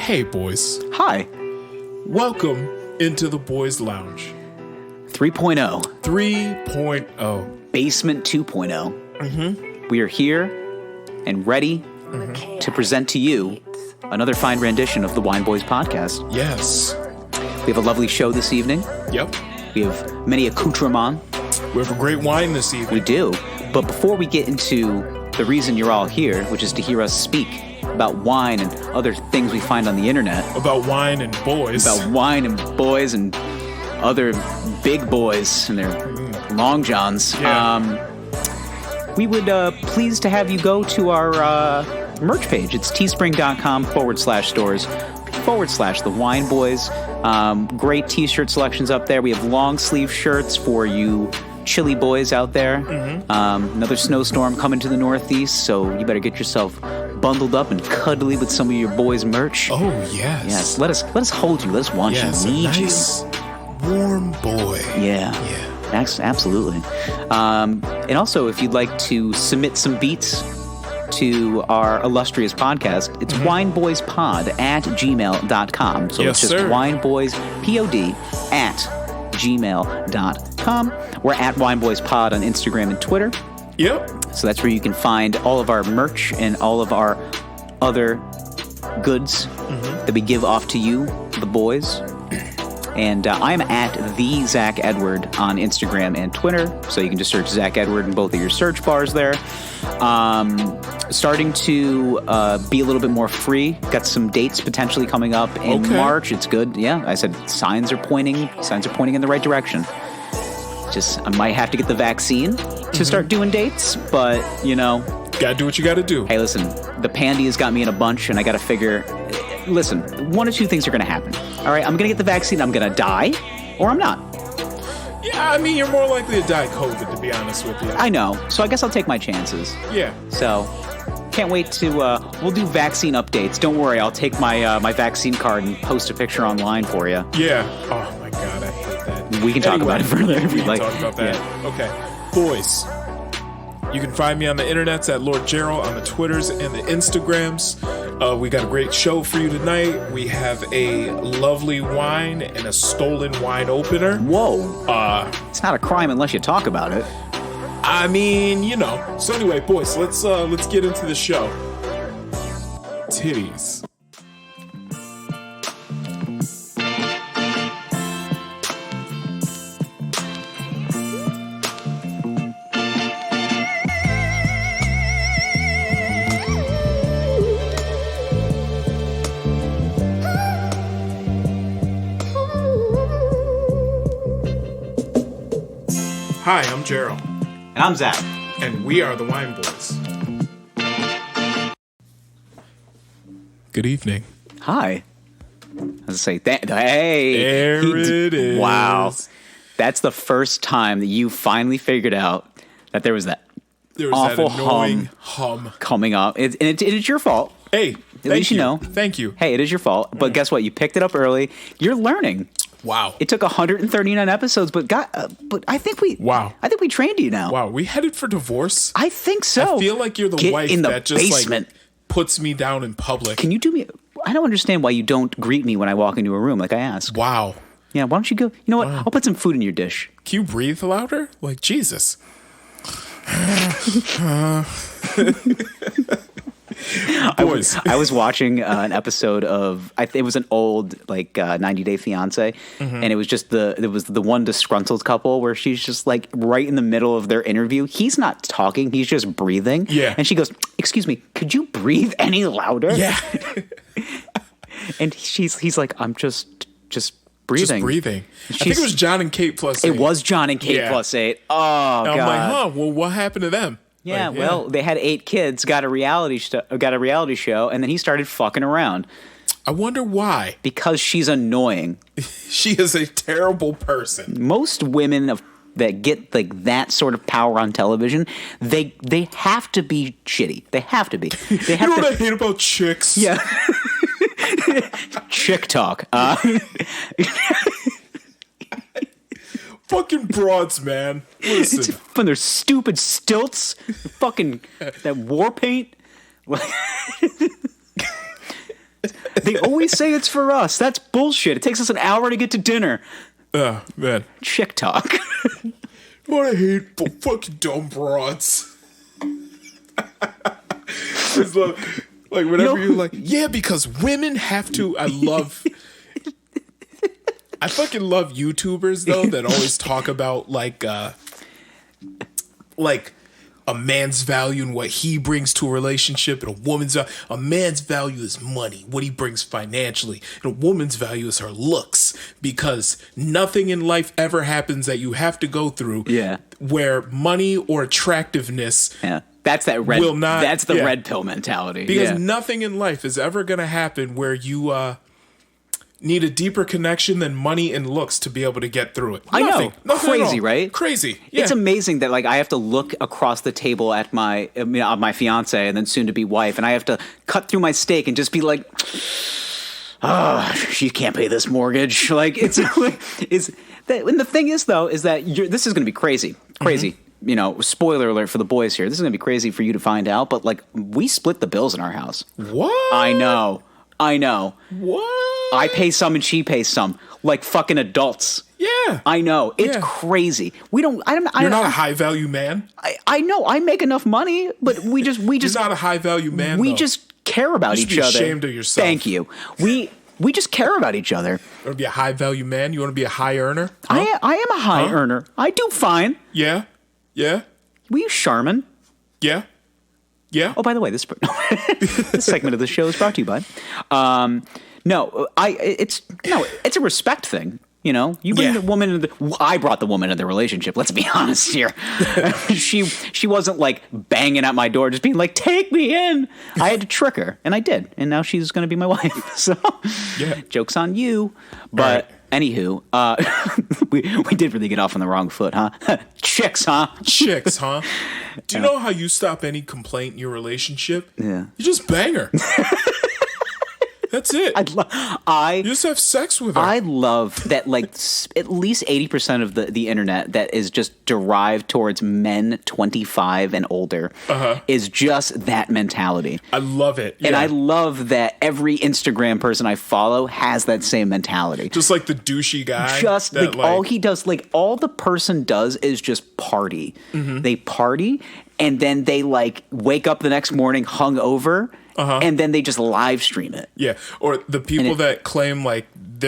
Hey, boys. Hi. Welcome into the Boyz Lounge. 3.0. 3.0. Basement 2.0. We are here and ready to present to you another fine rendition of the Wine Boys podcast. Yes. We have a lovely show this evening. Yep. We have many accoutrements. We have a great wine this evening. We do. But before we get into the reason you're all here, which is to hear us speak about wine and other things we find on the internet. About wine and boys. About wine and boys and other big boys and their long johns. Yeah. We would please to have you go to our merch page. It's teespring.com/stores/the Wine Boys. Great t-shirt selections up there. We have long sleeve shirts for you chilly boys out there. Another snowstorm coming to the Northeast, so you better get yourself bundled up and cuddly with some of your boys' merch. Oh, yes. Yes, let us hold you. Let us want yes, you. Need nice, warm boy. Yeah. Absolutely. And also, if you'd like to submit some beats to our illustrious podcast, it's wineboyspod@gmail.com. So yes, it's just sir. wineboyspod@gmail.com. We're at wineboyspod on Instagram and Twitter. Yep. So that's where you can find all of our merch and all of our other goods that we give off to you, the boys. And I'm at the Zach Edward on Instagram and Twitter, so you can just search Zach Edward in both of your search bars there. Starting to be a little bit more free. Got some dates potentially coming up in March. It's good. Yeah, I said signs are pointing in the right direction. Just I might have to get the vaccine to start doing dates, but you know, gotta do what you gotta do. Hey, listen, the pandy has got me in a bunch, and I gotta figure. Listen, one or two things are going to happen. All right, I'm going to get the vaccine, I'm going to die, or I'm not. Yeah, I mean, you're more likely to die COVID, to be honest with you. I know, so I guess I'll take my chances. Yeah. So, can't wait to, we'll do vaccine updates. Don't worry, I'll take my my vaccine card and post a picture online for you. Yeah. Oh, my God, I hate that. We can talk about it further if we you'd can like. talk about that. Yeah. Okay. Boys, you can find me on the internets at Lord Gerald on the Twitters and the Instagrams. We got a great show for you tonight. We have a lovely wine and a stolen wine opener. Whoa. It's not a crime unless you talk about it. I mean, you know. So anyway, boys, let's get into the show. Titties. Hi, I'm Gerald. And I'm Zach. And we are the Wine Boys. Good evening. Hi. I was say, hey. There it is. Wow. That's the first time that you finally figured out that there was that awful that annoying hum coming up. And it's your fault. Hey, At least you know. Thank you. Hey, it is your fault. But guess what? You picked it up early. You're learning. Wow. It took 139 episodes, but I think we trained you now. Wow, we headed for divorce? I think so. I feel like you're the wife in the that just basement. like puts me down in public. Can you do me? I don't understand why you don't greet me when I walk into a room like I ask. Wow. Yeah, why don't you go? You know what? Wow. I'll put some food in your dish. Can you breathe louder? Like Jesus. Boys. I was watching an episode of it was an old 90 Day Fiance, and it was just the one disgruntled couple where she's just like right in the middle of their interview. He's not talking; he's just breathing. Yeah, and she goes, "Excuse me, could you breathe any louder?" Yeah, and he's like, "I'm just breathing." Just breathing. I think it was John and Kate plus 8. It was John and Kate plus 8. Oh, God. I'm like, well, what happened to them? Yeah, well, they had 8 kids, got a reality show, and then he started fucking around. I wonder why. Because she's annoying. She is a terrible person. Most women that get that sort of power on television, they have to be shitty. They have to be. They have you know what I hate about chicks? Yeah. Chick talk. Fucking broads, man. Listen. When they're stupid stilts, fucking that war paint. They always say it's for us. That's bullshit. It takes us an hour to get to dinner. Oh, man. Chick talk. What I hate fucking dumb broads. It's like whenever you're like, yeah, because women have to. I fucking love YouTubers though that always talk about like a man's value and what he brings to a relationship, and a man's value is money, what he brings financially, and a woman's value is her looks, because nothing in life ever happens that you have to go through where money or attractiveness that's that red will not, that's the red pill mentality, because nothing in life is ever going to happen where you need a deeper connection than money and looks to be able to get through it. Nothing crazy, right? Crazy. Yeah. It's amazing that like I have to look across the table at my fiance and then soon to be wife, and I have to cut through my steak and just be like, she can't pay this mortgage. Like it's is that. And the thing is though, is that this is going to be crazy. You know, spoiler alert for the boys here. This is going to be crazy for you to find out, but like we split the bills in our house. What? I know. What? I pay some and she pays some, like fucking adults. Yeah, I know. It's crazy. We don't. You're not a high value man. I know. I make enough money, but we just. You're not a high value man. We just care about each other. Ashamed of yourself. Thank you. We just care about each other. You want to be a high value man? You want to be a high earner? Huh? I am a high earner. I do fine. Yeah. We use Charmin. Yeah. Oh, by the way, this segment of the show is brought to you by. It's a respect thing. You know, you bring the woman into I brought the woman into the relationship. Let's be honest here. She wasn't like banging at my door, just being like, "Take me in." I had to trick her, and I did, and now she's going to be my wife. So, joke's on you. But anywho, we did really get off on the wrong foot, huh? Chicks, huh? Do you know how you stop any complaint in your relationship? Yeah, you just bang her. That's it. You just have sex with her. I love that, like, at least 80% of the internet that is just derived towards men 25 and older is just that mentality. I love it. And I love that every Instagram person I follow has that same mentality. Just like the douchey guy. Just like all he does, like all the person does is just party. Mm-hmm. They party and then they like wake up the next morning hungover. And then they just live stream it. Yeah, or the people that claim like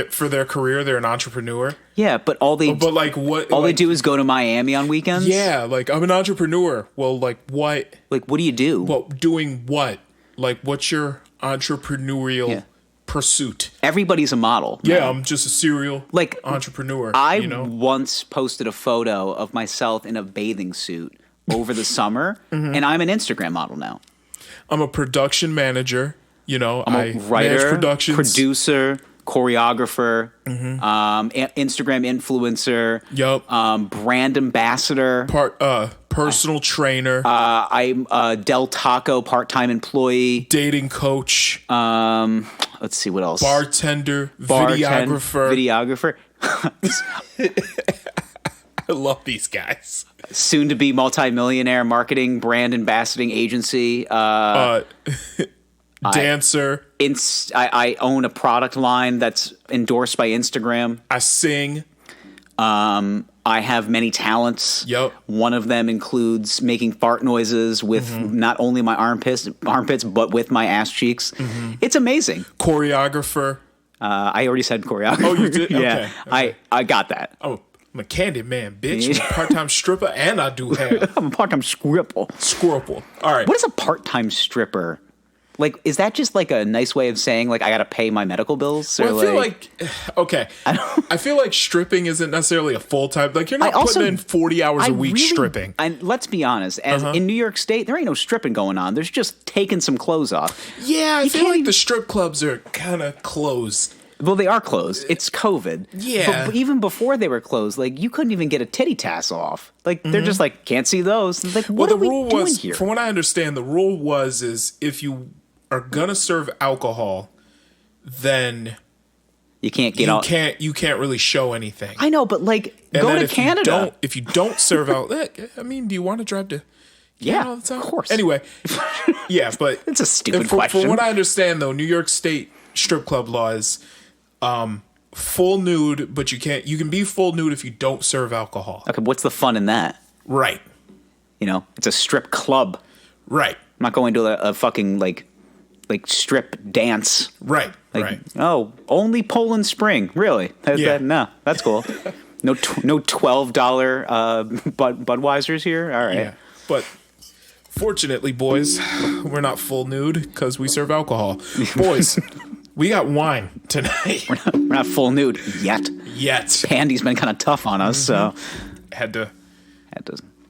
for their career they're an entrepreneur. Yeah, but all they do is go to Miami on weekends. Yeah, like I'm an entrepreneur. Well, like what? Like what do you do? Well, doing what? Like what's your entrepreneurial pursuit? Everybody's a model. Yeah, I'm just a serial entrepreneur. I once posted a photo of myself in a bathing suit over the summer, and I'm an Instagram model now. I'm a production manager. You know, I'm a writer, producer, choreographer, Instagram influencer. Yep. Brand ambassador. Personal trainer. I'm a Del Taco part-time employee. Dating coach. Let's see what else. Bartender. Videographer. I love these guys. Soon to be multimillionaire marketing brand ambassadoring agency. Dancer. I own a product line that's endorsed by Instagram. I sing. I have many talents. Yep. One of them includes making fart noises with not only my armpits, but with my ass cheeks. Mm-hmm. It's amazing. Choreographer. I already said choreographer. Oh, you did? Yeah. Okay. I got that. Oh. I'm a candy man, bitch. I'm a part-time stripper, and I do hair. I'm a part-time scripple. All right. What is a part-time stripper? Like, is that just like a nice way of saying, like, I got to pay my medical bills? Well, I feel like okay. I feel like stripping isn't necessarily a full-time. Like, you're not putting in 40 hours a week stripping. And let's be honest, as in New York State, there ain't no stripping going on. There's just taking some clothes off. Yeah, I feel like the strip clubs are kind of closed. Well, they are closed. It's COVID. Yeah. But even before they were closed, like, you couldn't even get a titty tass off. Like, they're just like, can't see those. Like, what are we doing here? From what I understand, the rule is if you are gonna serve alcohol, then you can't get out. You can't really show anything. I know, but like, go to Canada. If you don't serve alcohol, I mean, do you want to drive to? Yeah, all the time? Of course. Anyway, yeah, but it's a stupid question. From what I understand, though, New York State strip club law is full nude, but you can be full nude if you don't serve alcohol. Okay, what's the fun in that? Right. You know, it's a strip club. Right. I'm not going to a fucking like strip dance. Right. Like, right. Oh, only Poland Spring. Really? No, that's cool. No $12 Budweisers here. All right. Yeah. But fortunately, boys, we're not full nude because we serve alcohol. Boys, we got wine tonight. We're not full nude yet. Pandy's been kind of tough on us, so had to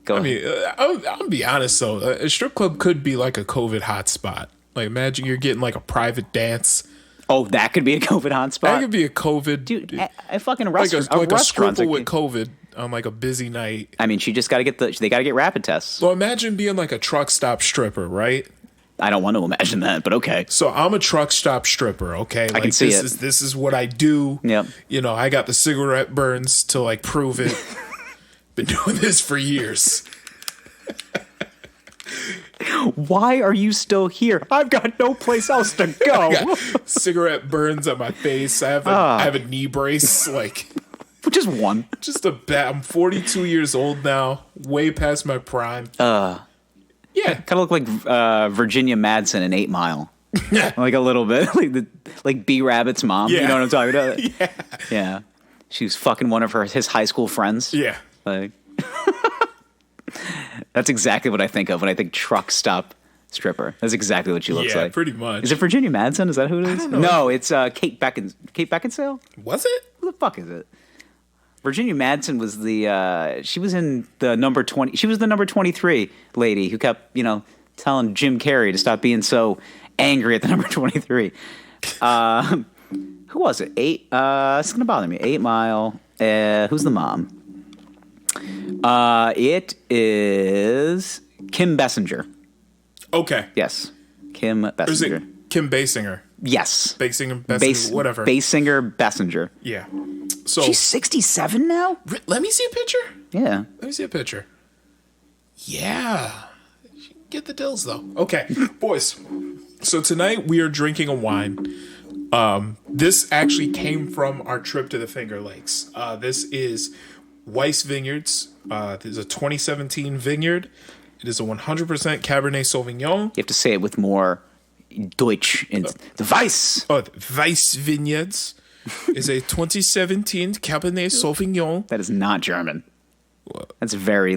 go. I mean, I'll be honest though. A strip club could be like a COVID hotspot. Like, imagine you're getting like a private dance. Oh, that could be a COVID hotspot. That could be a COVID. Dude, a fucking restaurant. Like a stripper with COVID on like a busy night. I mean, she just got to get they got to get rapid tests. Well, imagine being like a truck stop stripper, right? I don't want to imagine that, but okay. So I'm a truck stop stripper, okay? I can see this is what I do. Yep. You know, I got the cigarette burns to like prove it. Been doing this for years. Why are you still here? I've got no place else to go. I got cigarette burns on my face. I have a knee brace, like just one. Just a bat. I'm 42 years old now, way past my prime. Yeah, kind of look like Virginia Madsen in 8 Mile. Like a little bit, like B Rabbit's mom. Yeah. You know what I'm talking about? Yeah. She was fucking one of his high school friends. Yeah. Like. That's exactly what I think of when I think truck stop stripper. That's exactly what she looks like. Yeah, pretty much. Is it Virginia Madsen? Is that who it is? I don't know. No, it's Kate Beckinsale. Was it? Who the fuck is it? Virginia Madsen was she was in the number 20. She was the number 23 lady who kept, telling Jim Carrey to stop being so angry at the number 23. Who was it? It's going to bother me. 8 Mile. Who's the mom? It is Kim Basinger. Okay. Yes. Kim Basinger. Or is it Kim Basinger? Yes. Basinger, whatever. Basinger. Yeah. So she's 67 now? Let me see a picture. Yeah. Let me see a picture. Yeah. Get the dills, though. Okay. Boys. So tonight we are drinking a wine. This actually came from our trip to the Finger Lakes. This is Weiss Vineyards. This is a 2017 vineyard. It is a 100% Cabernet Sauvignon. You have to say it with more Deutsch. The Weiss. Oh, Weiss Vineyards is a 2017 Cabernet Sauvignon. That is not German. What? That's very,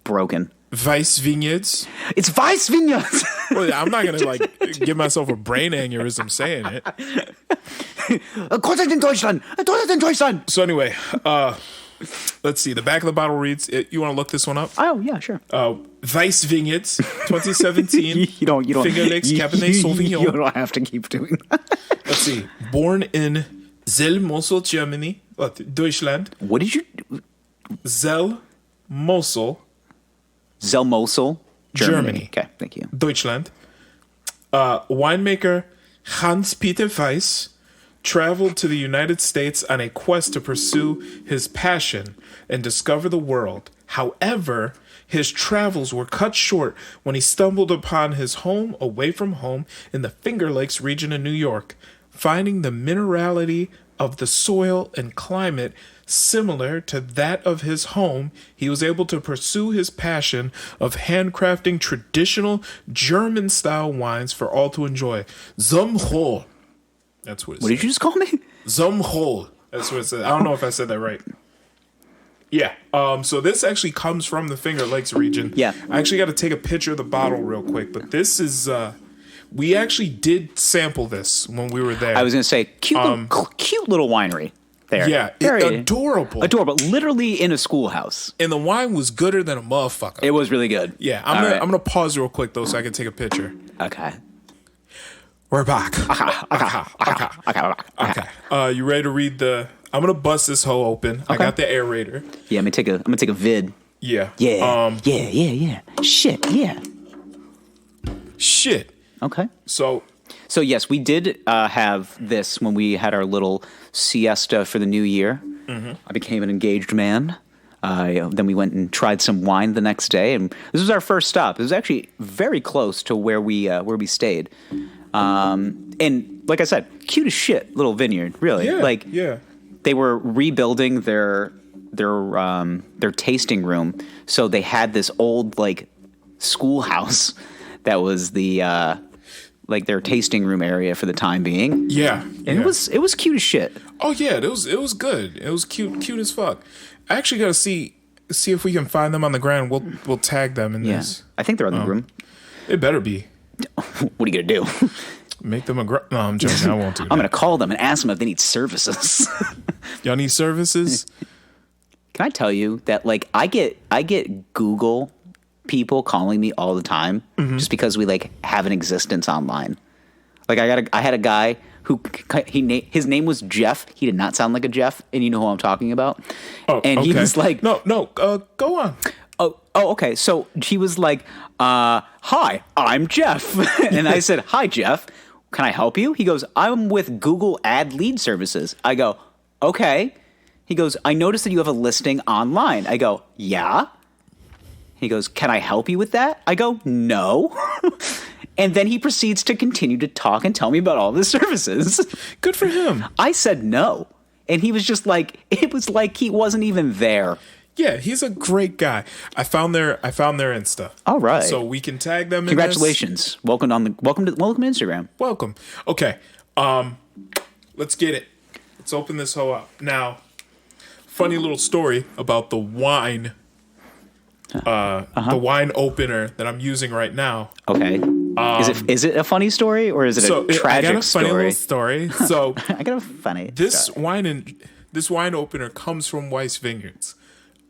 broken. Weiss Vineyards. It's Weiss Vineyards. Well, I'm not going to, give myself a brain aneurysm saying it. in Deutschland. So anyway, let's see. The back of the bottle reads, you want to look this one up? Oh, yeah, sure. Weiss Vineyards, 2017. you don't. Finger Lakes Cabernet Sauvignon. You don't have to keep doing that. Let's see. Born in Zell-Mosel, Germany. Deutschland. What did you... Zell-Mosel, Germany. Okay, thank you. Deutschland. Winemaker Hans-Peter Weiss traveled to the United States on a quest to pursue his passion and discover the world. However, his travels were cut short when he stumbled upon his home away from home in the Finger Lakes region of New York. Finding the minerality of the soil and climate similar to that of his home, he was able to pursue his passion of handcrafting traditional German-style wines for all to enjoy. Zumhol. That's what it says. What did you just call me? Zumhol. That's what it says. I don't know if I said that right. Yeah. So this actually comes from the Finger Lakes region. Yeah. I actually got to take a picture of the bottle real quick, but this is... we actually did sample this when we were there. I was going to say, cute little winery there. Yeah, adorable. Literally in a schoolhouse. And the wine was gooder than a motherfucker. It was really good. Yeah, I'm gonna pause real quick though so I can take a picture. Okay. We're back. Okay. You ready to read the? I'm gonna bust this hoe open. Okay. I got the aerator. Yeah, I'm gonna take a vid. Yeah. Yeah. Yeah. Shit. Yeah. Shit. Okay. So yes, we did have this when we had our little siesta for the new year. Mm-hmm. I became an engaged man. Then we went and tried some wine the next day, and this was our first stop. It was actually very close to where we stayed. And like I said, cute as shit little vineyard, really. Yeah. They were rebuilding their tasting room, so they had this old like schoolhouse that was the like their tasting room area for the time being. Yeah. And it was cute as shit. Oh yeah, it was good. It was cute as fuck. I actually gotta see if we can find them on the ground. We'll tag them in this. I think they're in the room. It better be. What are you gonna do? Make them no, I'm joking. I won't do that. I'm gonna call them and ask them if they need services. Y'all need services? Can I tell you that like I get Google people calling me all the time just because we like have an existence online. Like I had a guy who his name was Jeff. He did not sound like a Jeff, and you know who I'm talking about. Oh, and okay. he was like, no, go on. Oh, okay. So he was like, "Hi, I'm Jeff," and I said, "Hi, Jeff. Can I help you?" He goes, "I'm with Google Ad Lead Services." I go, "Okay." He goes, "I noticed that you have a listing online." I go, "Yeah." He goes, "Can I help you with that?" I go, "No." And then he proceeds to continue to talk and tell me about all the services. Good for him. I said no. And he was just like, it was like he wasn't even there. Yeah, he's a great guy. I found their Insta. All right. So we can tag them in Congratulations. Welcome to Instagram. Welcome. Okay. Let's get it. Let's open this hoe up. Now, funny little story about the wine. The wine opener that I'm using right now. Okay. Is it a funny story or is it a tragic I got a funny story? little story. So I got a funny. This story. wine opener comes from Weiss Vineyards.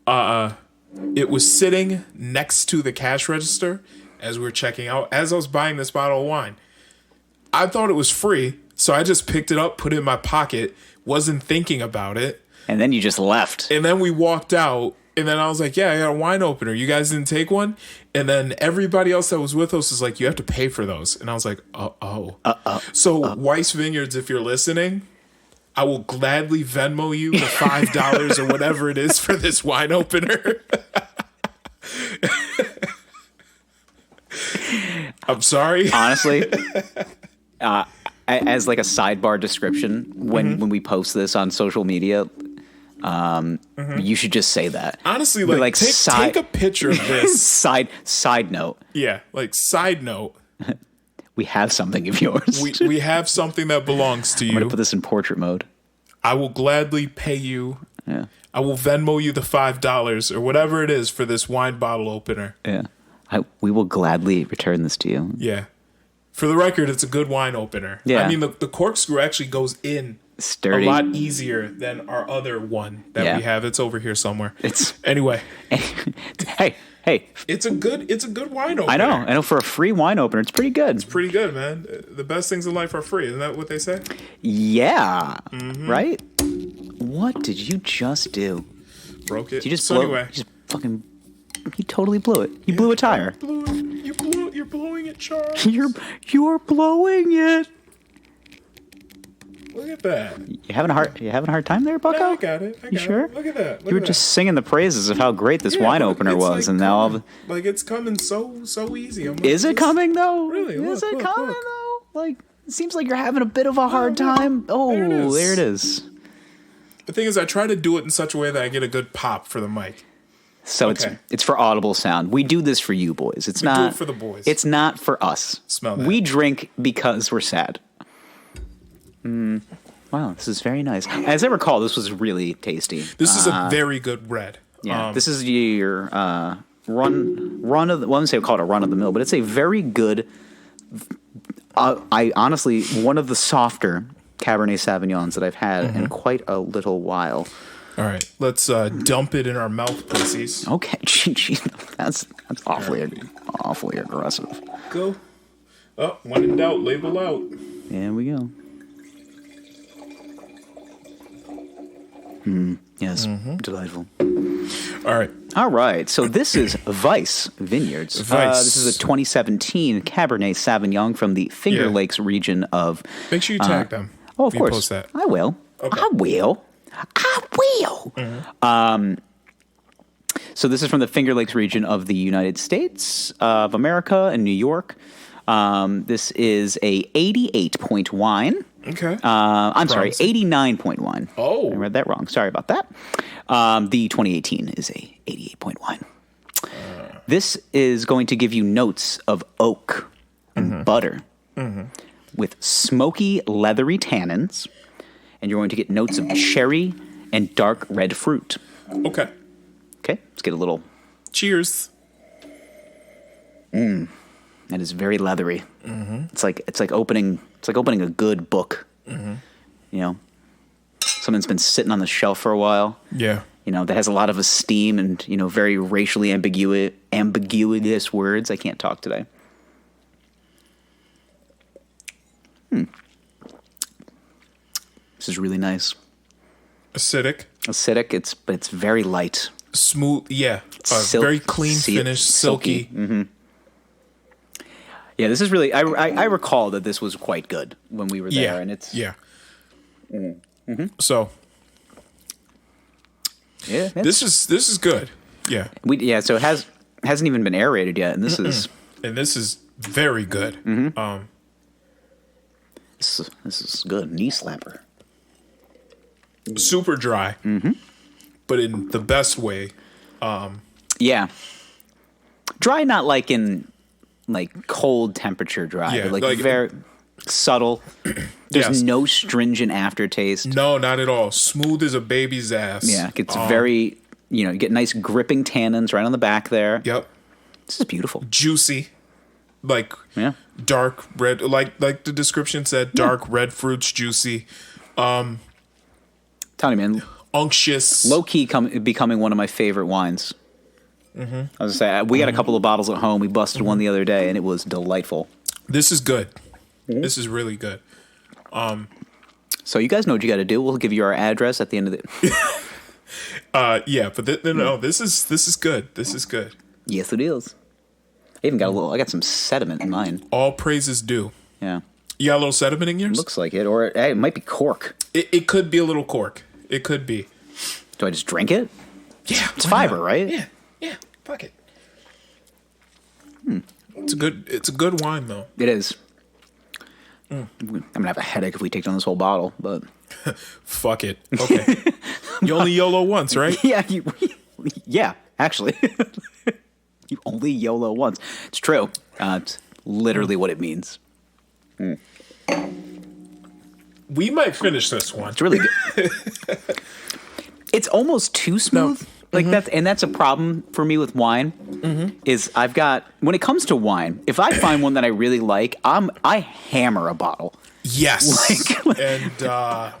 It was sitting next to the cash register as we were checking out. As I was buying this bottle of wine, I thought it was free, so I just picked it up, put it in my pocket, wasn't thinking about it, and then you just left. And then we walked out. And then I was like, yeah, I got a wine opener. You guys didn't take one? And then everybody else that was with us was like, you have to pay for those. And I was like, So Weiss Vineyards, if you're listening, I will gladly Venmo you the $5 or whatever it is for this wine opener. I'm sorry. Honestly, as like a sidebar description, when we post this on social media, you should just say that. Honestly, like take a picture of this. side note. Yeah, like side note. We have something of yours. We have something that belongs to you. I'm going to put this in portrait mode. I will gladly pay you. Yeah. I will Venmo you the $5 or whatever it is for this wine bottle opener. Yeah. We will gladly return this to you. Yeah. For the record, it's a good wine opener. Yeah. I mean, the corkscrew actually goes in sturdy, a lot easier than our other one that we have. It's over here somewhere. Anyway. Hey. It's a good wine opener. I know. For a free wine opener, it's pretty good. It's pretty good, man. The best things in life are free. Isn't that what they say? Yeah. Right? What did you just do? Broke it. Did you just blow? Anyway. You totally blew it. You blew a tire. You're blowing it, Charles. You're blowing it. Look at that. You having a hard time there, Bucko? No, I got it. You sure? Look at that. You were just singing the praises of how great this wine opener was, and now it's coming so easy. Is it coming though? Really? Is it coming though? Like, it seems like you're having a bit of a hard time. Oh, there it is. The thing is, I try to do it in such a way that I get a good pop for the mic. So it's for audible sound. We do this for you boys. We do it for the boys. It's not for us. Smell that. We drink because we're sad. Wow, this is very nice. As I recall, this was really tasty. This is a very good red. Yeah, this is your run of the. Well, I wouldn't say we call it a run of the mill, but it's a very good. I honestly one of the softer Cabernet Sauvignons that I've had in quite a little while. All right, let's dump it in our mouth, pussies. Okay, that's awfully aggressive. Go. Oh, when in doubt, label out. There we go. Yes, delightful. All right. So this is Weiss Vineyards. This is a 2017 Cabernet Sauvignon from the Finger Lakes region of. Make sure you tag them. Oh, of course. Post that. I will. Okay. I will. So this is from the Finger Lakes region of the United States of America and New York. This is a 88-point wine. Okay. I'm sorry, 89-point wine. Oh. I read that wrong. Sorry about that. The 2018 is a 88-point wine. This is going to give you notes of oak and butter with smoky, leathery tannins, and you're going to get notes of cherry and dark red fruit. Okay. Okay, let's get a little. Cheers. That is very leathery. It's like opening a good book. You know, something's been sitting on the shelf for a while. Yeah. You know, that has a lot of esteem and, you know, very racially ambiguous words. I can't talk today. This is really nice. Acidic. But it's very light. Smooth. Yeah. Silk, very clean finish. Silky. Yeah, this is really. I recall that this was quite good when we were there, and it's So this is good. Yeah. So it hasn't even been aerated yet, and this is very good. This is good. Knee slapper. Super dry, but in the best way. Yeah, dry, not like in like cold temperature dry, Yeah, but like like very subtle. There's Yes. no stringent aftertaste. No, not at all. Smooth as a baby's ass. Yeah, it gets very, you know, you get nice gripping tannins right on the back there. Yep. This is beautiful. Juicy, like Yeah. dark red, like the description said, dark red fruits, juicy, Tony, man, unctuous. low key becoming one of my favorite wines. I was gonna say we got a couple of bottles at home. We busted one the other day, and it was delightful. This is good. This is really good. So you guys know what you got to do. We'll give you our address at the end of the. Yeah, but no, this is good. This is good. Yes, it is. I even got a little. I got some sediment in mine. All praises due. Yeah, You got a little sediment in yours? looks like it, or it might be cork. It could be a little cork. It could be. Do I just drink it? Yeah, It's fiber, right? Yeah. Fuck it. It's a good wine though. It is. I'm gonna have a headache if we take down this whole bottle, but Fuck it. Okay. You only YOLO once, right? yeah, actually, you only YOLO once. It's true. It's literally what it means. We might finish this one. It's really good. It's almost too smooth. Like that's a problem for me with wine. Is I've got when it comes to wine, if I find one that I really like, I hammer a bottle. Yes. And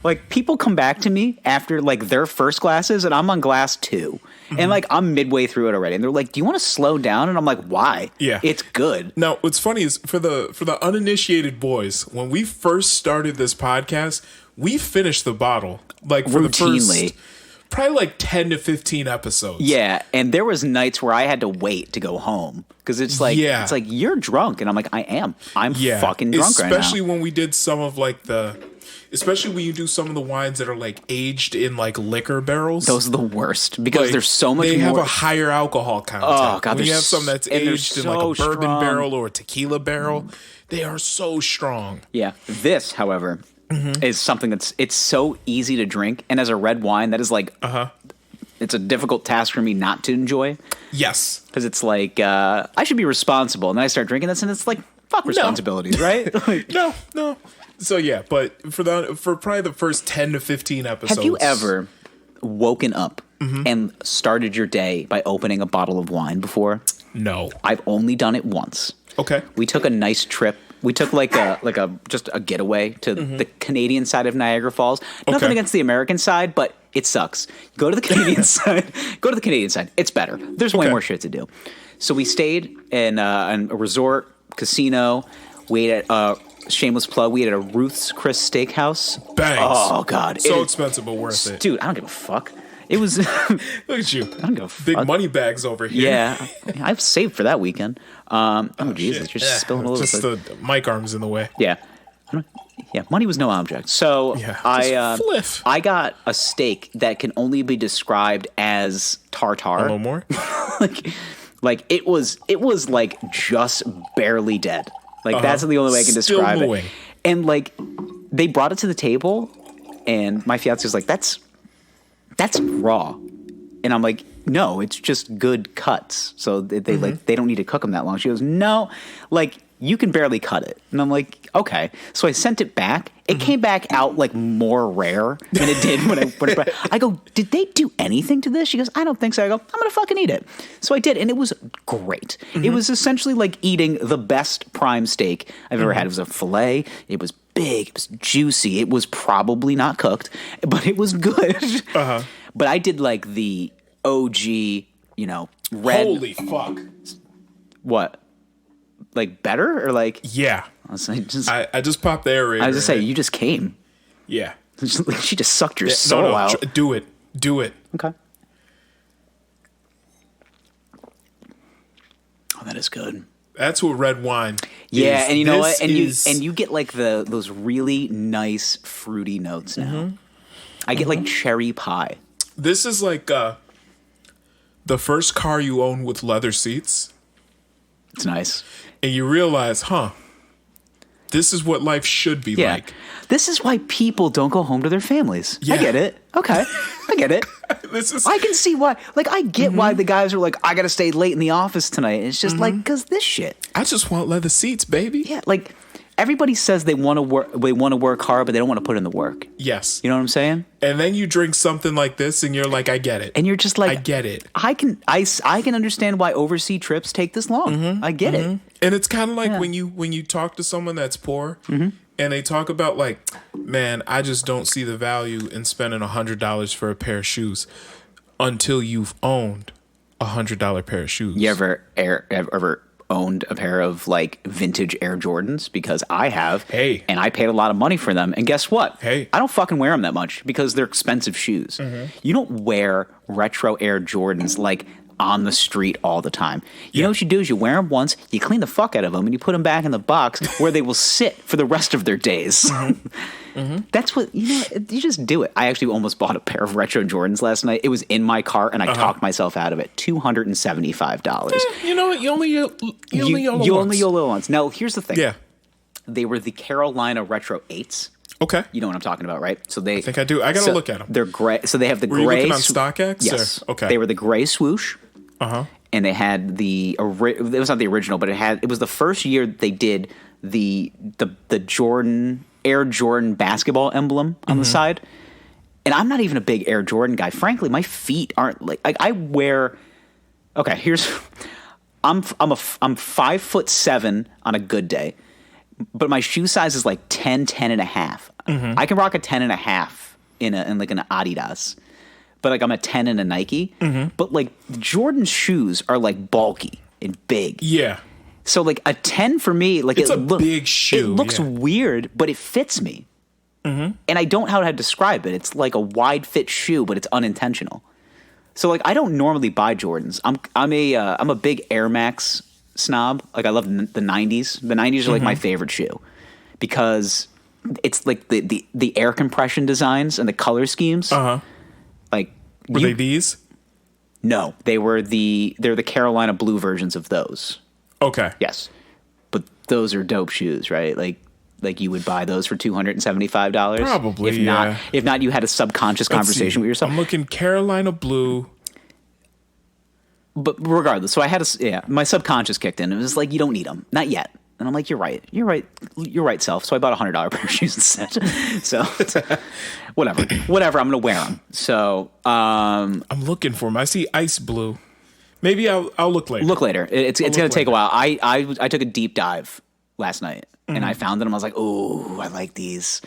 Like people come back to me after like their first glasses, and I'm on glass 2, and like I'm midway through it already, and they're like, "Do you want to slow down?" And I'm like, "Why? Yeah. It's good." now what's funny is for the uninitiated boys, when we first started this podcast, we finished the bottle like for Routinely. the first probably like 10 to 15 episodes. Yeah, and there was nights where I had to wait to go home because it's like you're drunk, and I'm like, I am. I'm fucking drunk right now. Especially when we did some of like especially when you do some of the wines that are like aged in like liquor barrels. Those are the worst because Like, there's so much they more. have a higher alcohol content. Oh, God, when you they're have something that's and they're aged in like a so bourbon strong. barrel or a tequila barrel, they are so strong. Yeah, this, however, is something it's so easy to drink, and as a red wine, that is like it's a difficult task for me not to enjoy Yes. because it's like I should be responsible, and then I start drinking this, and it's like fuck responsibilities, right? Like, No. So yeah, but for probably the first 10 to 15 episodes. have you ever woken up and started your day by opening a bottle of wine before? No. I've only done it once. Okay. We took a nice trip. We took like a just a getaway to the Canadian side of Niagara Falls. Nothing against the American side, but it sucks. Go to the Canadian side. Go to the Canadian side. It's better. There's way more shit to do. So we stayed in a resort casino. We ate at shameless plug. We ate at a Ruth's Chris Steakhouse. Bangs. Oh God, So expensive but worth it. dude. I don't give a fuck. It was. Look at you. I don't give a fuck. Big money bags over here. Yeah, I've saved for that weekend. Oh Jesus, Shit. you're just spilling a little Just bit. the mic arm's in the way. Yeah. Yeah, money was no object. So Yeah, I I got a steak that can only be described as tartare. A little more? like it was like just barely dead. Like that's the only way I can Still describe mooing. it. And like they brought it to the table, and my fiance was like, "That's raw," and I'm like, "No, it's just good cuts." So they like they don't need to cook them that long. She goes, "No, like you can barely cut it," and I'm like, "Okay." So I sent it back. It came back out like more rare than it did when I put it back. I go, "Did they do anything to this?" She goes, "I don't think so." I go, "I'm gonna fucking eat it." So I did, and it was great. It was essentially like eating the best prime steak I've ever had. It was a fillet. It was big. It was juicy. It was probably not cooked, but it was good. But I did like the OG, red. Holy fuck. What? Like better or like? Yeah. I just popped the aerator. I was just saying, you just came. Yeah. She just sucked your soul out. Do it. Okay. Oh, that is good. That's what red wine. Yeah, is. and you know what? This And you get like those really nice fruity notes now. I get like cherry pie. This is like the first car you own with leather seats. It's nice. And you realize, this is what life should be like. This is why people don't go home to their families. Yeah. I get it. Okay. I get it. I can see why. Like, I get why the guys are like, I got to stay late in the office tonight. It's just like, because this shit. I just want leather seats, baby. Yeah. Like, everybody says they want to work hard, but they don't want to put in the work. Yes. You know what I'm saying? And then you drink something like this and you're like, I get it. And you're just like, I get it. I can understand why overseas trips take this long. I get it. And it's kind of like when you talk to someone that's poor and they talk about like, man, I just don't see the value in spending $100 for a pair of shoes until you've owned $100 pair of shoes. You ever owned a pair of like vintage Air Jordans? Because I have. Hey. And I paid a lot of money for them. And guess what? Hey. I don't fucking wear them that much because they're expensive shoes. You don't wear retro Air Jordans like on the street all the time. You know what you do is you wear them once, you clean the fuck out of them, and you put them back in the box where they will sit for the rest of their days. That's what, you just do it. I actually almost bought a pair of retro Jordans last night. It was in my cart, and I talked myself out of it. $275. You know what? You only YOLO once. Now, here's the thing. Yeah. They were the Carolina Retro 8s. Okay. You know what I'm talking about, right? So I think I do. I gotta look at them. They're gray. So they have the Were gray. you looking on StockX? Yes. Or? Okay. They were the gray swoosh. And they had it was not the original, but it was the first year they did the Air Jordan basketball emblem on the side. And I'm not even a big Air Jordan guy. Frankly, my feet aren't like I wear. Okay, I'm 5'7" on a good day, but my shoe size is like 10 and a half. I can rock a 10 and a half in like an Adidas. But like I'm a 10 in a Nike. But like Jordan shoes are like bulky and big. Yeah. So like a 10 for me, like it's a big shoe. It looks weird, but it fits me. And I don't know how to describe it. It's like a wide fit shoe, but it's unintentional. So like I don't normally buy Jordans. I'm a big Air Max snob. Like I love the 90s. The 90s are like my favorite shoe because it's like the air compression designs and the color schemes. Like were they these? No, they're the Carolina blue versions of those. Okay. Yes, but those are dope shoes, right? Like you would buy those for $275. Probably. If not, you had a subconscious conversation with yourself. I'm looking Carolina blue. But regardless, so I had my subconscious kicked in. It was like you don't need them, not yet. And I'm like, you're right, self. So I bought a $100 pair of shoes instead. So whatever. I'm gonna wear them. So I'm looking for them. I see ice blue. Maybe I'll look later. Look later. It's gonna take a while. I took a deep dive last night and I found them. I was like, oh, I like these.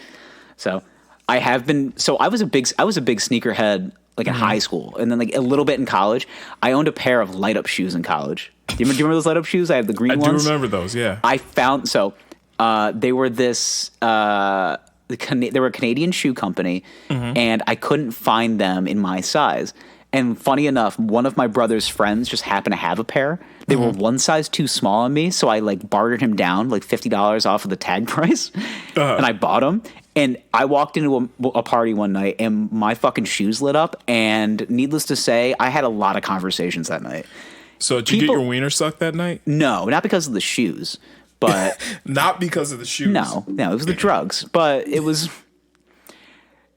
So I have been. So I was a big sneakerhead like in high school, and then like a little bit in college. I owned a pair of light up shoes in college. Do you remember those light up shoes? I had the green ones. I do remember those, yeah. I found, they were they were a Canadian shoe company, and I couldn't find them in my size. And funny enough, one of my brother's friends just happened to have a pair. They were one size too small on me, so I like bartered him down like $50 off of the tag price, and I bought them. And I walked into a party one night, and my fucking shoes lit up. And needless to say, I had a lot of conversations that night. So did you get your wiener sucked that night? No, not because of the shoes, but not because of the shoes. No, it was the drugs. But it was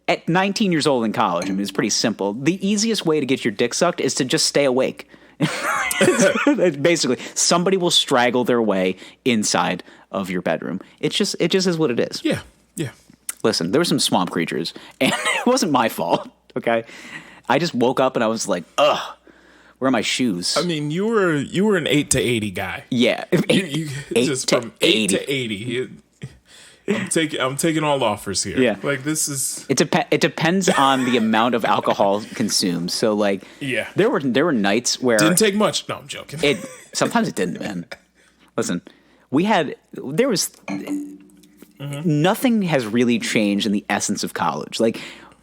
at 19 years old in college. I mean, it's pretty simple. The easiest way to get your dick sucked is to just stay awake. Basically, somebody will straggle their way inside of your bedroom. It just is what it is. Yeah. Listen, there were some swamp creatures, and it wasn't my fault. Okay, I just woke up and I was like, ugh. Where are my shoes? I mean, you were an 8 to 80 guy. Yeah, you just from 8 to 80. I'm taking all offers here. Yeah, like this is. It depends on the amount of alcohol consumed. So like, yeah, there were nights where didn't take much. No, I'm joking. Sometimes it didn't, man. Listen, nothing has really changed in the essence of college. Like.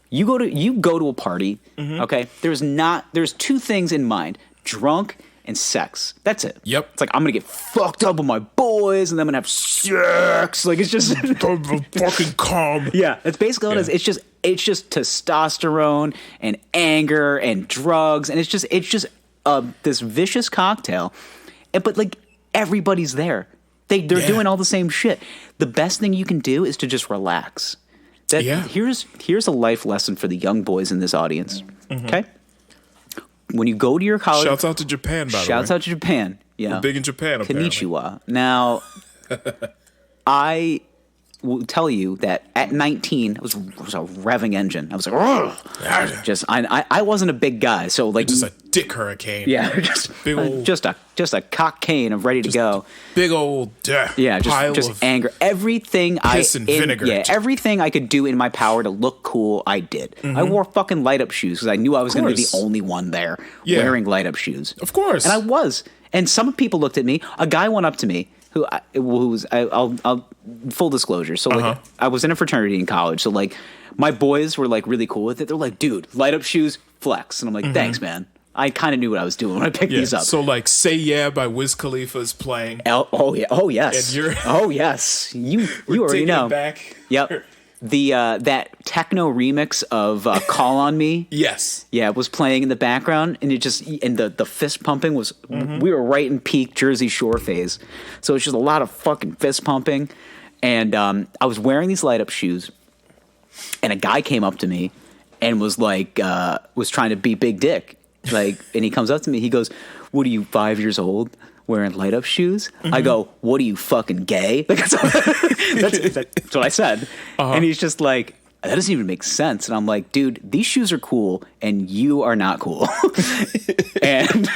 You go to a party, okay? There's two things in mind: drunk and sex. That's it. Yep. It's like I'm gonna get fucked up with my boys, and then I'm gonna have sex. Like it's just fucking calm. Yeah, that's basically what it is. It's just testosterone and anger and drugs, and it's just this vicious cocktail. But like everybody's there. They're doing all the same shit. The best thing you can do is to just relax. Here's a life lesson for the young boys in this audience. Okay, when you go to your college, shouts out to Japan. By the way, shouts out to Japan. Yeah, we're big in Japan. Apparently. Konnichiwa. Now, I will tell you that at 19, I was a revving engine. I was like, I wasn't a big guy, so like just a dick hurricane. Yeah, just a cock cane of ready to go. Big old just anger. Everything everything I could do in my power to look cool, I did. I wore fucking light up shoes because I knew I was going to be the only one there wearing light up shoes. Of course, and I was. And some people looked at me. A guy went up to me. I'll full disclosure. So like I was in a fraternity in college. So like my boys were like really cool with it. They're like, dude, light up shoes, flex. And I'm like, thanks, man. I kind of knew what I was doing when I picked these up. So like Say Yeah by Wiz Khalifa is playing. Oh yes. And oh yes. You already know. It back. Yep. The that techno remix of "Call on Me," was playing in the background, and the fist pumping was. We were right in peak Jersey Shore phase, so it's just a lot of fucking fist pumping, and I was wearing these light up shoes, and a guy came up to me, and was like, was trying to be big dick, like, and he comes up to me, he goes, "What are you, 5 years old? Wearing light up shoes?" I go, "What are you, fucking gay?" That's what I said. And he's just like, "That doesn't even make sense." And I'm like, "Dude, these shoes are cool and you are not cool." And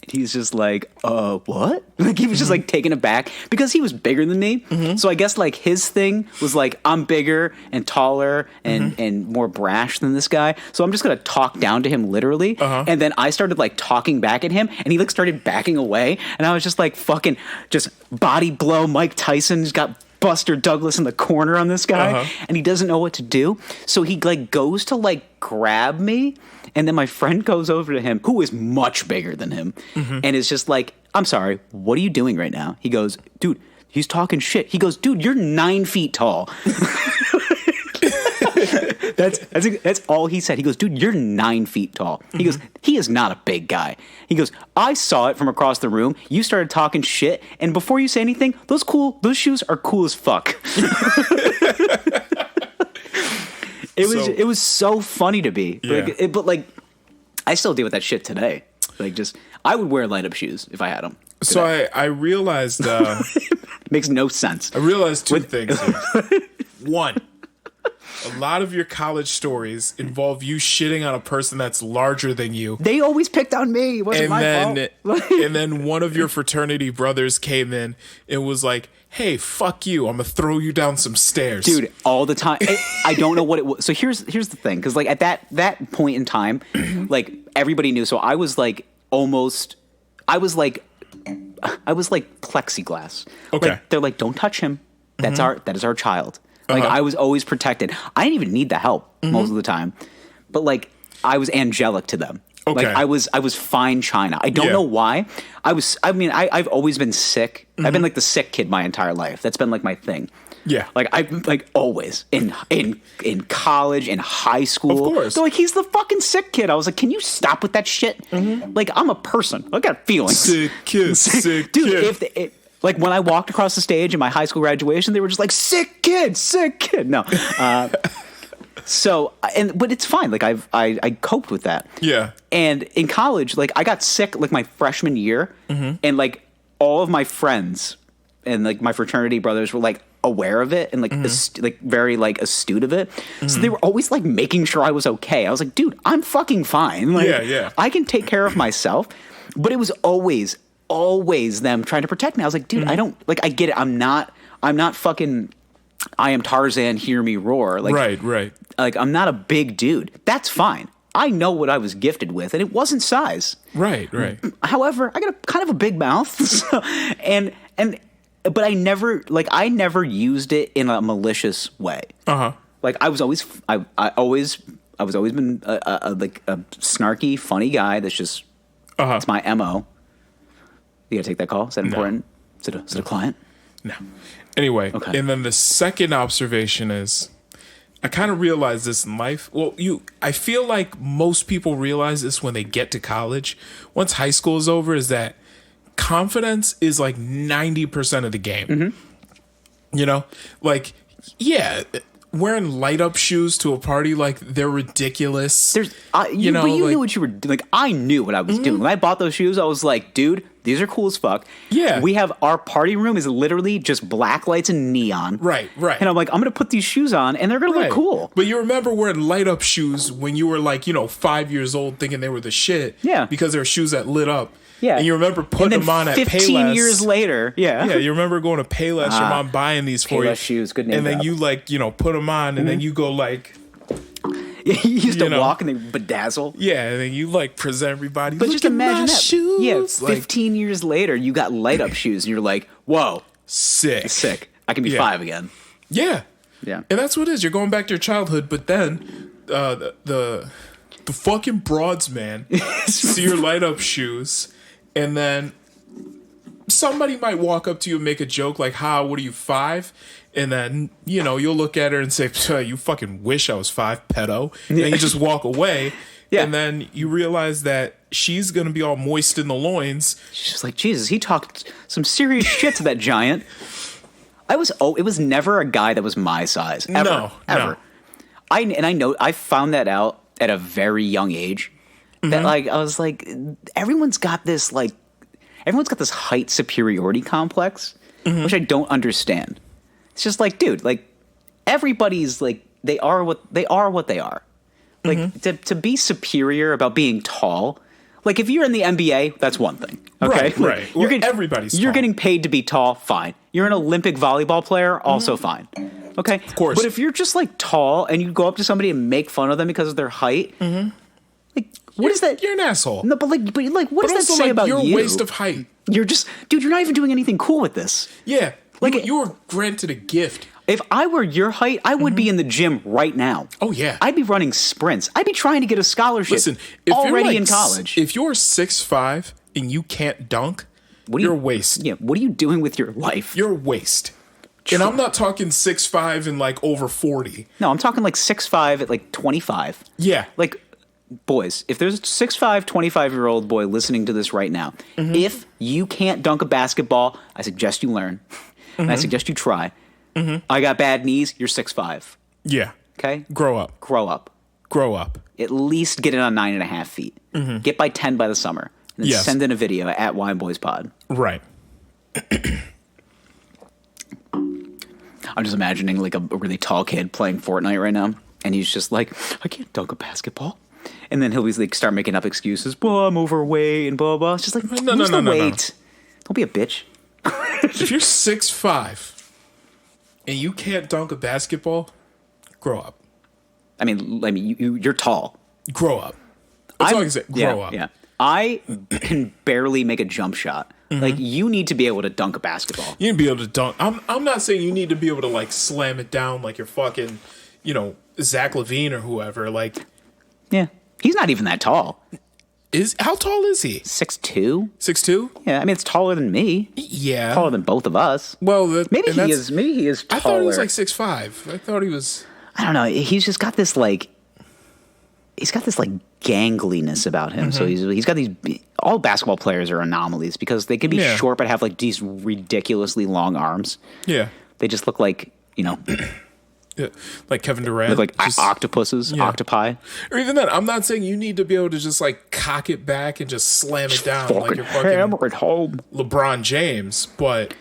he's just like, what? Like he was just like taken aback because he was bigger than me. So I guess like his thing was like, I'm bigger and taller and more brash than this guy. So I'm just going to talk down to him literally. And then I started like talking back at him and he like started backing away. And I was just like fucking just body blow Mike Tyson. He's got Buster Douglas in the corner on this guy and he doesn't know what to do. So he like goes to like grab me. And then my friend goes over to him, who is much bigger than him, and is just like, "I'm sorry, what are you doing right now?" He goes, "Dude, he's talking shit." He goes, "Dude, you're 9 feet tall." That's all he said. He goes, "Dude, you're 9 feet tall." He goes, "He is not a big guy." He goes, "I saw it from across the room. You started talking shit, and before you say anything, those shoes are cool as fuck." It was so funny to me, but like I still deal with that shit today. Like I would wear light up shoes if I had them. So I realized makes no sense. I realized two things here. One, a lot of your college stories involve you shitting on a person that's larger than you. They always picked on me. It wasn't my fault. And then one of your fraternity brothers came in and was like, "Hey, fuck you. I'm going to throw you down some stairs." Dude, all the time. I don't know what it was. So here's the thing. Because like at that point in time, like everybody knew. So I was like plexiglass. Okay. Like, they're like, "Don't touch him. That is our child." Like I was always protected. I didn't even need the help most of the time. But like I was angelic to them. Okay. Like I was fine china. I don't know why. I've always been sick. I've been like the sick kid my entire life. That's been like my thing. Yeah. Like I like always in college, in high school. Of course. They're like, he's the fucking sick kid. I was like, can you stop with that shit? Like I'm a person. I got feelings. Sick kid, sick Dude, kid. like when I walked across the stage in my high school graduation, they were just like, sick kid, sick kid. No. But it's fine. Like I coped with that. Yeah. And in college, like I got sick like my freshman year, and like all of my friends and like my fraternity brothers were like aware of it and like very like astute of it. So they were always like making sure I was okay. I was like, dude, I'm fucking fine. Like, yeah. I can take care of myself. But it was always them trying to protect me. I was like, dude, I don't like. I get it. I'm not fucking. I am Tarzan. Hear me roar. Like, right. Like I'm not a big dude. That's fine. I know what I was gifted with, and it wasn't size. Right. However, I got kind of a big mouth, but I never used it in a malicious way. Like I was always been like a snarky, funny guy. That's just it's my MO. You gotta take that call. Is that important? Is it a client? No. Anyway, okay. And then the second observation is, I kind of realized this in life. Well, I feel like most people realize this when they get to college. Once high school is over, is that confidence is like 90% of the game. You know, like, yeah, wearing light up shoes to a party, like they're ridiculous. But you knew what you were doing. Like I knew what I was doing. When I bought those shoes, I was like, dude, these are cool as fuck. Yeah. We have our party room is literally just black lights and neon. Right. And I'm like, I'm going to put these shoes on and they're going to look cool. But you remember wearing light up shoes when you were like, 5 years old thinking they were the shit. Yeah. Because they were shoes that lit up. Yeah. And you remember putting them on at Payless. 15 years later. Yeah. Yeah. You remember going to Payless, your mom buying these for you. Payless shoes, good name. And then you put them on and then you go like. You used to walk and they bedazzle. Yeah, and then you present everybody. But just imagine that. Shoes. Yeah, 15 years later, you got light up shoes, and you're like, "Whoa, sick! I can be 5 again." Yeah, yeah. And that's what it is. You're going back to your childhood, but then the fucking broads, man, see your light up shoes, and then somebody might walk up to you and make a joke like, what are you, 5? And then, you'll look at her and say, you fucking wish I was 5, pedo. And you just walk away. Yeah. And then you realize that she's going to be all moist in the loins. She's just like, Jesus, he talked some serious shit to that giant. It was never a guy that was my size. Ever. No. I found that out at a very young age. That I was like, everyone's got this height superiority complex, which I don't understand. It's just like, dude, like everybody's like they are what they are. Like to be superior about being tall. Like if you're in the NBA, that's one thing. Okay, right. Everybody's tall. You're getting paid to be tall. Fine. You're an Olympic volleyball player. Also fine. Okay, of course. But if you're just like tall and you go up to somebody and make fun of them because of their height, like what is that? You're an asshole. No, but what does that say about your you? waste of height? You're just, dude. You're not even doing anything cool with this. Yeah. Like you were granted a gift. If I were your height, I would be in the gym right now. Oh yeah, I'd be running sprints. I'd be trying to get a scholarship. Listen, if already you're in college. If you're 6'5" and you can't dunk, you're a waste. Yeah, what are you doing with your life? You're a waste. And I'm not talking 6'5" and over 40. No, I'm talking 6'5" at 25. Yeah, boys, if there's a 6'5", 25-year-old boy listening to this right now, if you can't dunk a basketball, I suggest you learn. And I suggest you try. I got bad knees, you're 6'5". Yeah. Okay? Grow up. At least get it on 9.5 feet. Get by 10 by the summer. And then send in a video at WineBoysPod. Right. I'm just imagining a really tall kid playing Fortnite right now. And he's just like, I can't dunk a basketball. And then he'll be start making up excuses. Well, I'm overweight and blah, blah. It's just like, no. Don't be a bitch. If you're 6'5" and you can't dunk a basketball, grow up. I mean, you're tall. Grow up. That's all I can say. Grow up. Yeah. I can barely make a jump shot. You need to be able to dunk a basketball. You need to be able to dunk. I'm not saying you need to be able to slam it down like you're fucking, Zach LaVine or whoever. Yeah. He's not even that tall. How tall is he? 6'2". 6'2"? Yeah, I mean it's taller than me. Yeah, Taller than both of us. Well, Maybe he is. Maybe he is taller. I thought he was like 6'5". I thought he was. I don't know. He's just got this like. He's got this like gangliness about him. So he's got these. All basketball players are anomalies because they can be short but have like these ridiculously long arms. Yeah, they just look like yeah, like Kevin Durant, look like octopuses, octopi. Or even then, I'm not saying you need to be able to just like cock it back and just slam it down like you're fucking hammer it home. LeBron James, but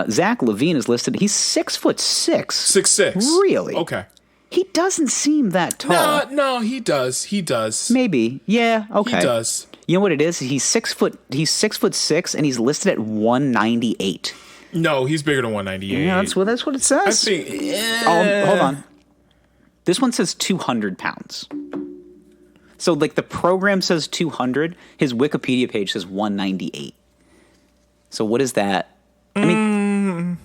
Zach LaVine is listed. He's 6'6". 6'6". Really? Okay. He doesn't seem that tall. No, he does. He does. Maybe. Yeah. Okay. He does. You know what it is? He's 6 foot. He's 6'6", and he's listed at 198. No, he's bigger than 198. Yeah, that's what it says. I think. Hold on. This one says 200 pounds. So, like, the program says 200. His Wikipedia page says 198. So, what is that? I mean,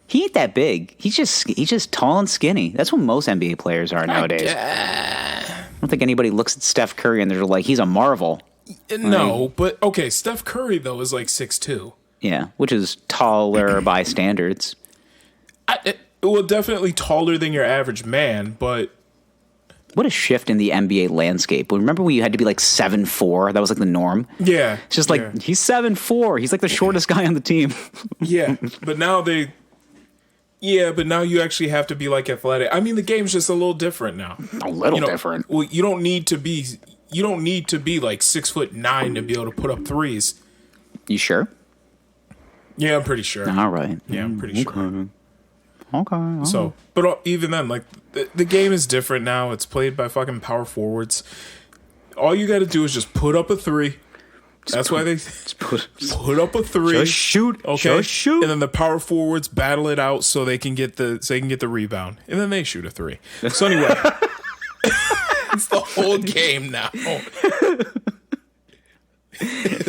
he ain't that big. He's just tall and skinny. That's what most NBA players are nowadays. I don't think anybody looks at Steph Curry and they're like, he's a marvel. No, but okay, Steph Curry though is like 6'2". Yeah, which is taller by standards. Well, definitely taller than your average man, but what a shift in the NBA landscape. Remember when you had to be like 7'4"? That was like the norm. Yeah, it's just like he's 7'4". He's like the shortest guy on the team. Yeah, but now you actually have to be like athletic. I mean, the game's just a little different now. A little different. Well, you don't need to be like 6'9" to be able to put up threes. You sure? Yeah, I'm pretty sure. All right. Yeah, I'm pretty sure. Okay. So, but even then, like the game is different now. It's played by fucking power forwards. All you got to do is just put up a three. That's why they put up a three. Just shoot. Okay. Just shoot. And then the power forwards battle it out so they can get the rebound. And then they shoot a three. So anyway, it's the whole game now.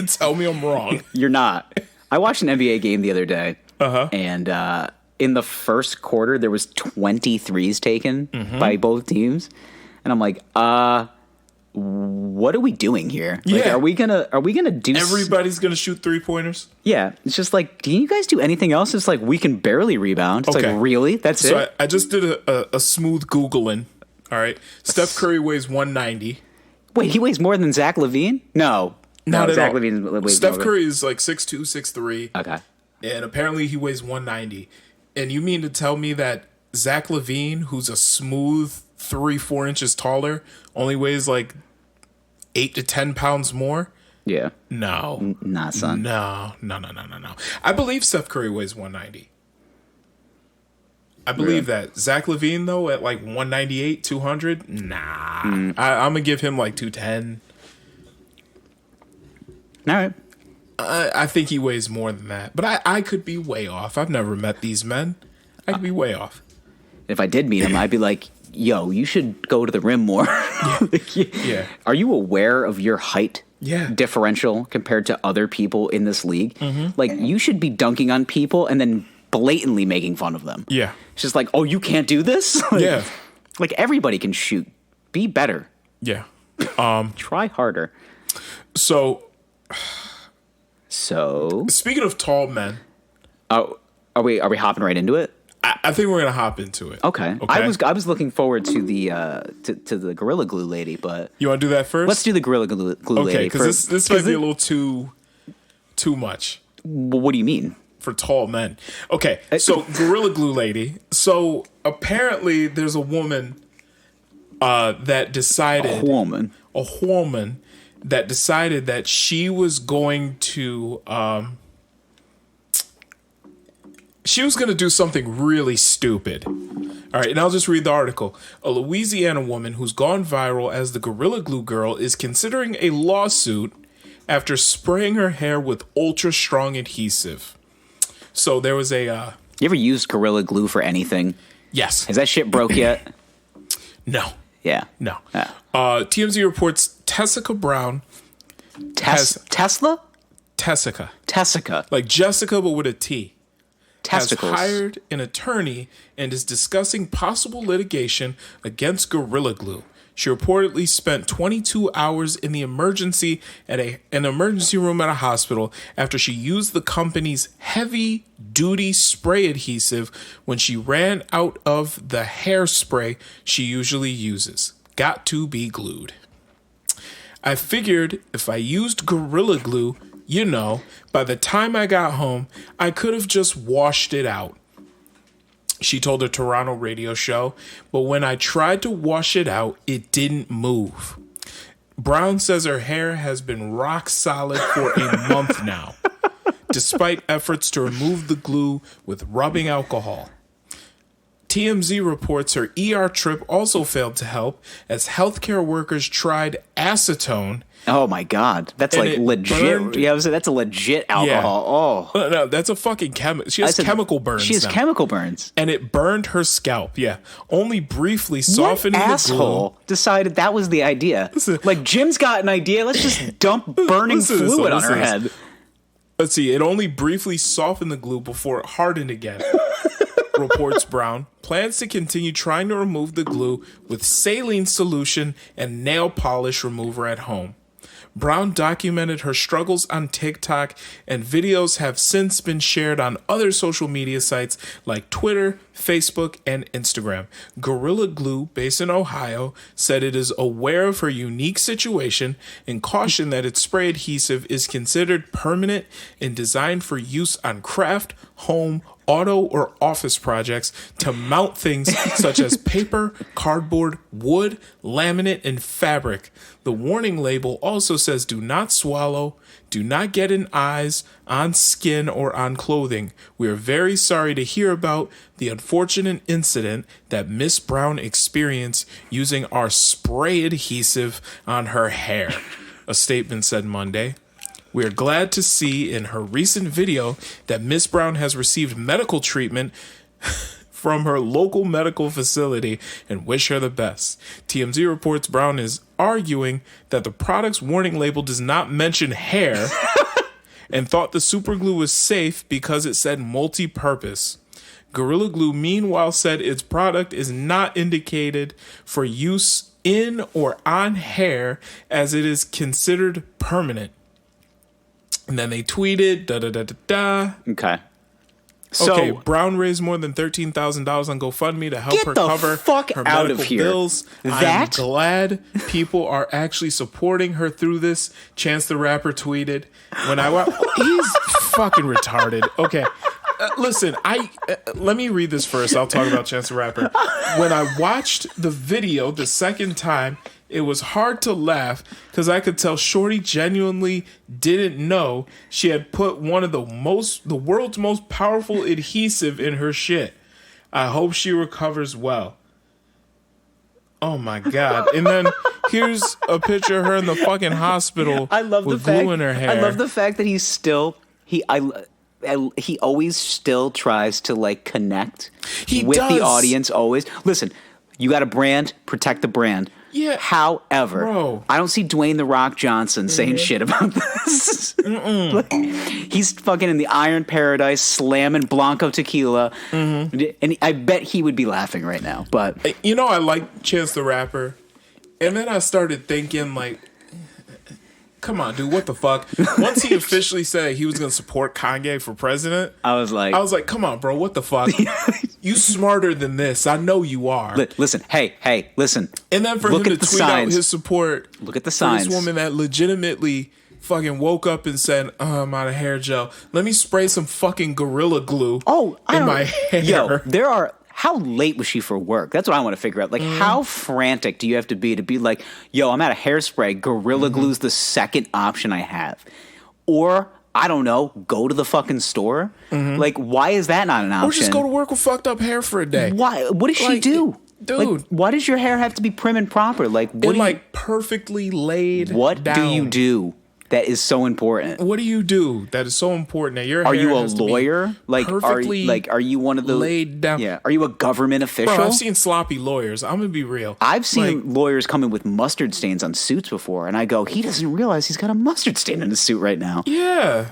Tell me I'm wrong. You're not. I watched an NBA game the other day. And in the first quarter there was 20 threes taken by both teams. And I'm like, what are we doing here? Like, are we gonna do? Everybody's gonna shoot 3-pointers. Yeah, it's just like, can you guys do anything else? It's like we can barely rebound. It's like, really? That's so it? I just did a smooth Googling. All right, Steph Curry weighs 190. Wait, he weighs more than Zach LaVine? No, Zach LaVine weighs Steph more. Curry is like 6'2", 6'3". Okay, and apparently he weighs 190. And you mean to tell me that Zach LaVine, who's a smooth 3-4 inches taller, only weighs like 8 to 10 pounds more? Yeah. No. Nah, son. No. I believe Steph Curry weighs 190. I believe that. Zach LaVine, though, at like 198, 200? Nah. I'm going to give him like 210. All right. I think he weighs more than that. But I could be way off. I've never met these men. I could be way off. If I did meet him, I'd be like, yo, you should go to the rim more. Yeah. Are you aware of your height differential compared to other people in this league? Like, you should be dunking on people and then blatantly making fun of them. Yeah. It's just like, oh, you can't do this? Yeah. Like, everybody can shoot. Be better. Yeah. Try harder. So, speaking of tall men, are we hopping right into it? I think we're gonna hop into it. Okay. I was looking forward to the to the Gorilla Glue lady, but you want to do that first? Let's do the Gorilla Glue lady. Okay, because this might be a little too much. What do you mean? For tall men. Okay, so Gorilla Glue lady. So apparently, there's a woman that decided a woman that decided that she was going to do something really stupid. All right, and I'll just read the article. A Louisiana woman who's gone viral as the Gorilla Glue girl is considering a lawsuit after spraying her hair with ultra-strong adhesive. So there was a... You ever used Gorilla Glue for anything? Yes. Has that shit broke yet? No. Yeah. No. TMZ reports Tessica Brown... Tesla? Tessica. Like Jessica, but with a T. Testicles. Has hired an attorney and is discussing possible litigation against Gorilla Glue. She reportedly spent 22 hours in the emergency at an emergency room at a hospital after she used the company's heavy-duty spray adhesive when she ran out of the hairspray she usually uses. Got to be glued. I figured if I used Gorilla Glue, by the time I got home, I could have just washed it out. She told a Toronto radio show, but when I tried to wash it out, it didn't move. Brown says her hair has been rock solid for a month now, despite efforts to remove the glue with rubbing alcohol. TMZ reports her ER trip also failed to help as healthcare workers tried acetone. Oh my God, that's like legit. Burned. Yeah, that's a legit alcohol. Yeah. Oh no, that's a fucking chemical. She has chemical burns. She has chemical burns, and it burned her scalp. Yeah, only briefly softening what the asshole glue. Decided that was the idea. Like Jim's got an idea. Let's just dump burning fluid on her head. Let's see. It only briefly softened the glue before it hardened again. Reports Brown plans to continue trying to remove the glue with saline solution and nail polish remover at home. Brown documented her struggles on TikTok, and videos have since been shared on other social media sites like Twitter, Facebook, and Instagram. Gorilla Glue, based in Ohio, said it is aware of her unique situation and cautioned that its spray adhesive is considered permanent and designed for use on craft, home, auto, or office projects to mount things such as paper, cardboard, wood, laminate, and fabric. The warning label also says do not swallow, do not get in eyes, on skin, or on clothing. We are very sorry to hear about the unfortunate incident that Miss Brown experienced using our spray adhesive on her hair, a statement said Monday. We are glad to see in her recent video that Miss Brown has received medical treatment from her local medical facility and wish her the best. TMZ reports Brown is arguing that the product's warning label does not mention hair and thought the superglue was safe because it said multi-purpose. Gorilla Glue, meanwhile, said its product is not indicated for use in or on hair as it is considered permanent. And then they tweeted, Okay. Okay, Brown raised more than $13,000 on GoFundMe to help her cover her medical bills. I'm glad people are actually supporting her through this. Chance the Rapper tweeted, he's fucking retarded. Okay. Listen, let me read this first. I'll talk about Chance the Rapper. When I watched the video the second time, it was hard to laugh because I could tell Shorty genuinely didn't know she had put one of the world's most powerful adhesive in her shit. I hope she recovers well. Oh my God. And then here's a picture of her in the fucking hospital with glue in her hair. I love the fact that he's still... He always still tries to like connect with the audience. Always listen. You got a brand, protect the brand. Yeah. However, I don't see Dwayne "The Rock" Johnson saying shit about this. Like, he's fucking in the Iron Paradise slamming Blanco tequila, and I bet he would be laughing right now. But I like Chance the Rapper, and then I started thinking like, come on, dude, what the fuck? Once he officially said he was going to support Kanye for president, I was like, come on, bro, what the fuck? You smarter than this. I know you are. Listen, hey, listen. And then for him to tweet out his support Look at the signs. For this woman that legitimately fucking woke up and said, I'm out of hair gel. Let me spray some fucking Gorilla Glue in my hair. Yo, how late was she for work? That's what I want to figure out. Like, how frantic do you have to be like, yo, I'm out of hairspray. Gorilla Glue's the second option I have. Or, I don't know, go to the fucking store? Like, why is that not an option? Or just go to work with fucked up hair for a day. Why? What does she do? Dude. Like, why does your hair have to be prim and proper? Like, perfectly laid What down. do you do that is so important? What do you do that is so important that your hair Are you a has to lawyer? be Like, are you one of the laid down? Yeah. Are you a government official? Bro, I've seen sloppy lawyers. I'm gonna be real. I've seen lawyers come in with mustard stains on suits before, and I go, he doesn't realize he's got a mustard stain in his suit right now. Yeah.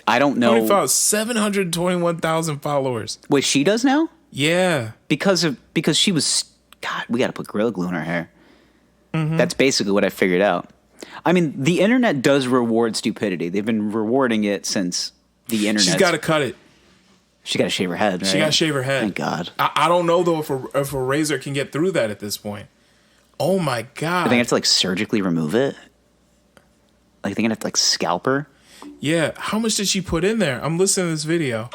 I don't know. 721,000 followers. Wait, she does now? Yeah. Because she was God, we got to put Gorilla Glue in our hair. That's basically what I figured out. I mean, the internet does reward stupidity. They've been rewarding it since the internet. She's got to cut it. She got to shave her head, right? She got to shave her head. Thank God. I don't know, though, if a razor can get through that at this point. Oh, my God. Are they going to have to, like, surgically remove it? Like, they're going to have to, like, scalp her? Yeah. How much did she put in there? I'm listening to this video.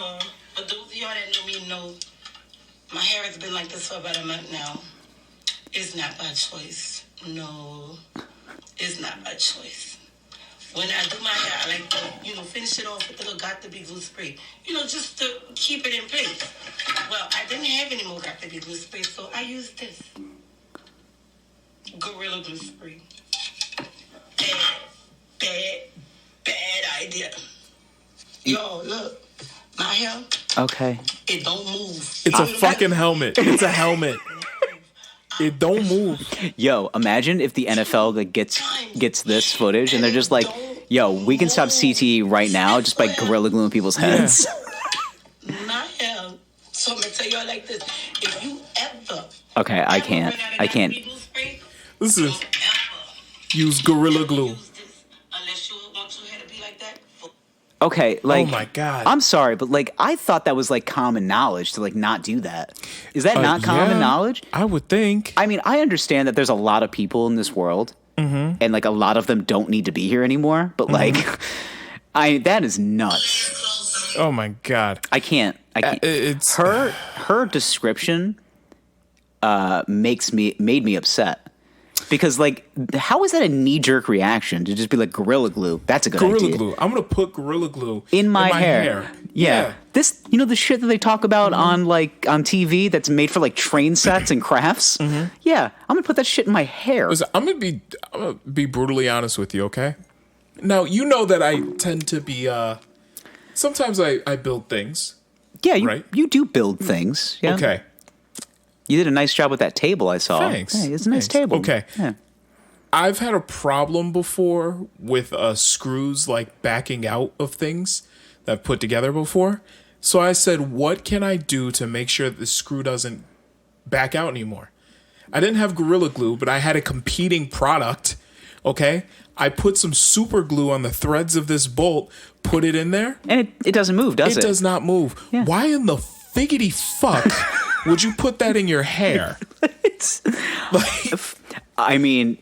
For those of y'all that know me know, my hair has been like this for about a month now. It's not by choice. No, it's not by choice. When I do my hair, I like to, finish it off with the little Got to Be glue spray. Just to keep it in place. Well, I didn't have any more Got to Be glue spray, so I used this. Gorilla Glue spray. Bad idea. Yo, look. My hair. Okay. It don't move. It's a fucking helmet. It's a helmet. It don't move. Yo, imagine if the NFL like gets this footage and they're just like, yo, we can stop CTE right now just by Gorilla Gluing people's heads. My hair. So I'm gonna tell y'all like this. If you ever Okay, I can't. Listen. Use Gorilla Glue. Unless you want your hair to be like that. Okay, like, oh my God. I'm sorry, but like, I thought that was like common knowledge to like not do that. Is that not common knowledge? I would think. I mean, I understand that there's a lot of people in this world, and like a lot of them don't need to be here anymore. But like, that is nuts. Oh my God. I can't. It's her description made me upset. Because, like, how is that a knee-jerk reaction to just be like, Gorilla Glue? That's a good idea. Gorilla Glue. I'm going to put Gorilla Glue in my hair. Yeah. This, the shit that they talk about on TV that's made for, like, train sets and crafts? Yeah. I'm going to put that shit in my hair. Listen, I'm going to be brutally honest with you, okay? Now, you know that I tend to be, sometimes I build things. Yeah, right? You do build things. Yeah. Okay. You did a nice job with that table I saw. Thanks. Hey, it's a nice table. Okay. Yeah. I've had a problem before with screws like backing out of things that I've put together before. So I said, what can I do to make sure that the screw doesn't back out anymore? I didn't have Gorilla Glue, but I had a competing product. Okay. I put some super glue on the threads of this bolt, put it in there. And it doesn't move, does it? It does not move. Yeah. Why in the figgity fuck would you put that in your hair? I mean,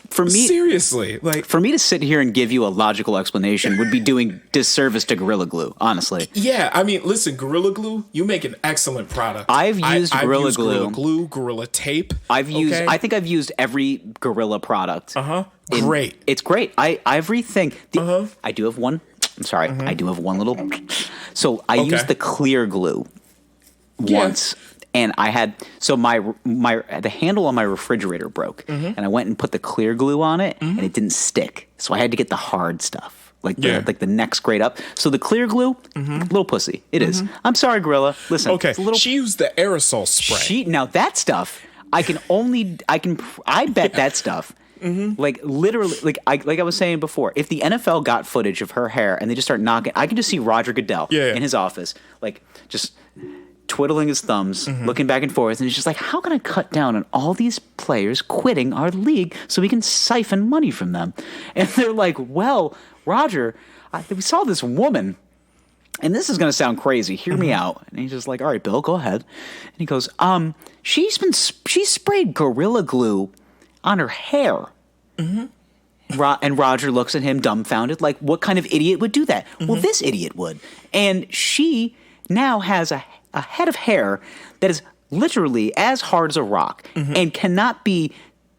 for me, seriously, for me to sit here and give you a logical explanation would be doing disservice to Gorilla Glue, honestly. Yeah, I mean, listen, Gorilla Glue, you make an excellent product. I've used Gorilla Glue, Gorilla Tape. I think I've used every Gorilla product. Great. It's great. I rethink. I do have one. I'm sorry. I do have one little. So I used the clear glue once. And I had the handle on my refrigerator broke, and I went and put the clear glue on it, and it didn't stick. So I had to get the hard stuff, like the next grade up. So the clear glue, little pussy, it is. I'm sorry, Gorilla. Listen, okay. She used the aerosol spray. Now that stuff, I bet that stuff. Like literally, like I was saying before, if the NFL got footage of her hair and they just start knocking, I can just see Roger Goodell in his office, like just twiddling his thumbs, looking back and forth, and he's just like, how can I cut down on all these players quitting our league so we can siphon money from them? And they're like, well, Roger, we saw this woman, and this is going to sound crazy. Hear me out. And he's just like, all right, Bill, go ahead. And he goes, she sprayed Gorilla Glue on her hair. And Roger looks at him dumbfounded, like, what kind of idiot would do that? Well, this idiot would. And she now has a head of hair that is literally as hard as a rock and cannot be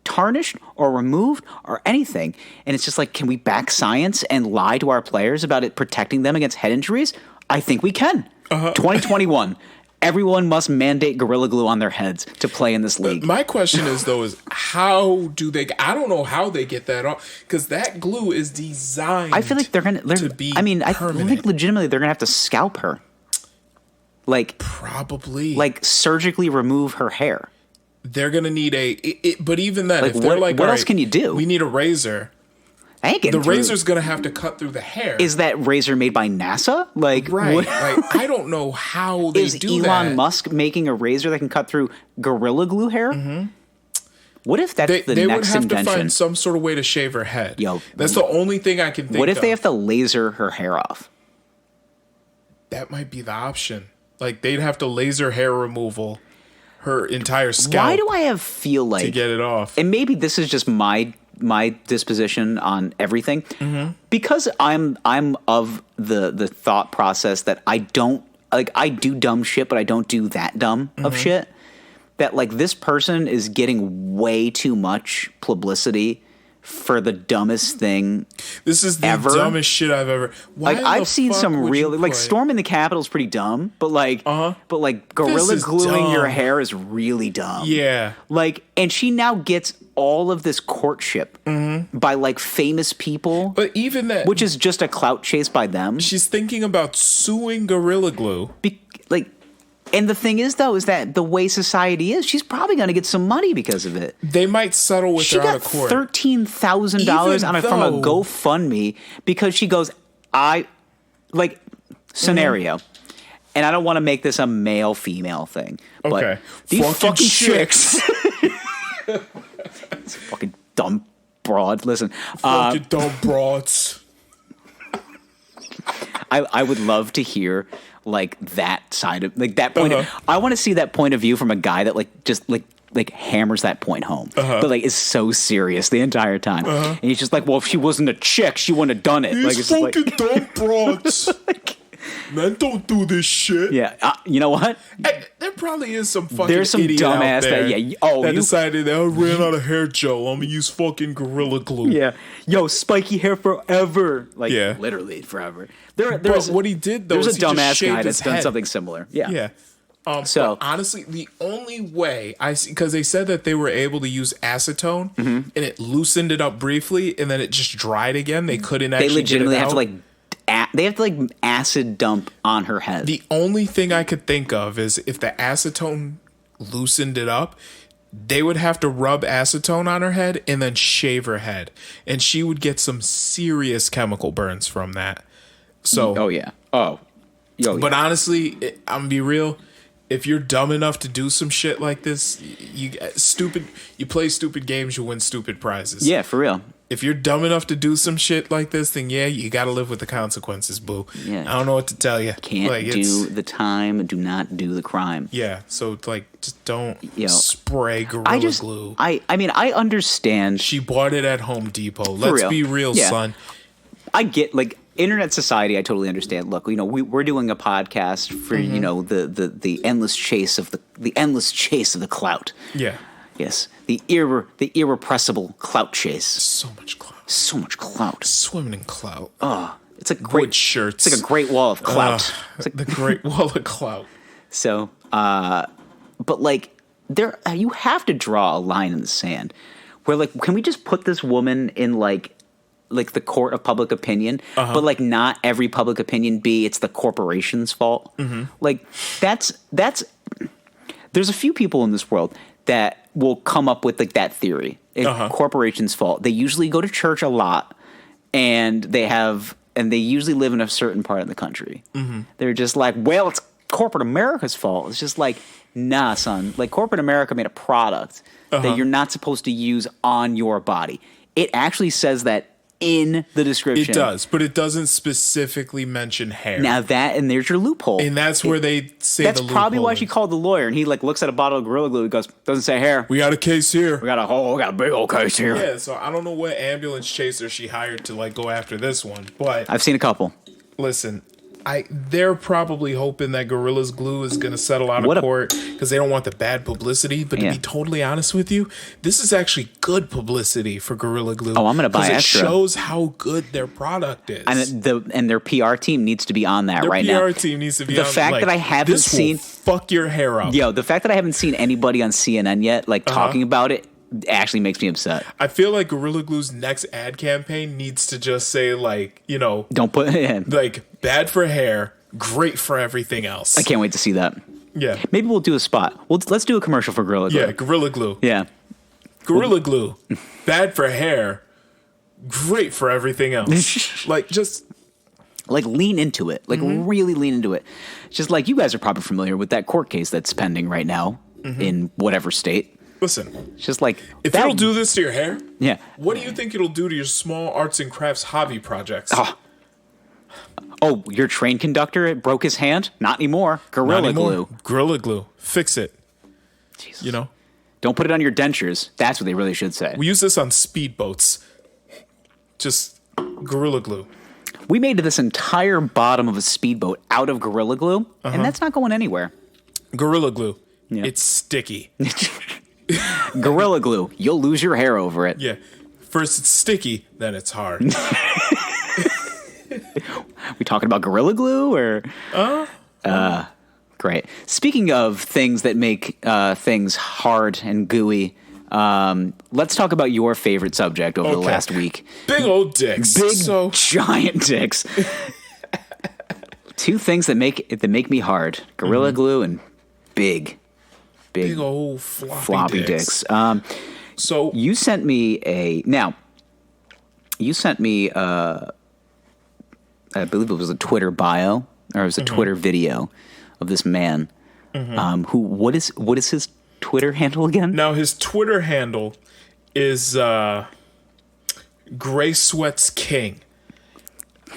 tarnished or removed or anything. And it's just like, can we back science and lie to our players about it protecting them against head injuries? I think we can. 2021. Everyone must mandate Gorilla Glue on their heads to play in this league. My question is, though, how do they... I don't know how they get that off, because that glue is designed I feel like they're to be permanent. I think legitimately they're going to have to scalp her. Like... Probably. Like, surgically remove her hair. They're going to need but even then, like, if they're what else can you do? We need a razor. I ain't getting the through. razor's gonna have to cut through the hair. Is that razor made by NASA? Like, right? what- Like, I don't know how they is do Elon that. Musk making a razor that can cut through Gorilla Glue hair? Mm-hmm. What if that's the They would next have invention? to find some sort of way to shave her head. Yo, that's the only thing I can think of. What if they have to laser her hair off? That might be the option. Like, they'd have to laser hair removal, her entire scalp. Why do I feel like to get it off? And maybe this is just my disposition on everything, Mm-hmm. because I'm of the thought process that I don't like. I do dumb shit, but I don't do that dumb of Mm-hmm. shit. That like this person is getting way too much publicity for the dumbest thing. This is the ever. dumbest shit I've ever. Why Like the I've seen fuck some would really you like put- storming the Capitol is pretty dumb, but like gorilla is gluing your dumb. hair is really dumb. Yeah. Like, and she now gets all of this courtship by like famous people, But even that, which is just a clout chase by them. she's thinking about suing Gorilla Glue. And the thing is, though, is that the way society is, she's probably going to get some money because of it. They might settle with She her out got of court. $13,000 from a though- GoFundMe because she goes, scenario. And I don't want to make this a male-female thing. But Okay. these Fucking fucking chicks. It's fucking dumb broad. Listen, Fucking dumb broads. I would love to hear like that side of like that point. Uh-huh. I want to see that point of view from a guy that like just like hammers that point home, but like is so serious the entire time, and he's just like, well, if she wasn't a chick, she wouldn't have done it. These Like it's just fucking dumb broads. Men don't do this shit. yeah, you know what? Hey, there probably is some fucking There's some idiot dumbass out there that decided I ran out of hair gel. I'm gonna use fucking Gorilla Glue. Yeah, yo, spiky hair forever. Like Yeah. literally forever. But what he did though There's a is he just dumbass shaved guy his that's done head. something similar. Yeah. Yeah. So- but honestly, the only way I see, because they said that they were able to use acetone Mm-hmm. and it loosened it up briefly and then it just dried again. They couldn't They actually legitimately get it have out. they have to like acid dump on her head. The only thing I could think of is if the acetone loosened it up, they would have to rub acetone on her head and then shave her head. And she would get some serious chemical burns from that. So, Oh yeah. Oh. Yo. but honestly, I'm gonna be real. If you're dumb enough to do some shit like this, you play stupid games, you win stupid prizes. yeah, for real. If you're dumb enough to do some shit like this, then yeah, you got to live with the consequences, boo. Yeah. I don't know what to tell you. Can't do the time. Do not do the crime. Yeah, so like, just don't Yo, spray Gorilla Glue. I mean, I understand. She bought it at Home Depot. Let's real. be real, Yeah. son. I get like internet society. I totally understand. Look, you know, we're doing a podcast for you know the endless chase of the endless chase of the clout. Yeah, Yes, the irrepressible clout chase. so much clout. So much clout. Swimming in clout. It's a great Wood shirts. It's like a great wall of clout. It's like, The Great Wall of Clout. so, but like you have to draw a line in the sand where like, can we just put this woman in like the court of public opinion, but like not every public opinion be it's the corporation's fault. Like that's there's a few people in this world that will come up with like that theory. It's corporation's fault. They usually go to church a lot, and they usually live in a certain part of the country. They're just like, well, it's corporate America's fault. It's just like, nah, son. Like corporate America made a product that you're not supposed to use on your body. It actually says that in the description. It does, but it doesn't specifically mention hair. Now and there's your loophole. And that's where they say That's the loophole probably why she is. called the lawyer, and he like looks at a bottle of Gorilla Glue. He goes, "Doesn't say hair. We got a case here. We got a big old case here." Yeah, so I don't know what ambulance chaser she hired to like go after this one, but I've seen a couple. listen, they're probably hoping that Gorilla's Glue is going to settle out What of a- court because they don't want the bad publicity. But Yeah. to be totally honest with you, this is actually good publicity for Gorilla Glue. Oh, I'm gonna buy 'cause extra. It shows how good their product is. And their PR team needs to be on that their right PR now. team needs to be The on, fact like, that I haven't this will seen- fuck your hair up. Yo, the fact that I haven't seen anybody on CNN yet, like talking about it, actually makes me upset. I feel like Gorilla Glue's next ad campaign needs to just say like, Don't put it in. like bad for hair, great for everything else. I can't wait to see that. Yeah. Maybe we'll do a spot. Let's do a commercial for Gorilla Glue. Yeah, Gorilla Glue. Yeah. Gorilla Glue. Bad for hair, great for everything else. Like, just like lean into it, like really lean into it. Just like you guys are probably familiar with that court case that's pending right now in whatever state. listen. Just like if it'll do this to your hair, yeah. What do you think it'll do to your small arts and crafts hobby projects? Oh, your train conductor broke his hand? Not anymore. Gorilla Glue. Gorilla Glue. Fix it. Jesus. You know? Don't put it on your dentures. That's what they really should say. We use this on speedboats. Just Gorilla Glue. We made this entire bottom of a speedboat out of Gorilla Glue, and that's not going anywhere. Gorilla Glue. Yeah. It's sticky. Gorilla Glue. You'll lose your hair over it. Yeah. First it's sticky, then it's hard. We talking about Gorilla Glue or? Great. Speaking of things that make things hard and gooey, let's talk about your favorite subject over the last week. Big old dicks. Giant dicks. Two things that make me hard: Gorilla Glue and big old floppy dicks. So you sent me I believe it was a Twitter bio or it was a Twitter video of this man who what is his Twitter handle again? Now his Twitter handle is Gray Sweats King.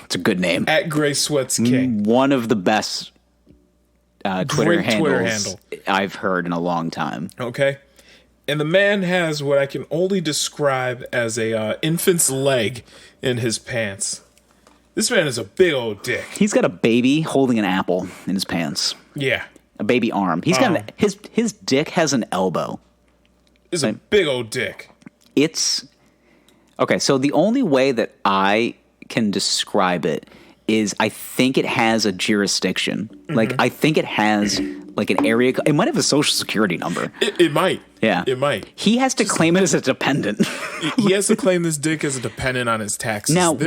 It's a good name. At Gray Sweats King. One of the best Twitter Twitter handles I've heard in a long time. Okay. And the man has what I can only describe as a infant's leg in his pants. This man is a big old dick. He's got a baby holding an apple in his pants. Yeah. A baby arm. He's got his dick has an elbow. It's a big old dick. It's okay. So the only way that I can describe it is I think it has a jurisdiction. Like I think it has like an area. It might have a social security number. It might. Yeah. It might. He has to claim it as a dependent. He has to claim this dick as a dependent on his taxes. Now,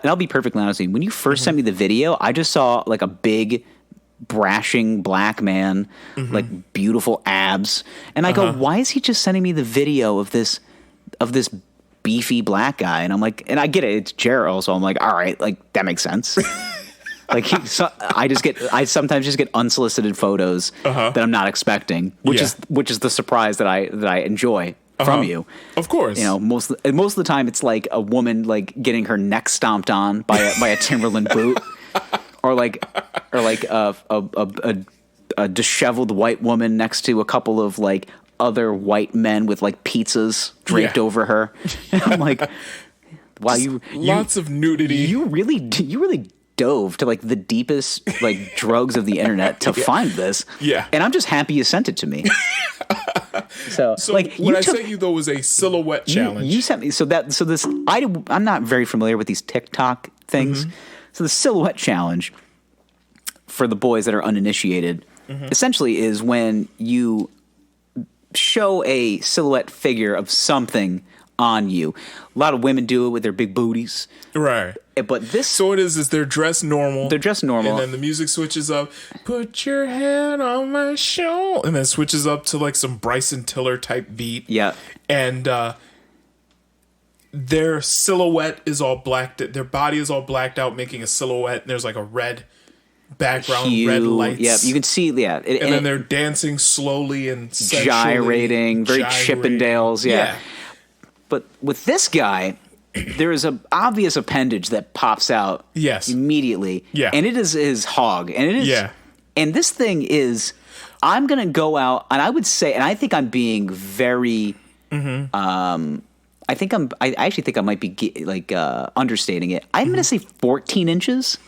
I'll be perfectly honest with you. When you first sent me the video, I just saw like a big, brashing black man, like beautiful abs, and I go, "Why is he just sending me the video of this beefy black guy?" And I'm like, and I get it, it's Gerald, so I'm like, all right, like that makes sense. Like I sometimes just get unsolicited photos that I'm not expecting, which is the surprise that I enjoy from you. Of course, you know, most of the time it's like a woman like getting her neck stomped on by a Timberland boot, or like a disheveled white woman next to a couple of like other white men with like pizzas draped over her. And I'm like, wow, lots of nudity. You really dove to like the deepest like drugs of the internet to find this. Yeah. And I'm just happy you sent it to me. So like what I sent you though was a silhouette challenge. You sent me I'm not very familiar with these TikTok things. So the silhouette challenge for the boys that are uninitiated essentially is when you show a silhouette figure of something on you. A lot of women do it with their big booties. Right. But this... So it is they're dressed normal. They're dressed normal. And then the music switches up. Put your head on my shoulder. And then switches up to like some Bryson Tiller type beat. Yeah. And their silhouette is all blacked. Their body is all blacked out, making a silhouette. And there's like a red background, red lights. Yeah, you can see, yeah. And then they're dancing slowly and gyrating, very Chippendales, yeah. But with this guy, there is an obvious appendage that pops out immediately. Yeah. And it is his hog. And it is and this thing is, I'm gonna go out and I would say, and I think I'm being very I actually think I might be understating it. I'm gonna say 14 inches.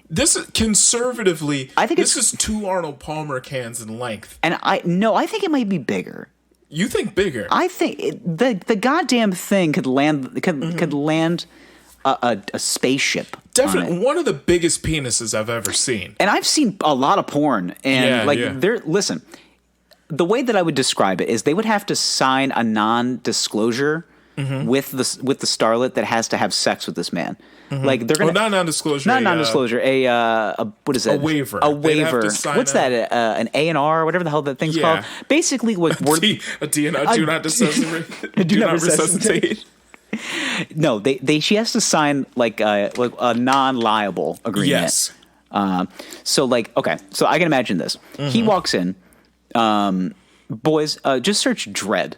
This is conservatively, I think this is 2 Arnold Palmer cans in length. And I think it might be bigger. You think bigger? I think the goddamn thing could land a spaceship. Definitely one of the biggest penises I've ever seen. And I've seen a lot of porn, and listen, the way that I would describe it is they would have to sign a non-disclosure with the starlet that has to have sex with this man. Like they're gonna not non-disclosure. Not non-disclosure. What is that? A waiver. A waiver. What's that? An A&R, whatever the hell that thing's called. Basically, what do not resuscitate. No, she has to sign like a non-liable agreement. Yes. So like, okay, so I can imagine this. He walks in, boys, just search Dread.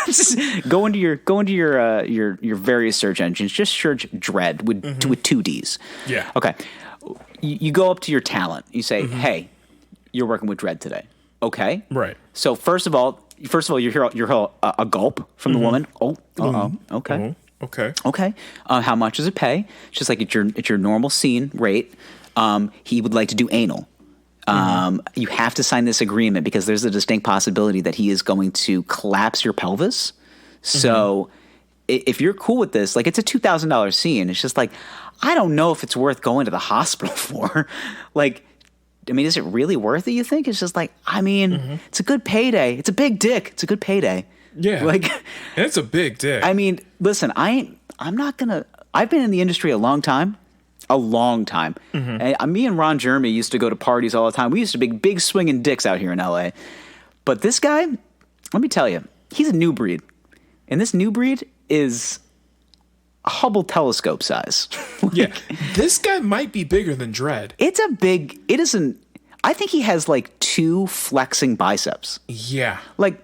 Just go into your various search engines. Just search Dread with two D's. Yeah. Okay. You go up to your talent. You say, "Hey, you're working with Dread today." Okay. Right. So first of all, you hear a gulp from the woman. Oh, okay. Okay. Okay. How much does it pay? It's just like it's your normal scene rate. He would like to do anal. You have to sign this agreement because there's a distinct possibility that he is going to collapse your pelvis. So if you're cool with this, like it's a $2,000 scene. It's just like, I don't know if it's worth going to the hospital for. Like, I mean, is it really worth it, you think? It's just like, I mean, it's a good payday. It's a big dick. It's a good payday. Yeah. Like, and it's a big dick. I mean, listen, I've been in the industry a long time. And me and Ron Jeremy used to go to parties all the time. We used to be big swinging dicks out here in LA. But this guy, let me tell you, he's a new breed. And this new breed is a Hubble telescope size. Yeah. This guy might be bigger than Dredd. I think he has like 2 flexing biceps. Yeah. Like,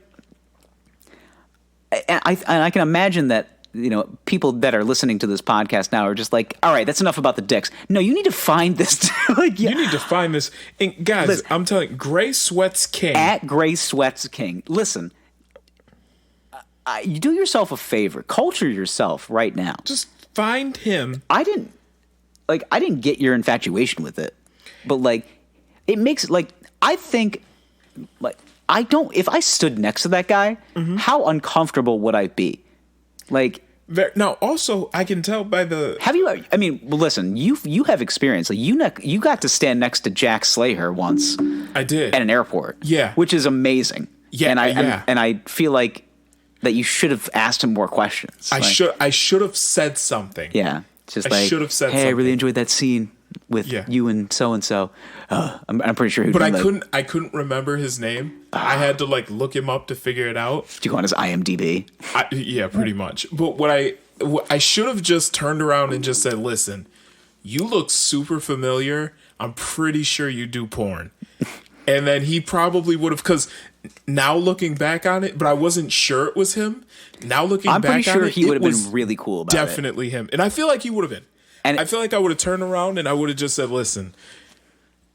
and I can imagine that, you know, people that are listening to this podcast now are just like, all right, that's enough about the dicks. No, you need to find this. Like, yeah. You need to find this. And guys, listen, I'm telling you, Gray Sweats King. At Gray Sweats King. Listen, you do yourself a favor. Culture yourself right now. Just find him. I didn't get your infatuation with it. But, like, it makes, like, I think, like, if I stood next to that guy, how uncomfortable would I be? Like, now, also, I can tell by the. Have you? I mean, well, listen. You have experience. Like you got to stand next to Jack Slater once. I did at an airport. Yeah, which is amazing. Yeah, and I feel like that you should have asked him more questions. I should have said something. Yeah, just I should have said. Hey, something. I really enjoyed that scene with you and so and so. I'm pretty sure. But I couldn't remember his name. I had to like look him up to figure it out. Did you go on his IMDb? Yeah, pretty much. But what I should have just turned around and just said, "Listen, you look super familiar. I'm pretty sure you do porn." And then he probably would have, because now looking back on it, but I wasn't sure it was him. Now looking back on it, I'm pretty sure he would have been really cool about it. Definitely him. And I feel like he would have been. And I feel like I would have turned around and I would have just said, "Listen,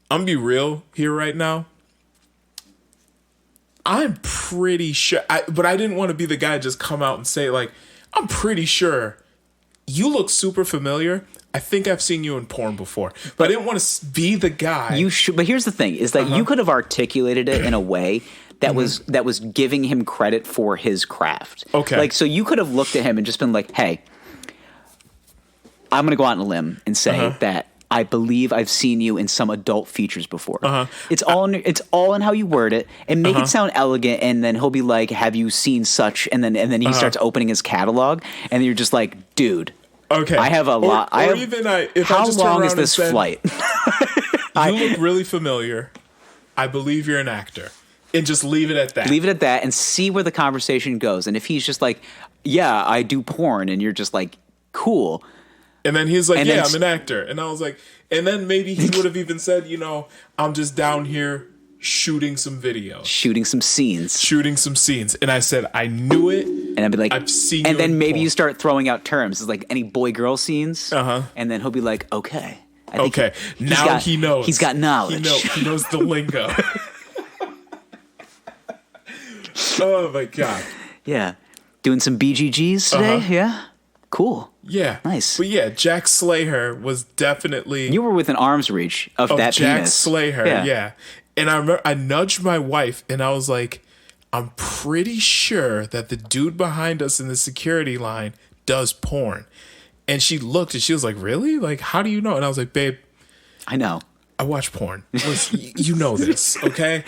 I'm gonna be real here right now. I'm pretty sure," but I didn't want to be the guy to just come out and say, like, "I'm pretty sure you look super familiar. I think I've seen you in porn before." But I didn't want to be the guy. You should. But here's the thing: is that you could have articulated it in a way that was giving him credit for his craft. Okay. Like, so you could have looked at him and just been like, "Hey, I'm going to go out on a limb and say that I believe I've seen you in some adult features before." It's all in how you word it and make it sound elegant. And then he'll be like, "Have you seen such?" And then he starts opening his catalog, and you're just like, "Dude, okay, I have a lot." How long is this flight? You look really familiar. I believe you're an actor, and just leave it at that. Leave it at that, and see where the conversation goes. And if he's just like, "Yeah, I do porn," and you're just like, "Cool." And then he's like, "Yeah, I'm an actor." And I was like, and then maybe he would have even said, "You know, I'm just down here shooting some videos. Shooting some scenes. And I said, "I knew it." And I'd be like, "I've seen you." And then maybe you start throwing out terms. It's like any boy-girl scenes. And then he'll be like, "Okay. Now he knows. He's got knowledge. He knows the lingo." Oh, my God. Yeah. Doing some BGGs today? Yeah. Cool. Yeah. Nice. But yeah, Jack Slater was definitely... You were within arm's reach of that Jack penis. Slater, yeah. And I remember I nudged my wife and I was like, "I'm pretty sure that the dude behind us in the security line does porn." And she looked and she was like, "Really? Like, how do you know?" And I was like, "Babe, I know. I watch porn. Listen, you know this, okay?"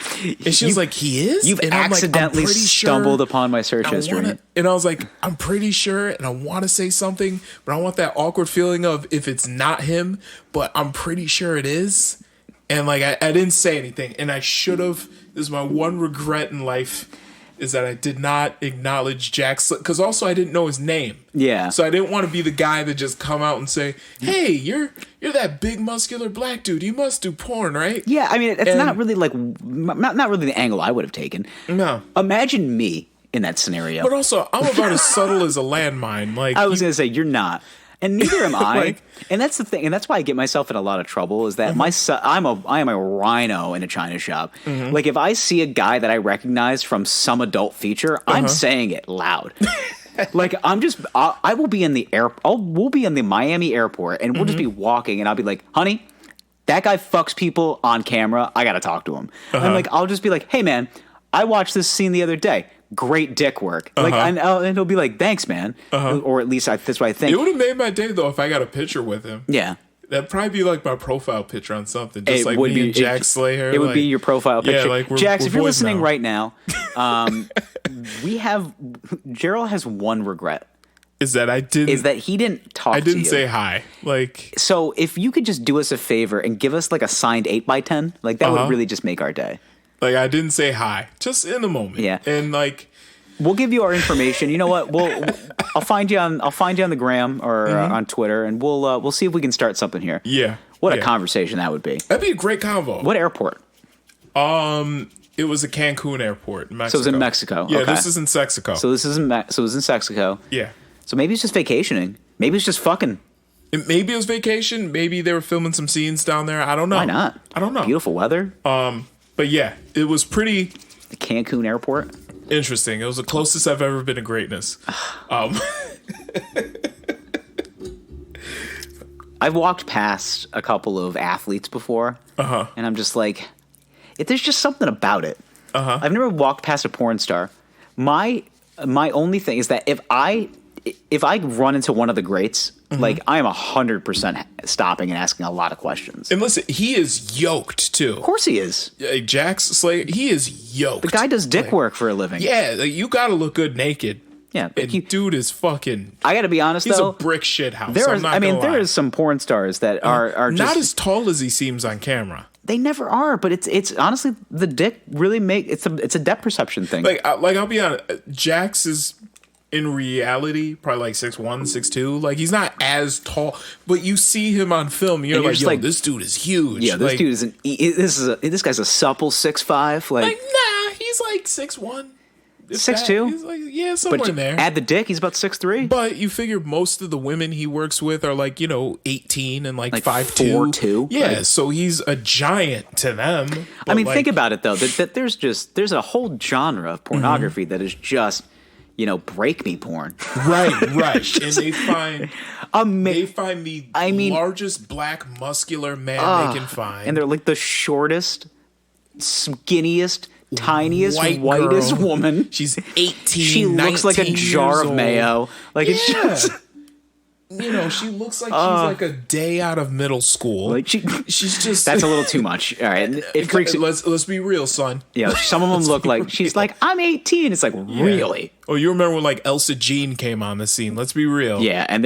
And she was like, "He is?" You've accidentally stumbled upon my search history. And I was like, "I'm pretty sure, and I want to say something, but I want that awkward feeling of if it's not him, but I'm pretty sure it is." And like, I didn't say anything, and I should have. This is my one regret in life. is that I did not acknowledge Jack's, because also I didn't know his name. Yeah. So I didn't want to be the guy that just come out and say, "Hey, you're that big muscular black dude. You must do porn, right?" Yeah, I mean, it's not really like not really the angle I would have taken. No. Imagine me in that scenario. But also, I'm about as subtle as a landmine. Like I was going to say, you're not. And neither am I. Like, and that's the thing. And that's why I get myself in a lot of trouble is that I am a rhino in a china shop. Like if I see a guy that I recognize from some adult feature, I'm saying it loud. Like I will be in the we'll be in the Miami airport and we'll just be walking and I'll be like, honey, that guy fucks people on camera. I got to talk to him. And like, I'll just be like, hey man, I watched this scene the other day. Great dick work. Like, and he'll be like, thanks, man. Or at least that's what I think. It would have made my day, though, if I got a picture with him. Yeah. That'd probably be like my profile picture on something. Just like me and Jack Slayer. It would be your profile picture. Yeah, like Jax, if you're listening now. right now, Gerald has one regret. Is that he didn't talk to you. I didn't say hi. Like, so if you could just do us a favor and give us like a signed 8x10, like that would really just make our day. Like I didn't say hi, just in the moment. Yeah, and like we'll give you our information. You know what? I'll find you on the gram or on Twitter, and we'll see if we can start something here. Yeah, what a conversation that would be. That'd be a great convo. What airport? It was a Cancun airport in Mexico. So it was in Mexico. Yeah, okay. This is in Sexico. So this is in so it was in Sexico. Yeah. So maybe it's just vacationing. Maybe it's just fucking. Maybe it was vacation. Maybe they were filming some scenes down there. I don't know. Why not? I don't know. Beautiful weather. But yeah, it was pretty. The Cancun airport. Interesting. It was the closest I've ever been to greatness. I've walked past a couple of athletes before, and I'm just like, there's just something about it. I've never walked past a porn star. My only thing is that if I run into one of the greats, like I am 100% stopping and asking a lot of questions. And listen, he is yoked too. Of course he is. Jack Slayer, he is yoked. The guy does dick work for a living. Yeah, like, you got to look good naked. Yeah, and dude is fucking. I got to be honest, he's though. He's a brick shit house. There is some porn stars that are just not as tall as he seems on camera. They never are, but it's honestly the dick really it's a depth perception thing. Like I'll be honest, Jax is in reality probably like 6'1", 6'2". Like he's not as tall, but you see him on film, and you're like, this dude is huge. Yeah, this dude is this guy's a supple 6'5". Like nah, he's like 6'1". 6'2". He's like, yeah, somewhere in there. Add the dick, he's about 6'3". But you figure most of the women he works with are like 18 and like 5'2". 4'2". Yeah, like, so he's a giant to them. I mean, think about it though. That there's a whole genre of pornography that is just break me porn. Right. And they find the largest black muscular man they can find, and they're like the shortest, skinniest, tiniest, whitest woman. She's 18. She looks like a jar of mayo. Like it's just. She looks like she's like a day out of middle school. Like she's just. That's a little too much. All right, it freaks. Let's be real, son. Yeah, some of them look like she's like I'm 18. It's like really. Oh, you remember when like Elsa Jean came on the scene? Let's be real. Yeah, and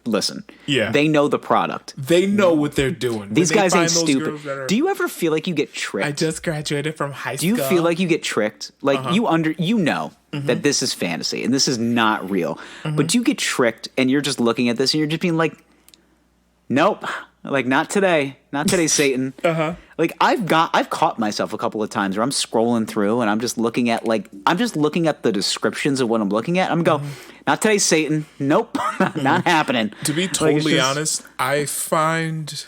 listen. Yeah, they know the product. They know what they're doing. These guys ain't stupid. Do you ever feel like you get tricked? I just graduated from high school. Do you feel like you get tricked? Like you know that this is fantasy and this is not real. But do you get tricked and you're just looking at this and you're just being like, nope, like not today, Satan. Like I've caught myself a couple of times where I'm scrolling through and I'm just looking at the descriptions of what I'm looking at. I'm going, not today, Satan. Nope, not happening. To be totally honest, I find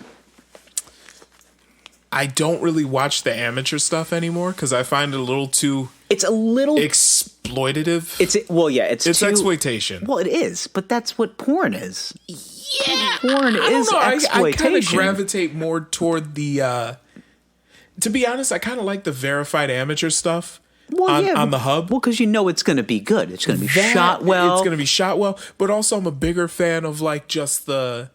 I don't really watch the amateur stuff anymore because I find it a little too. It's a little exploitative. It's exploitation. Well, it is, but that's what porn is. Yeah, porn is exploitation. I kind of gravitate more toward the. To be honest, I kind of like the verified amateur stuff on the hub. Well, because it's going to be good. It's going to be shot well. It's going to be shot well, but also I'm a bigger fan of like just the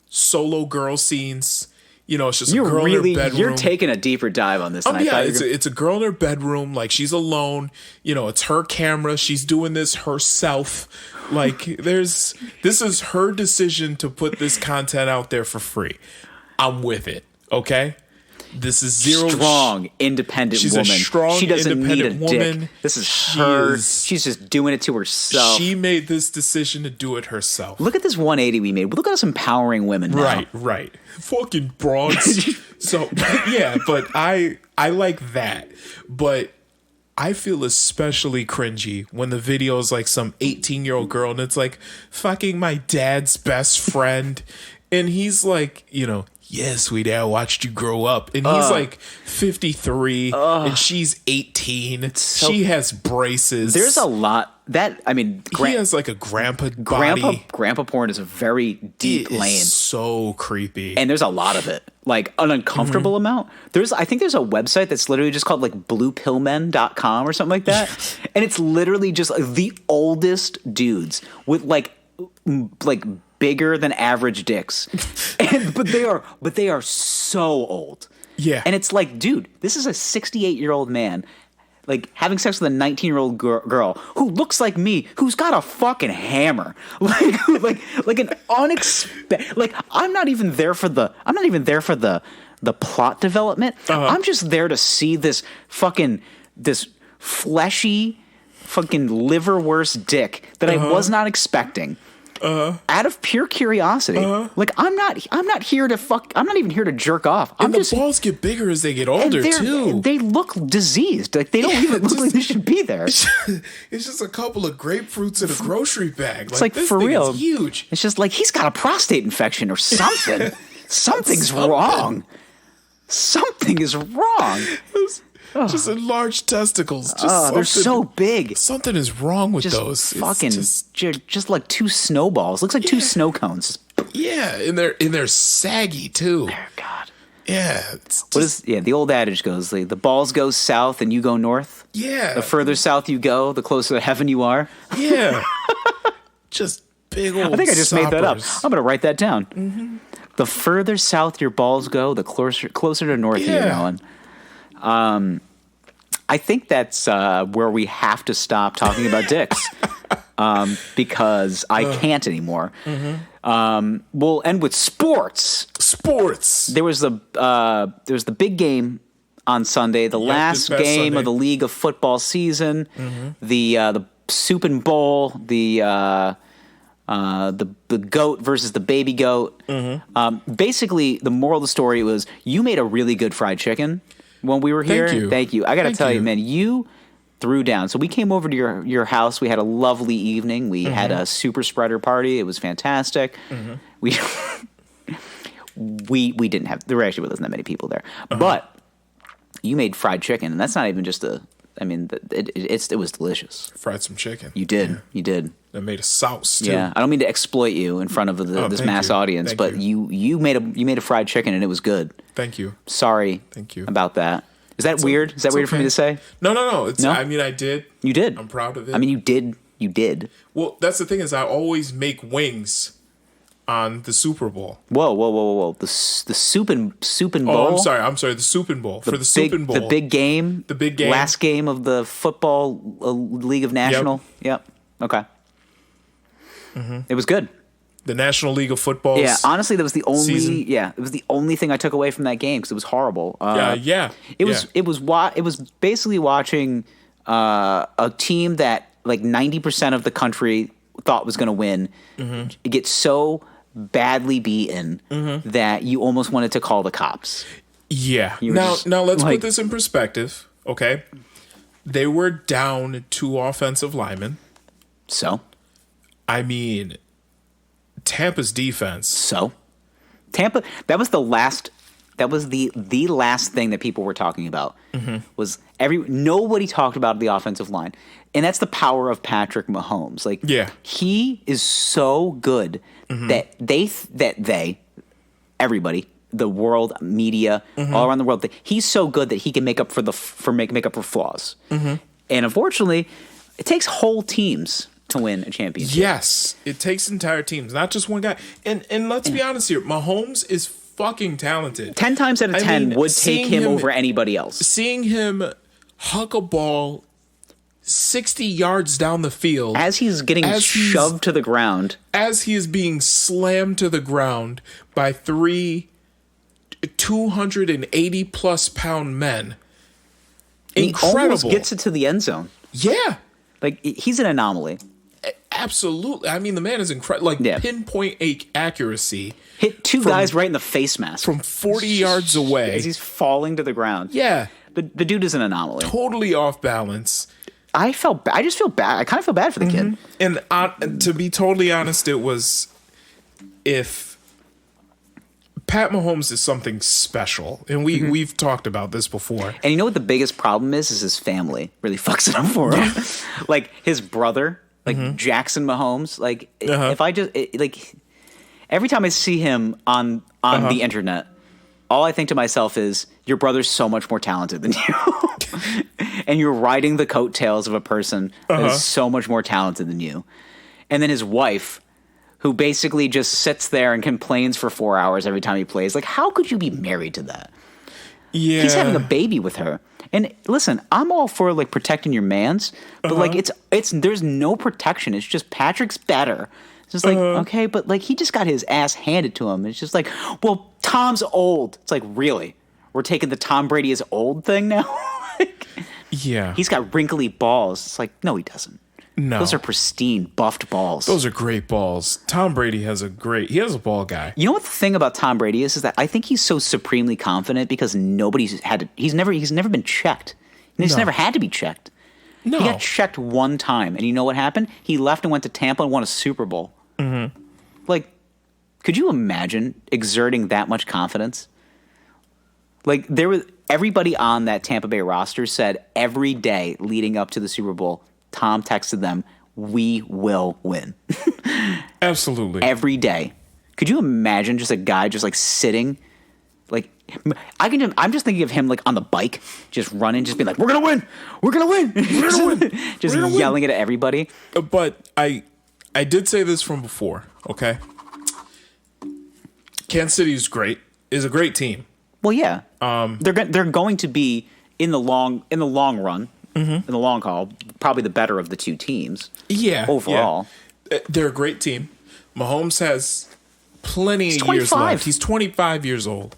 solo girl scenes. It's just a girl in her bedroom. You're taking a deeper dive on this. It's a girl in her bedroom. Like she's alone. It's her camera. She's doing this herself. Like this is her decision to put this content out there for free. I'm with it. Okay. This is zero strong, independent she's woman. A strong, she doesn't need a woman. dick. This is her. She's just doing it to herself. She made this decision to do it herself. Look at this 180 we made. Look at us empowering women now. Right. Fucking broads. So, yeah, but I like that. But I feel especially cringy when the video is like some 18-year-old girl and it's like fucking my dad's best friend. And he's like, yes, sweetie, I watched you grow up. And he's like 53 and she's 18. She has braces. There's a lot that, he has like a grandpa body. Grandpa porn is a very deep lane. So creepy. And there's a lot of it. Like an uncomfortable amount. I think there's a website that's literally just called like bluepillmen.com or something like that. And it's literally just like the oldest dudes with like bigger than average dicks. But they are so old. Yeah. And it's like, dude, this is a 68-year-old man like having sex with a 19-year-old girl who looks like me, who's got a fucking hammer. Like an unexpected, like I'm not even there for the plot development. I'm just there to see this fleshy fucking liverwurst dick that I was not expecting. Out of pure curiosity. Like I'm not here to fuck. I'm not even here to jerk off. The balls get bigger as they get older too. They look diseased. Like they don't even look like they should be there. It's just a couple of grapefruits in a grocery bag. It's like this for thing real. is huge. It's just like he's got a prostate infection or something. Something's wrong. Something is wrong. Just enlarged testicles. They're so big. Something is wrong with just those. Fucking, just like two snowballs. Looks like two snow cones. Yeah, and they're saggy too. Oh God. Yeah. The old adage goes: the balls go south and you go north. Yeah. The further south you go, the closer to heaven you are. Yeah. Just big old. I think I just made that up. soppers. I'm gonna write that down. Mm-hmm. The further south your balls go, the closer to north you're going. I think that's where we have to stop talking about dicks because I can't anymore. Mm-hmm. We'll end with sports. There was the big game on Sunday, the last game of the League of Football season, the Super Bowl, the goat versus the baby goat. Basically, the moral of the story was you made a really good fried chicken. When we were here, thank you. I got to tell you, man, you threw down. So we came over to your house. We had a lovely evening. We had a super spreader party. It was fantastic. We didn't have. There actually wasn't that many people there, but you made fried chicken, and that's not even just a. I mean, it was delicious. Fried some chicken. You did. Yeah. You did. I made a sauce too. Yeah, I don't mean to exploit you in front of this mass audience, but you made a fried chicken and it was good. Thank you. Sorry. Thank you about that. Is that weird? Is that weird for me to say? No. I mean, I did. You did. I'm proud of it. I mean, you did. You did. Well, that's the thing is I always make wings on the Super Bowl. Whoa. The Super Bowl. Oh, I'm sorry. The Super Bowl. For the Super Bowl. The big game. The big game. Last game of the Football League of National. Yep. Okay. It was good. The National League of Football. Yeah, honestly, that was the only. Season. Yeah, it was the only thing I took away from that game because it was horrible. It was basically watching a team that like 90% of the country thought was going to win get so badly beaten that you almost wanted to call the cops. Yeah. Now let's put this in perspective. Okay, they were down 2 offensive linemen. So. I mean, Tampa's defense. So, Tampa. That was the last. That was the last thing that people were talking about. Was nobody talked about the offensive line, and that's the power of Patrick Mahomes. Like, he is so good that everybody, the world, media, all around the world, he's so good that he can make up for flaws. And unfortunately, it takes whole teams to win a championship. Yes, it takes entire teams, not just one guy. And let's be honest here, Mahomes is fucking talented. 10 times out of 10 would take him over anybody else. Seeing him huck a ball 60 yards down the field as he's getting shoved to the ground, as he is being slammed to the ground by 3 280 plus pound men. He Incredible. almost gets it to the end zone. Yeah. Like, he's an anomaly. Absolutely. I mean, the man is incredible. Like, Yeah. pinpoint accuracy. Hit two guys right in the face mask. From 40 yards away. As he's falling to the ground. Yeah. The dude is an anomaly. Totally off balance. I just feel bad. I kind of feel bad for the kid. And to be totally honest, it was if Pat Mahomes is something special, and we've talked about this before. And you know what the biggest problem is his family really fucks it up for him. Like, his brother, like Jackson Mahomes, like, if I just, like, every time I see him on the internet, all I think to myself is, your brother's so much more talented than you. And you're riding the coattails of a person that is so much more talented than you. And then his wife, who basically just sits there and complains for 4 hours every time he plays. Like, how could you be married to that? Yeah. He's having a baby with her. And listen, I'm all for, like, protecting your mans, but like, it's there's no protection. It's just Patrick's better. It's just like, okay, but like, he just got his ass handed to him. It's just like, well, Tom's old. It's like, really? We're taking the Tom Brady is old thing now? Like, Yeah. he's got wrinkly balls. It's like, no, he doesn't. No. Those are pristine, buffed balls. Those are great balls. Tom Brady has a ball guy. You know what the thing about Tom Brady is that I think he's so supremely confident because he's never been checked. He's never had to be checked. No. He got checked one time, and you know what happened? He left and went to Tampa and won a Super Bowl. Mm-hmm. Like, could you imagine exerting that much confidence? Like, everybody on that Tampa Bay roster said every day leading up to the Super Bowl, Tom texted them, "We will win." Absolutely. Every day. Could you imagine just a guy just like sitting, like, I'm just thinking of him like on the bike, just running, just being like, "We're gonna win, we're gonna win, we're gonna win," just We're gonna yelling it at everybody. But I did say this from before, okay? Kansas City is a great team. Well, yeah, they're going to be in the long run, in the long haul, probably the better of the two teams. Yeah, overall, yeah. They're a great team. Mahomes has plenty of years left. He's 25 years old,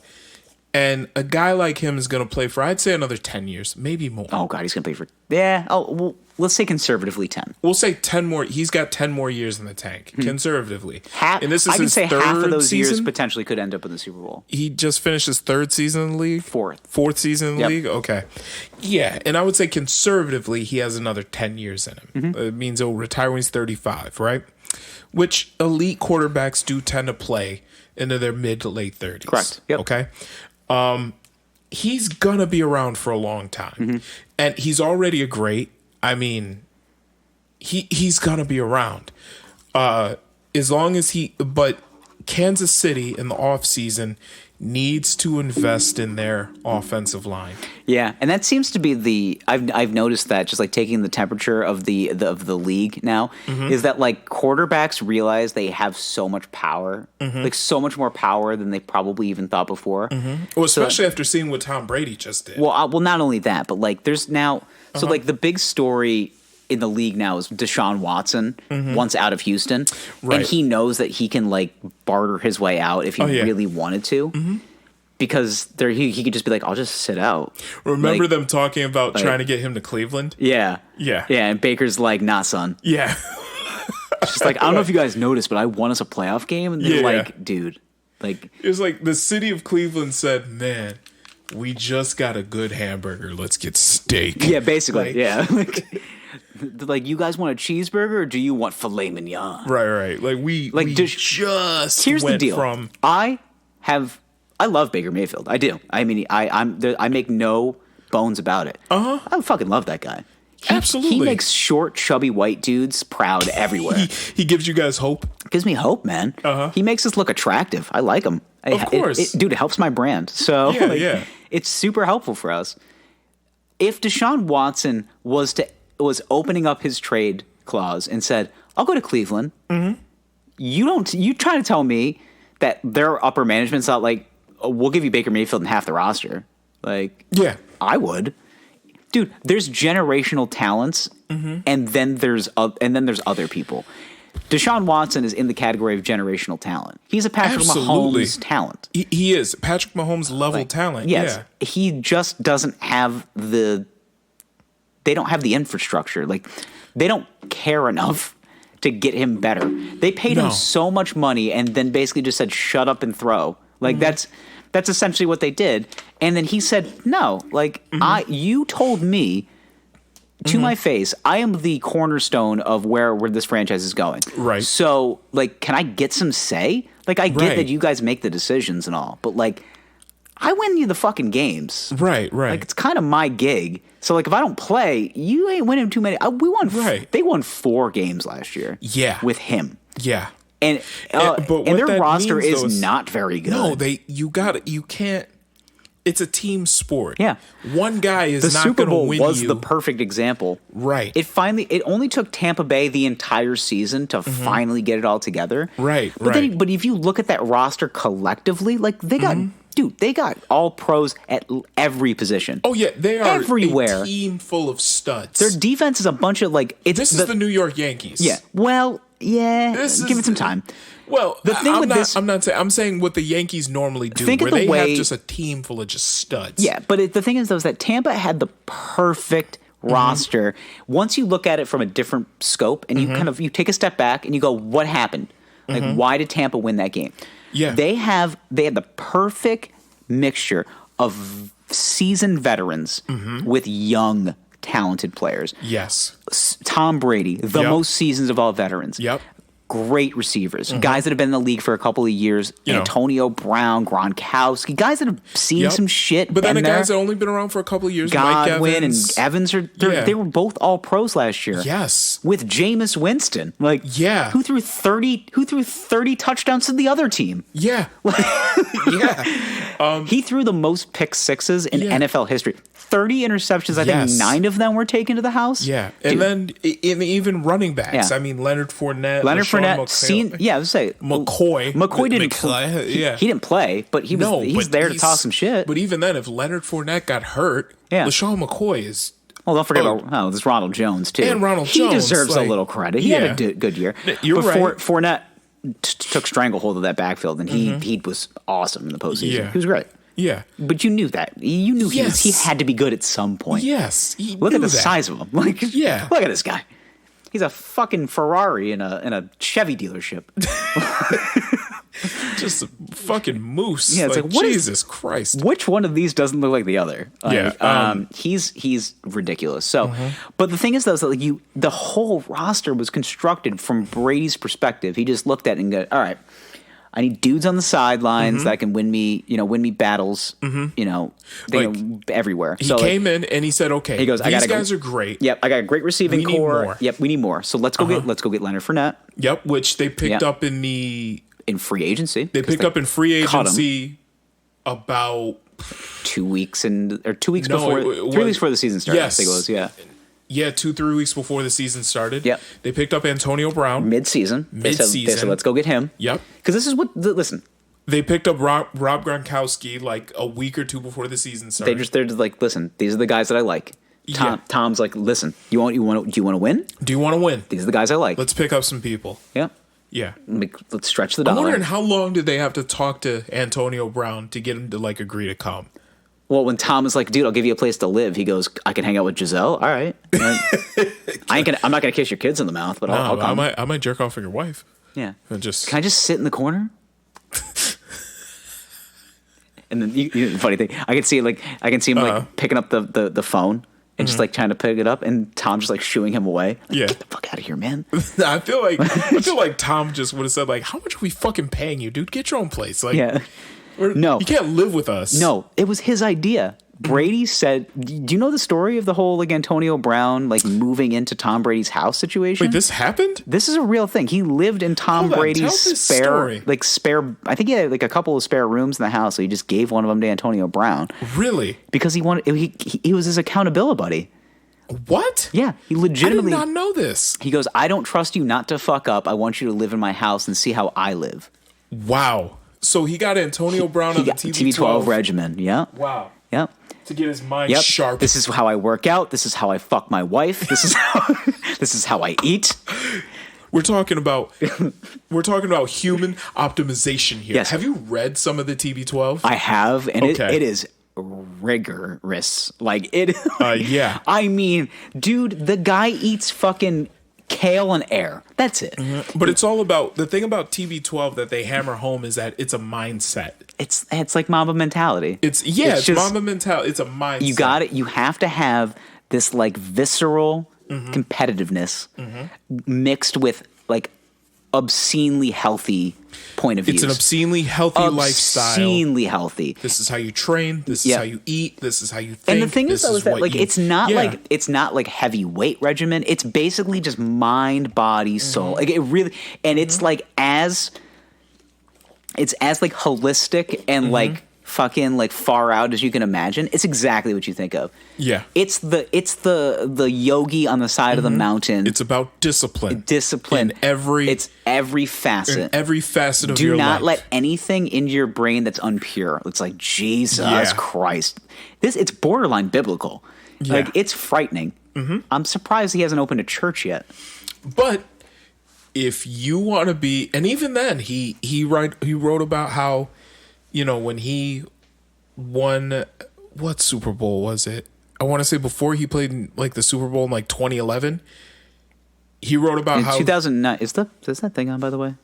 and a guy like him is going to play for, I'd say, another 10 years, maybe more. Oh God, he's going to play for well, let's say conservatively 10. We'll say 10 more. He's got 10 more years in the tank, conservatively. And this is his third half of those years potentially could end up in the Super Bowl. He just finished his third season in the league? Fourth season in the league? Okay. Yeah, and I would say conservatively he has another 10 years in him. It means he'll retire when he's 35, right? Which elite quarterbacks do tend to play into their mid to late 30s. Correct. Yep. Okay? He's going to be around for a long time. And he's already a great. I mean, he's gonna be around as long as but Kansas City in the offseason needs to invest in their offensive line. Yeah, and that seems to be I've noticed that, just like taking the temperature of the league now, is that like quarterbacks realize they have so much power, like so much more power than they probably even thought before. Well, especially after seeing what Tom Brady just did. Well, not only that, but like there's now so like the big story in the league now is Deshaun Watson once out of Houston, and he knows that he can like barter his way out if he really wanted to. Because he could just be like, I'll just sit out. Remember them talking about trying to get him to Cleveland? Yeah. Yeah. Yeah, and Baker's like, nah, son. Yeah. It's just like, I don't know if you guys noticed, but I won us a playoff game. And they're like, dude. Like, it was like the city of Cleveland said, man, we just got a good hamburger. Let's get steak. Yeah, basically. Yeah. Like, you guys want a cheeseburger or do you want filet mignon? Right. Like, we just here's went the deal. From... I love Baker Mayfield. I do. I mean, I make no bones about it. I fucking love that guy. Absolutely. He makes short, chubby white dudes proud everywhere. He gives you guys hope. Gives me hope, man. He makes us look attractive. I like him. Of course. Dude, it helps my brand. So it's super helpful for us. If Deshaun Watson was opening up his trade clause and said, I'll go to Cleveland, you try to tell me that their upper management's not like, we'll give you Baker Mayfield and half the roster. Like, yeah, I would. Dude, there's generational talents, and then there's other people. Deshaun Watson is in the category of generational talent. He's a Patrick Absolutely. Mahomes talent. He is Patrick Mahomes level talent. Yes, Yeah. he just doesn't have the. They don't have the infrastructure. Like, they don't care enough to get him better. They paid him so much money and then basically just said, "Shut up and throw." Like that's essentially what they did. And then he said, "No, like you told me to my face, I am the cornerstone of where this franchise is going. Right. So, like, can I get some say? Like, I get Right. that you guys make the decisions and all, but like, I win you the fucking games. Right. Like, it's kind of my gig. So, like, if I don't play, you ain't winning too many. We won. Right. They won 4 games last year. Yeah. With him. Yeah. And But what their that roster means, though, is not very good. No, you can't. It's a team sport. Yeah. One guy is The not Super going to Bowl win was you. the perfect example. Right. It only took Tampa Bay the entire season to finally get it all together. Right, But right. but if you look at that roster collectively, like they got they got all pros at every position. Oh yeah, they are everywhere. a team full of studs. Their defense is a bunch of like it's This is the New York Yankees. Yeah. Well, yeah. Give it some time. Well, The thing with this- I'm saying what the Yankees normally do, Think of where the they way- have just a team full of just studs. Yeah, but the thing is, though, is that Tampa had the perfect roster. Once you look at it from a different scope, and you take a step back and you go, "What happened? Like, why did Tampa win that game?" Yeah. they had the perfect mixture of seasoned veterans with young, talented players. Yes. Tom Brady, the Yep. most seasons of all veterans. Yep. Great receivers, guys that have been in the league for a couple of years. You know. Antonio Brown, Gronkowski, guys that have seen Yep. some shit. But then been the there. guys that only been around for a couple of years, Godwin Mike Evans. and Evans Yeah. they were both all pros last year. Yes. With Jameis Winston. Like, Yeah. who threw 30 touchdowns to the other team? Yeah. yeah. He threw the most pick sixes in Yeah. NFL history. 30 interceptions. I Yes. think 9 of them were taken to the house. Yeah. Dude. And then even running backs. Yeah. I mean, Leonard Fournette. Leonard LaShawn Fournette, I would say McCoy. McCoy didn't McCoy, yeah. He didn't play, but he's but there to talk some shit. But even then, if Leonard Fournette got hurt, Yeah. LaShawn McCoy is. Well, don't forget about this Ronald Jones too. And Ronald he Jones, deserves like, a little credit. He had a good year. You're but right. Fournette took stranglehold of that backfield, and he was awesome in the postseason. Yeah. He was great. Yeah. But you knew that. You knew Yes. he had to be good at some point. Yes. Look at the size of him. Like, Yeah. Look at this guy. He's a fucking Ferrari in a Chevy dealership. Just a fucking moose. Yeah, it's like, what is- Jesus Christ. Which one of these doesn't look like the other? Like, Yeah, he's ridiculous. So, but the thing is, though, is that the whole roster was constructed from Brady's perspective. He just looked at it and go, "All right, I need dudes on the sidelines that can win me battles, everywhere." He came in and he said, "Okay, He goes, these guys are great. Yep, I got a great receiving We need core. more. Yep, we need more. So let's go get Leonard Fournette Yep, which they picked Yeah. up in the in free agency. they 'cause picked up in free cut him. agency about 2 weeks or 2 weeks No, before it 3 was- weeks before the season started. Yes. I think it was 2-3 weeks before the season started. Yep. They picked up Antonio Brown. mid-season. They said, Mid-season. let's go get him. Yep. Because this is listen. They picked up Rob Gronkowski like a week or two before the season started. They're just like, listen, these are the guys that I like. Yeah. Tom's like, listen, do you want to win? Do you want to win? These are the guys I like. Let's pick up some people. Yeah. Yeah. Let's stretch the I'm dollar. wondering how long did they have to talk to Antonio Brown to get him to like agree to come? Well, when Tom is like, dude, I'll give you a place to live, he goes, I can hang out with Giselle. All right. I'm not gonna kiss your kids in the mouth, but I'll come. I might jerk off with your wife. Yeah. And just Can I just sit in the corner? And then the funny thing, I can see him like picking up the phone and just like trying to pick it up, and Tom just like shooing him away. Like, Yeah. Get the fuck out of here, man. I feel like Tom just would have said like, how much are we fucking paying you, dude? Get your own place. Like, Yeah. No. you can't live with us. No, it was his idea. Brady said, do you know the story of the whole like Antonio Brown like moving into Tom Brady's house situation? Wait, this happened? This is a real thing. He lived in Tom Hold on, Brady's tell this story. spare. I think he had like a couple of spare rooms in the house, so he just gave one of them to Antonio Brown Really? because he wanted. He was his accountability buddy. What? Yeah, he I did legitimately. not know this. He goes, I don't trust you not to fuck up. I want you to live in my house and see how I live. Wow. So he got Antonio Brown He on the got TB12 regimen. Yeah. Wow. Yep. To get his mind Yep. sharp. This is how I work out. This is how I fuck my wife. This is how I eat. We're talking about human optimization here. Yes. Have you read some of the TB12? I have, and Okay. it is rigorous. Like it. Yeah. I mean, dude, the guy eats fucking kale and air. That's it. But it's all about the thing about TB12 that they hammer home is that it's a mindset. It's like Mamba mentality. It's just- Mamba mentality. It's a mindset. You got it. You have to have this like visceral competitiveness mixed with like obscenely healthy point of view. It's an obscenely healthy lifestyle. Obscenely healthy. This is how you train. This is how you eat. This is how you think. And the thing is, though, is that like it's not like heavy weight regimen. It's basically just mind, body, soul. Like it really, and it's like as like holistic and like fucking like far out as you can imagine. It's exactly what you think of. Yeah. It's the yogi on the side of the mountain. It's about discipline. Discipline. In every facet. in every facet of Do your not life. let anything into your brain that's unpure. It's like Jesus Christ. It's borderline biblical. Yeah. Like it's frightening. I'm surprised he hasn't opened a church yet. But if you want to be, and even then, he wrote about how, you know, when he won, what Super Bowl was it? I want to say before he played in, like the Super Bowl in like 2011. He wrote about In how 2009 is that thing on, by the way?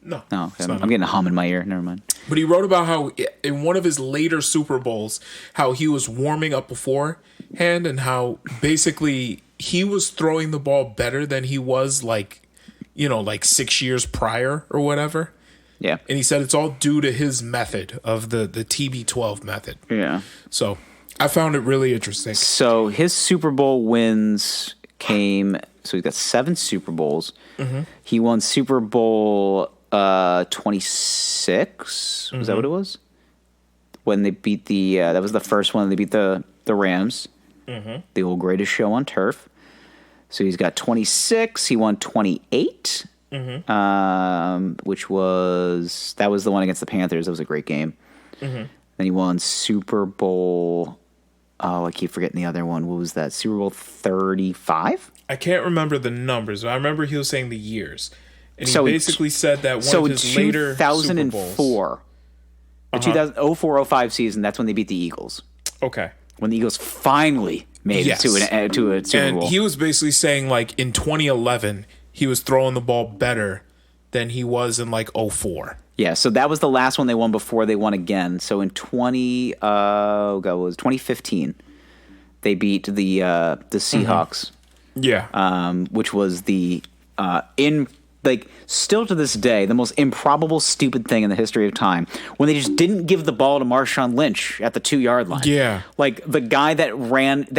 no, No, it's okay. not I'm getting a hum in my ear. Never mind. But he wrote about how in one of his later Super Bowls, how he was warming up beforehand and how basically he was throwing the ball better than he was like 6 years prior or whatever. Yeah. And he said it's all due to his method of the TB12 method. Yeah. So I found it really interesting. So his Super Bowl wins came. So he's got 7 Super Bowls. He won Super Bowl 26. Was that what it was? When they beat that was the first one. They beat the Rams. The old greatest show on turf. So he's got 26. He won 28. Which was the one against the Panthers. That was a great game. Then he won Super Bowl. Oh, I keep forgetting the other one. What was that? Super Bowl 35? I can't remember the numbers, but I remember he was saying the years. And he So in basically said that one of his later Super Bowls. 2004, the 2004-05 season, that's when they beat the Eagles. Okay. When the Eagles finally made it to a Super And Bowl. he was basically saying, like, in 2011, he was throwing the ball better than he was in, like, 04. Yeah, so that was the last one they won before they won again. So in 2015, they beat the Seahawks. Yeah. Which was still to this day, the most improbable, stupid thing in the history of time, when they just didn't give the ball to Marshawn Lynch at the 2-yard line. Yeah. Like, the guy that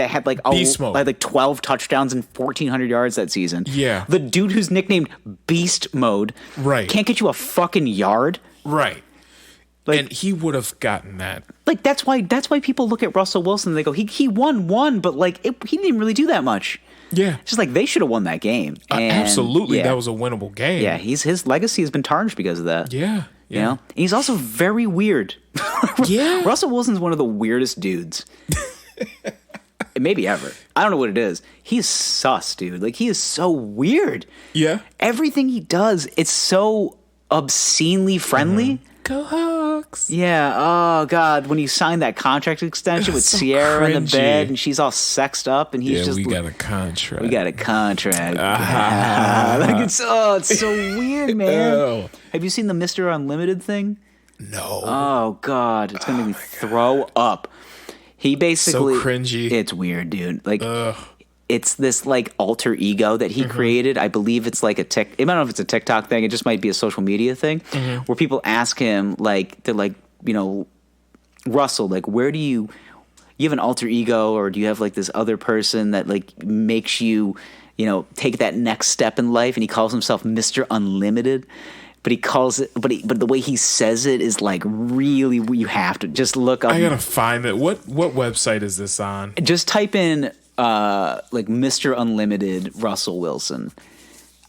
had Beast mode. like 12 touchdowns and 1,400 yards that season. Yeah. The dude who's nicknamed Beast Mode Right. can't get you a fucking yard. Right. Like, and he would have gotten that. Like, that's why people look at Russell Wilson and they go, he won one, but, like, he didn't really do that much. Yeah. Just like they should have won that game. And, absolutely. yeah. That was a winnable game. Yeah, his legacy has been tarnished because of that. Yeah. You know? And he's also very weird. Yeah. Russell Wilson's one of the weirdest dudes. Maybe ever. I don't know what it is. He's sus, dude. Like, he is so weird. Yeah. Everything he does, it's so obscenely friendly. Go Hawks. Yeah. Oh God. When he signed that contract extension with so Sierra in the cringy. bed, and she's all sexed up, and he's just we got a contract. We got a contract. Like it's so weird, man. Ew. Have you seen the Mr. Unlimited thing? No. Oh God, it's gonna make me throw up. He basically So cringy. It's weird, dude. Like it's this like alter ego that he created. I believe it's like I don't know if it's a TikTok thing. It just might be a social media thing where people ask him like they're like, you know, Russell, like where do you have an alter ego, or do you have like this other person that like makes you, you know, take that next step in life? And he calls himself Mr. Unlimited. But he calls it, but the way he says it is like really. You have to just look up. I gotta find it. What website is this on? Just type in like Mr. Unlimited Russell Wilson.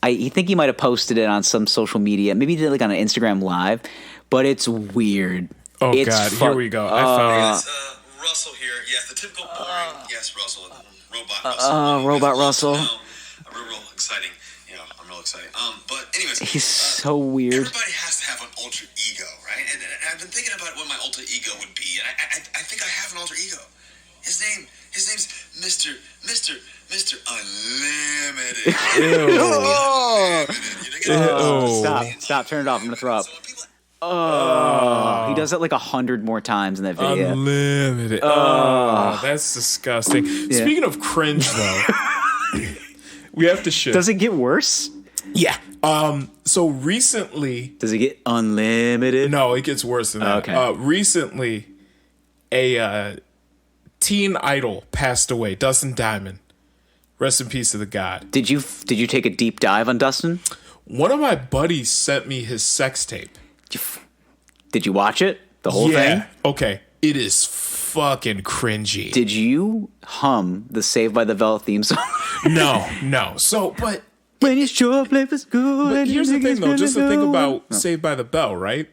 I think he might have posted it on some social media. Maybe he did it like on an Instagram Live. But it's weird. Oh it's God! Here we go. I found it. Russell here. Yes, the typical boring. Yes, Russell. Robot Russell. Robot Russell. I'm real excited exciting. I'm real excited. But anyways, He's so weird. Everybody has to have an alter ego, right? And I've been thinking about what my alter ego would be, and I think I have an alter ego. His name's Mr. Unlimited. Stop, turn it off. I'm gonna throw up. He does it like 100 more times in that video. Unlimited. That's disgusting. Yeah. Speaking of cringe, though, we have to shit. Does it get worse? Yeah. So recently, Does it get unlimited? no, it gets worse than that. Okay. Recently, a teen idol passed away. Dustin Diamond. Rest in peace to the god. Did you take a deep dive on Dustin? One of my buddies sent me his sex tape. Did you watch it? The whole thing? Okay. It is fucking cringy. Did you hum the Saved by the Bell theme song? No. So, but When it's your play for school. But and here's you the thing, niggas though. gonna Just to think go. about No. Saved by the Bell, right?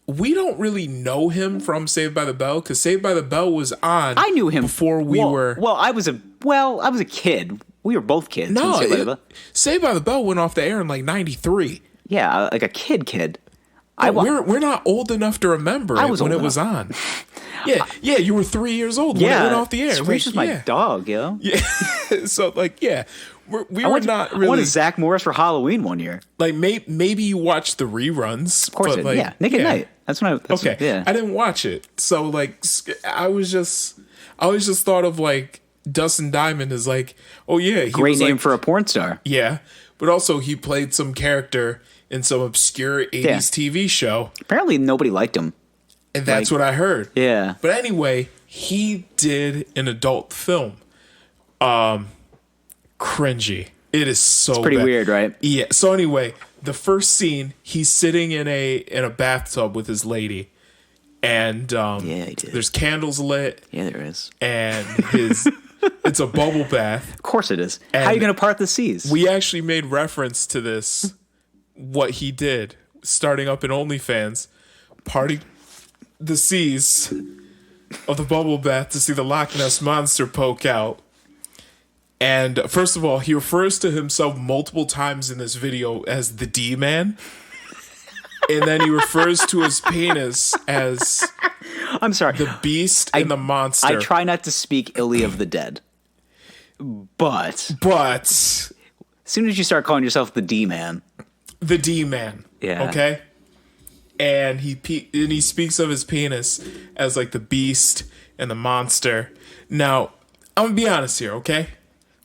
We don't really know him from Saved by the Bell because Saved by the Bell was on. I knew him before we were. Well, I was a kid. We were both kids. when No, Saved by the Bell. Saved by the Bell went off the air in like '93. Yeah, like a kid. We're not old enough to remember I it was when old it was on. Yeah, you were 3 years old when it went off the air. Screech is my dog, yo. Yeah, so like, yeah, we I were went, not I went really to Zach Morris for Halloween one year. like. Maybe you watched the reruns. Of course, but, like, yeah. Nick at Night. That's when I. Okay. Yeah. I didn't watch it. So like I always just thought of like Dustin Diamond as like, oh yeah, he Great was name like, for a porn star. yeah. But also he played some character in some obscure 80s TV show. Apparently nobody liked him. And that's what I heard. Yeah. But anyway, he did an adult film. Cringy. It is so Pretty bad. weird, right? Yeah. So anyway, the first scene, he's sitting in a bathtub with his lady, and Yeah, he did. there's candles lit, Yeah, there is. and it's a bubble bath. Of course it is. How And are you going to part the seas? We actually made reference to this, what he did, starting up in OnlyFans, parting the seas of the bubble bath to see the Loch Ness Monster poke out. And first of all, he refers to himself multiple times in this video as the D-Man. And then he refers to his penis as I'm sorry. the beast and the monster. I try not to speak illy of the dead. But But as soon as you start calling yourself the D-Man. the D-Man. Yeah. Okay? And he speaks of his penis as like the beast and the monster. Now, I'm gonna be honest here, okay?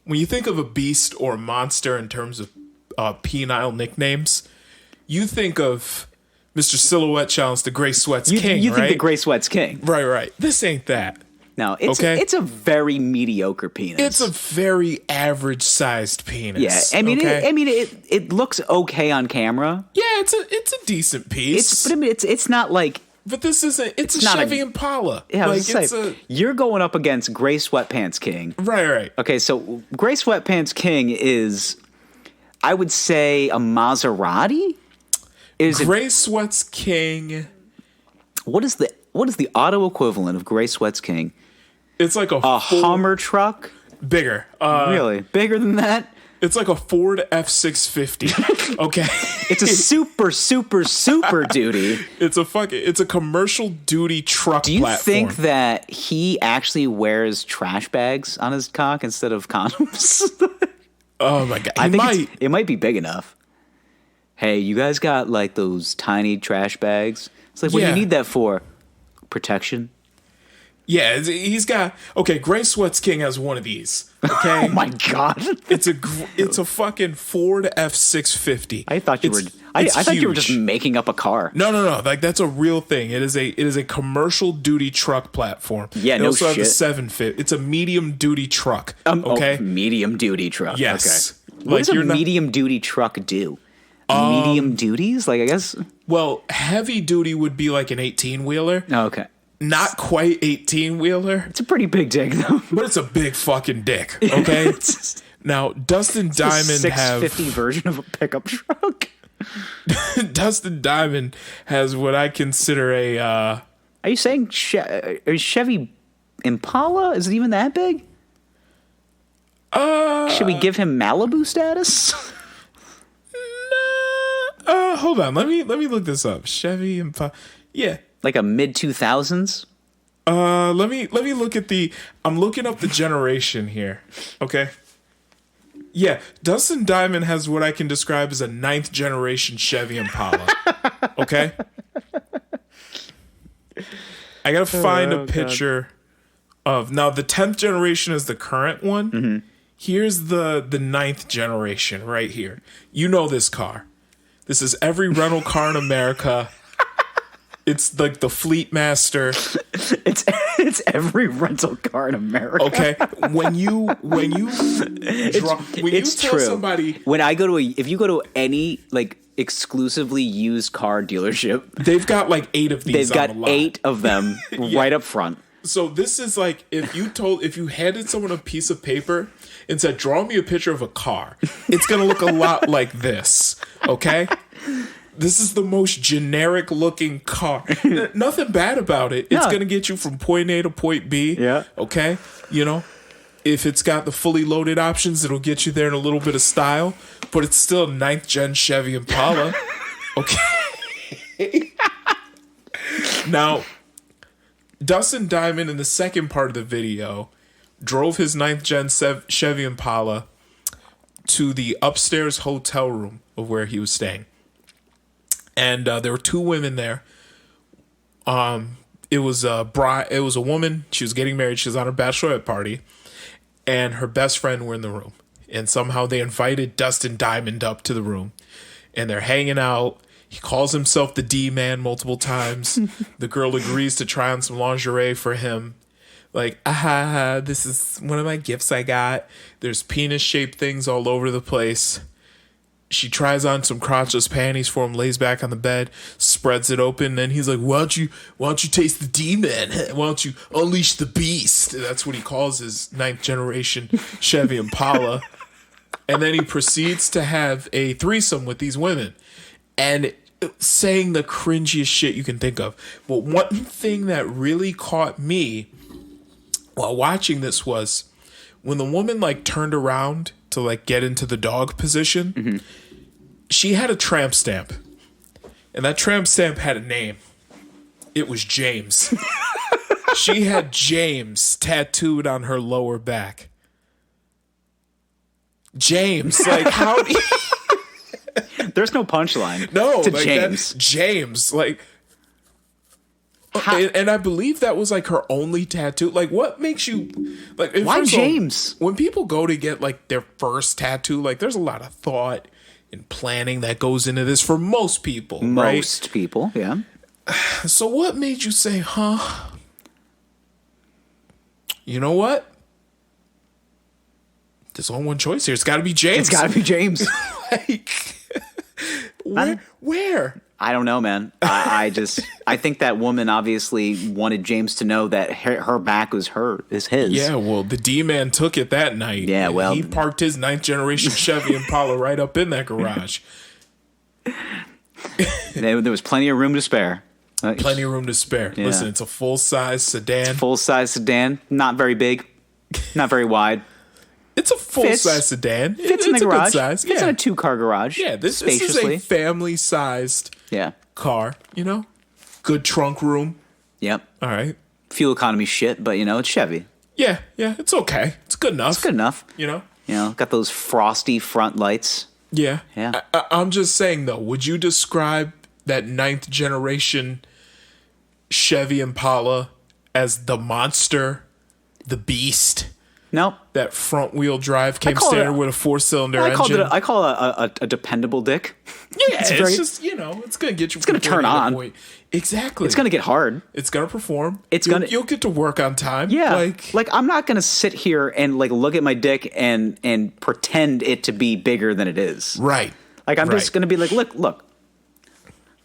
When you think of a beast or a monster in terms of penile nicknames, you think of Mr. Silhouette Challenge, the Gray Sweats King, You think right? the Gray Sweat's king. Right. This ain't that. No, it's Okay. it's a very mediocre penis. It's a very average-sized penis. yeah. I mean, okay? it looks okay on camera. Yeah, it's a decent piece. It's not like But this isn't. It's a not a- Chevy Impala. yeah. I like was gonna it's say, you're going up against Gray Sweatpants King. right. Okay, so Gray Sweatpants King is, I would say, a Maserati. Is it, Gray Sweats King. what is the auto equivalent of Gray Sweats King? It's like a Hummer truck? bigger. Really bigger than that? It's like a Ford F650. Okay, It's a super duty. it's a commercial duty truck. Do you platform. think that he actually wears trash bags on his cock instead of condoms? Oh my god! I think it might be big enough. Hey, you guys got like those tiny trash bags? It's like, what do Yeah. you need that for? Protection? Yeah, he's got. Okay, Gray Sweats King has one of these. Okay, Oh my god! it's a fucking Ford F650. I thought you I thought you were just making up a car. No. Like that's a real thing. It is a commercial duty truck platform. Yeah, they no also have the shit. 750. It's a medium duty truck. Okay. Medium duty truck. Yes. Okay. What does a you're not- medium duty truck do? Medium duties? Like, I guess. Well, heavy duty would be like an 18-wheeler. Oh, okay. Not quite 18-wheeler, It's a pretty big dick, though. but it's a big fucking dick. Okay. It's Now, Dustin Diamond a 650 version of a pickup truck. Dustin Diamond has what I consider a Are you saying Chevy Impala? Is it even that big? Should we give him Malibu status? Hold on. Let me look this up. Chevy Impala. Yeah. Like a mid 2000s? Let me look at I'm looking up the generation here. Okay. Yeah, Dustin Diamond has what I can describe as a 9th generation Chevy Impala. Okay? I gotta find a picture of... Now, the 10th generation is the current one. Mm-hmm. Here's the 9th generation right here. You know this car. This is every rental car in America. It's like the Fleet Master. It's every rental car in America. Okay, when you tell somebody, when I go to if you go to any like exclusively used car dealership, they've got like 8 of these. They've got on the lot. 8 of them right up front. So this is like if you handed someone a piece of paper and said, "Draw me a picture of a car," it's gonna look a lot like this. Okay. This is the most generic looking car. Nothing bad about it. It's going to get you from point A to point B. Yeah. Okay. You know, if it's got the fully loaded options, it'll get you there in a little bit of style, but it's still a 9th gen Chevy Impala. Okay. Now, Dustin Diamond in the second part of the video drove his 9th gen Chevy Impala to the upstairs hotel room of where he was staying. And there were 2 women there. It was a woman. She was getting married. She was on her bachelorette party, and her best friend were in the room. And somehow they invited Dustin Diamond up to the room, and they're hanging out. He calls himself the D-Man multiple times. The girl agrees to try on some lingerie for him. Like, this is one of my gifts I got. There's penis-shaped things all over the place. She tries on some crotchless panties for him, lays back on the bed, spreads it open, and then he's like, why don't you taste the demon? Why don't you unleash the beast? That's what he calls his 9th generation Chevy Impala. And then he proceeds to have a threesome with these women. And saying the cringiest shit you can think of. But one thing that really caught me while watching this was when the woman like turned around to like get into the dog position, mm-hmm. She had a tramp stamp, and that tramp stamp had a name. It was James. She had James tattooed on her lower back. James, like how do you... There's no punchline. No, to like James. James, like, and I believe that was like her only tattoo. Like, what makes you like? Why James? When people go to get like their first tattoo, like, there's a lot of thought and planning that goes into this for most people. Most people, yeah. So, what made you say, "Huh? You know what? There's only one choice here. It's got to be James. It's got to be James." Like, where? I don't know, man. I think that woman obviously wanted James to know that her back was his. Yeah, well, the D-Man took it that night. Yeah, well, he parked his 9th generation Chevy Impala right up in that garage. There was plenty of room to spare. Plenty of room to spare. Yeah. Listen, it's a full-size sedan. Full-size sedan, not very big, not very wide. It's a full-size sedan. Fits in the garage. Good size. Fits in a 2-car garage. Yeah, this is a family-sized car, you know? Good trunk room. Yep. All right. Fuel economy shit, but, it's Chevy. Yeah, it's okay. It's good enough. It's good enough. Got those frosty front lights. Yeah. Yeah. I'm just saying, though, would you describe that 9th generation Chevy Impala as the monster, the beast? Nope. That front wheel drive came standard with a 4-cylinder engine. I call it a dependable dick. Yeah, it's just, it's going to get you. It's going to turn on. Point. Exactly. It's going to get hard. It's going to perform. You'll get to work on time. Yeah. Like I'm not going to sit here and like look at my dick and pretend it to be bigger than it is. Right. Like I'm just going to be like, look.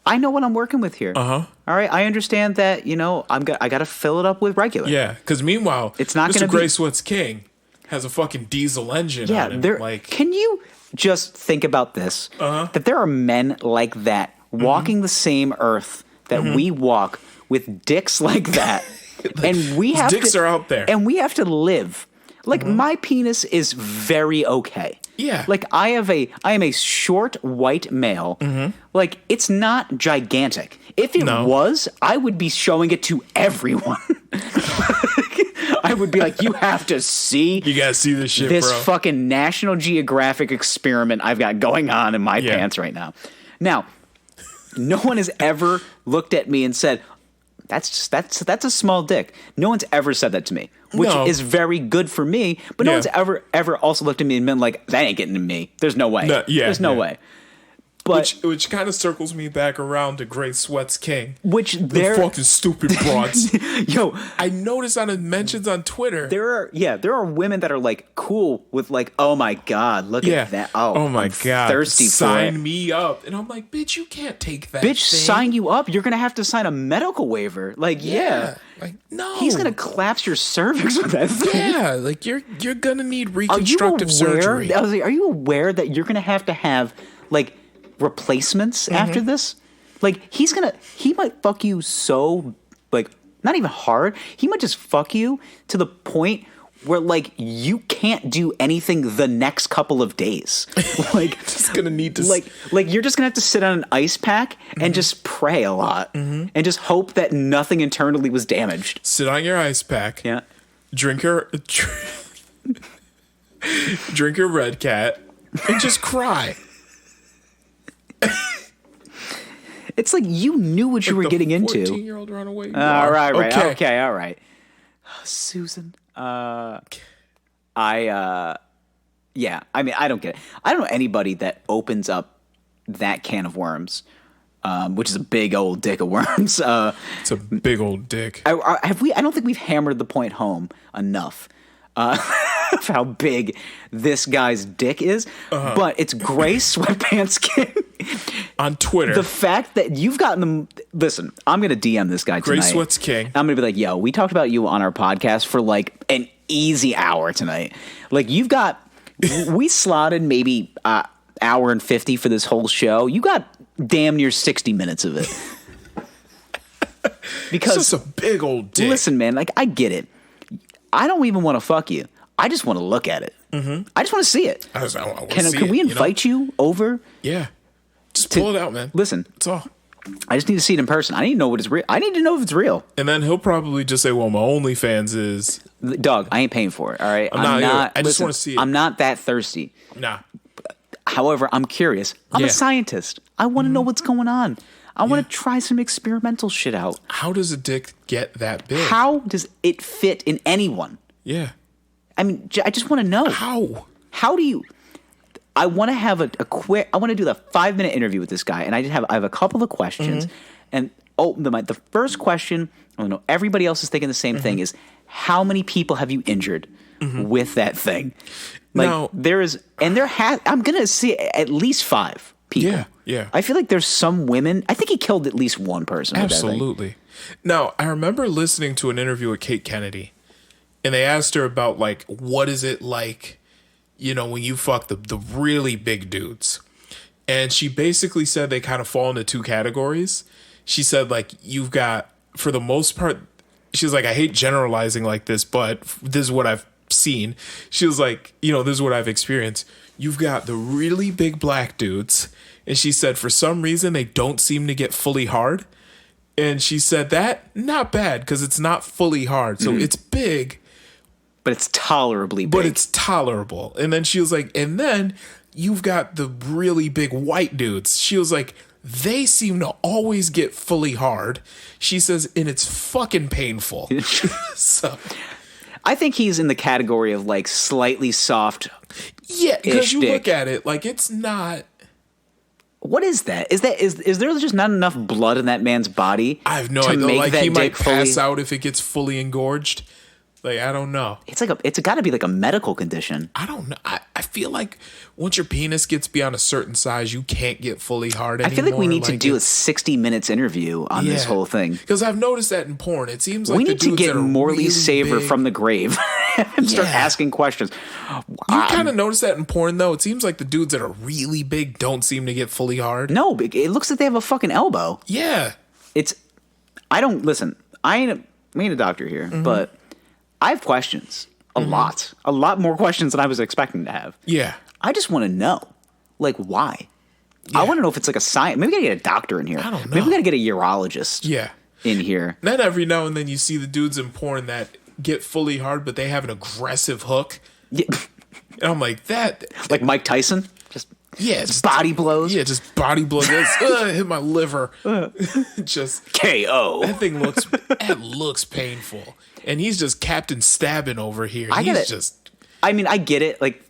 I know what I'm working with here. Uh-huh. All right, I understand that. I got to fill it up with regular. Yeah, because meanwhile, it's not Mr. Gray Sweat's King has a fucking diesel engine on it. Can you just think about this? That there are men like that walking the same earth that we walk with dicks like that, and we have dicks are out there, and we have to live Like, my penis is very okay. Yeah. Like, I am a short white male. Like, it's not gigantic. If it was, I would be showing it to everyone. I would be like, you have to see. You gotta see this shit, this bro. fucking National Geographic experiment I've got going on in my pants right now. Now, no one has ever looked at me and said, that's a small dick. No one's ever said that to me, which is very good for me. But no one's ever also looked at me and been like, that ain't getting to me. There's no way. There's no way. But which kind of circles me back around to Gray Sweats King. Which they're fucking stupid broads. Yo, I noticed on the mentions on Twitter. There are women that are like cool with like, oh my god, look at that. Oh my god, thirsty sign for it. me up. And I'm like, bitch, you can't take that. Bitch, thing. sign you up. You're gonna have to sign a medical waiver. Like, like no, he's gonna collapse your cervix with that thing. Yeah, like you're gonna need reconstructive surgery. I was like, are you aware that you're gonna have like replacements after this? Like, he might fuck you so, like, not even hard. He might just fuck you to the point where, like, you can't do anything the next couple of days. Like, just gonna need to like you're just gonna have to sit on an ice pack and just pray a lot and just hope that nothing internally was damaged. Sit on your ice pack. Yeah. Drink your Red Cat and just cry. It's like you knew what you were getting into. 14-year-old runaway. All right. Okay. All right. Susan. Yeah. I mean, I don't get it. I don't know anybody that opens up that can of worms, which is a big old dick of worms. It's a big old dick. I don't think we've hammered the point home enough. Of how big this guy's dick is, but it's Gray Sweatpants King on Twitter. The fact that you've gotten them. Listen, I'm gonna DM this guy tonight. Gray Sweats King. I'm gonna be like, yo, we talked about you on our podcast for like an easy hour tonight. Like, you've got, we slotted maybe hour and 50 for this whole show. You got damn near 60 minutes of it. Because it's just a big old dick. Listen, man, like, I get it. I don't even want to fuck you. I just want to look at it. I just want to see it. Can we invite you over? Yeah. Just pull it out, man. Listen. That's all. I just need to see it in person. I need to know what it's real. I need to know if it's real. And then he'll probably just say, well, my OnlyFans is... Dog, I ain't paying for it, all right? I'm not I just want to see it. I'm not that thirsty. Nah. However, I'm curious. I'm a scientist. I want to know what's going on. I want to try some experimental shit out. How does a dick get that big? How does it fit in anyone? Yeah. I mean, I just want to know. How do you... I want to have a quick... I want to do the 5-minute interview with this guy, and I have a couple of questions. And the first question, I know everybody else is thinking the same thing, is how many people have you injured with that thing? Like, now, I'm going to see at least 5 people. Yeah. I feel like there's some women... I think he killed at least one person with that thing. Absolutely. Now, I remember listening to an interview with Kate Kennedy, and they asked her about, like, what is it like, you know, when you fuck the really big dudes? And she basically said they kind of fall into 2 categories. She said, like, you've got, for the most part, she's like, I hate generalizing like this, but this is what I've seen. She was like, you know, this is what I've experienced. You've got the really big black dudes. And she said, for some reason, they don't seem to get fully hard. And she said that, not bad, because it's not fully hard. So it's big. But it's tolerably big. But it's tolerable. And then she was like, and then you've got the really big white dudes. She was like, they seem to always get fully hard. She says, and it's fucking painful. So I think he's in the category of like slightly soft. Yeah, because you look at it, like, it's not. What is that? Is there just not enough blood in that man's body? I have no idea. Like, he might pass out if it gets fully engorged. Like, I don't know. It's got to be like a medical condition. I don't know. I feel like once your penis gets beyond a certain size, you can't get fully hard anymore. I feel like we need to do a 60 minutes interview on this whole thing. Because I've noticed that in porn. It seems like we need to get Morley really Saber from the grave and start asking questions. You kind of notice that in porn, though. It seems like the dudes that are really big don't seem to get fully hard. No, it looks like they have a fucking elbow. Yeah. I ain't a doctor here, but I have questions. a lot more questions than I was expecting to have. Yeah. I just want to know, like, why? Yeah. I want to know if it's like a science. Maybe we gotta get a doctor in here. I don't know. Maybe we gotta get a urologist. Yeah. In here. Then every now and then you see the dudes in porn that get fully hard, but they have an aggressive hook. Yeah. And I'm like, that. Like Mike Tyson? Just body blows? Yeah, just body blows. Hit my liver. Just KO. That thing looks painful. And he's just Captain Stabbing over here. I get it. Like,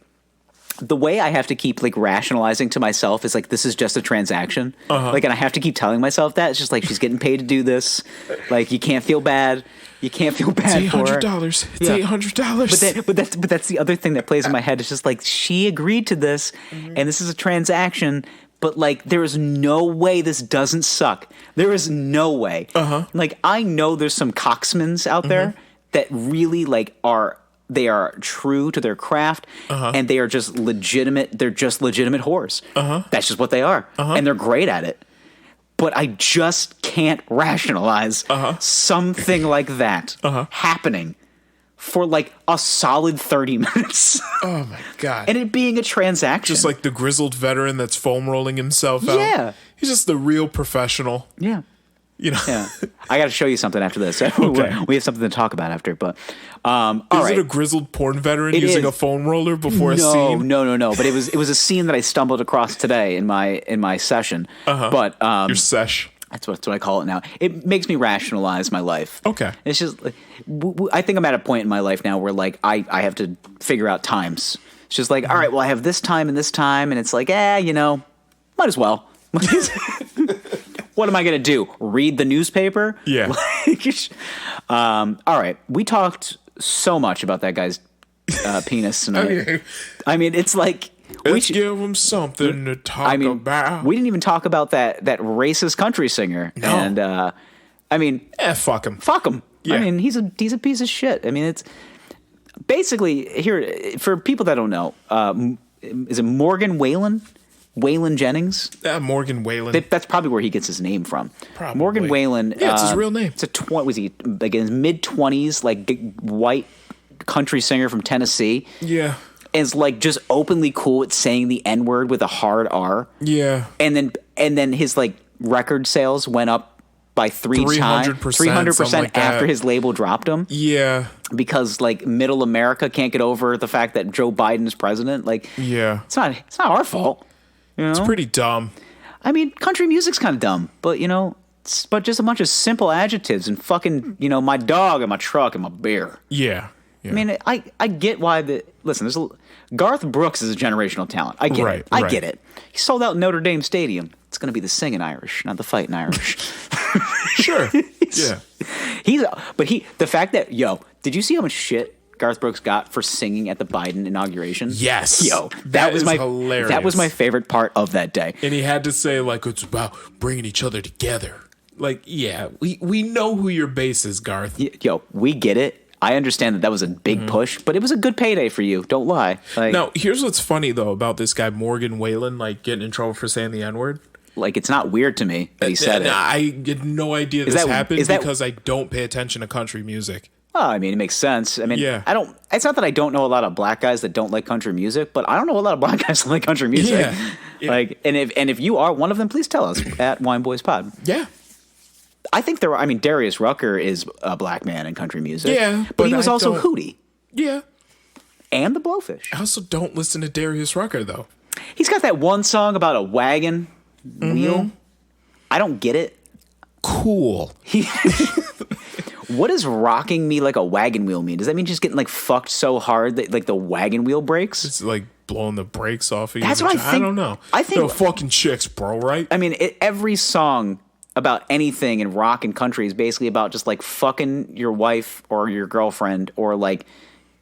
the way I have to keep like rationalizing to myself is like, this is just a transaction. Like, and I have to keep telling myself that. It's just like, she's getting paid to do this. Like, you can't feel bad. You can't feel bad for her. It's $800. But that's the other thing that plays in my head. It's just like, she agreed to this, and this is a transaction. But like, there is no way this doesn't suck. There is no way. Like, I know there's some cocksmans out there that really like they are true to their craft, and they are just legitimate. They're just legitimate whores. That's just what they are, and they're great at it. But I just can't rationalize something like that happening for like a solid 30 minutes. Oh my God. And it being a transaction. Just like the grizzled veteran that's foam rolling himself out. Yeah. He's just the real professional. Yeah. You know? Yeah. I got to show you something after this. Okay. We have something to talk about after, but Is it a grizzled porn veteran using a foam roller before a scene? No. But it was a scene that I stumbled across today in my session. But your sesh. That's what I call it now. It makes me rationalize my life. Okay. It's just like, I think I'm at a point in my life now where like I have to figure out times. It's just like, all right, well, I have this time, and it's like, might as well. What am I going to do? Read the newspaper? Yeah. All right. We talked so much about that guy's penis tonight. I mean, it's like... Let's give him something to talk about. We didn't even talk about that racist country singer. No. And, fuck him. Fuck him. Yeah. I mean, he's a piece of shit. I mean, it's... Basically, here, for people that don't know, is it Morgan Whalen? Waylon Jennings? Morgan Whalen. That's probably where he gets his name from. Probably. Morgan Whalen. Yeah, it's his real name. Was he like in his mid-20s, like white country singer from Tennessee? Yeah. Is like just openly cool at saying the N-word with a hard R. Yeah. And then his like record sales went up by 300% after his label dropped him. Yeah. Because like middle America can't get over the fact that Joe Biden is president. Like, yeah. It's not our fault. You know? It's pretty dumb. I mean, country music's kind of dumb, but but just a bunch of simple adjectives and fucking, my dog and my truck and my beer. Yeah. I mean, I get why listen, Garth Brooks is a generational talent. I get it. I get it. He sold out Notre Dame Stadium. It's going to be the singing Irish, not the fighting Irish. Sure. Yeah. The fact that, did you see how much shit Garth Brooks got for singing at the Biden inauguration? Yes. That was hilarious. That was my favorite part of that day. And he had to say, like, it's about bringing each other together. Like, yeah, we know who your base is, Garth. We get it. I understand that was a big push, but it was a good payday for you. Don't lie. Now, here's what's funny, though, about this guy, Morgan Whalen, like, getting in trouble for saying the N-word. Like, it's not weird to me that he said it. I had no idea this happened because I don't pay attention to country music. Well, I mean, it makes sense. I mean, it's not that I don't know a lot of black guys that don't like country music, but I don't know a lot of black guys that like country music. Yeah. Like, and if you are one of them, please tell us at Wine Boys Pod. Yeah. I think Darius Rucker is a black man in country music. Yeah. But he was also Hootie. Yeah. And the Blowfish. I also don't listen to Darius Rucker, though. He's got that one song about a wagon wheel. I don't get it. Cool. What does rocking me like a wagon wheel mean? Does that mean just getting like fucked so hard that like the wagon wheel breaks? It's like blowing the brakes off of you. That's what I think. I don't know. I think they're fucking chicks, bro, right? I mean, every song about anything in rock and country is basically about just like fucking your wife or your girlfriend or like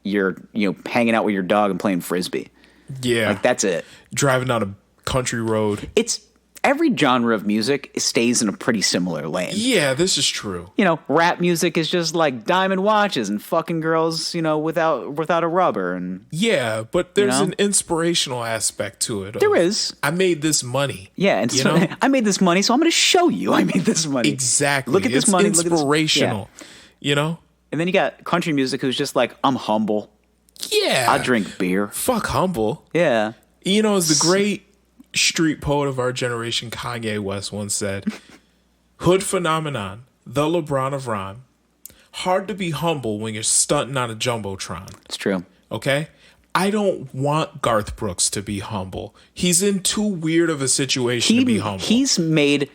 you're hanging out with your dog and playing frisbee. Yeah. Like that's it. Driving down a country road. It's every genre of music stays in a pretty similar lane. Yeah, this is true. Rap music is just like diamond watches and fucking girls, without a rubber. And yeah, but there's an inspirational aspect to it. There is. I made this money. Yeah, and so I made this money, so I'm going to show you I made this money. Exactly. Look at this money. Inspirational. And then you got country music who's just like, I'm humble. Yeah. I drink beer. Fuck humble. Yeah. You know, as the great street poet of our generation, Kanye West, once said, hood phenomenon, the LeBron of rhyme. Hard to be humble when you're stunting on a Jumbotron. It's true. Okay? I don't want Garth Brooks to be humble. He's in too weird of a situation to be humble. He's made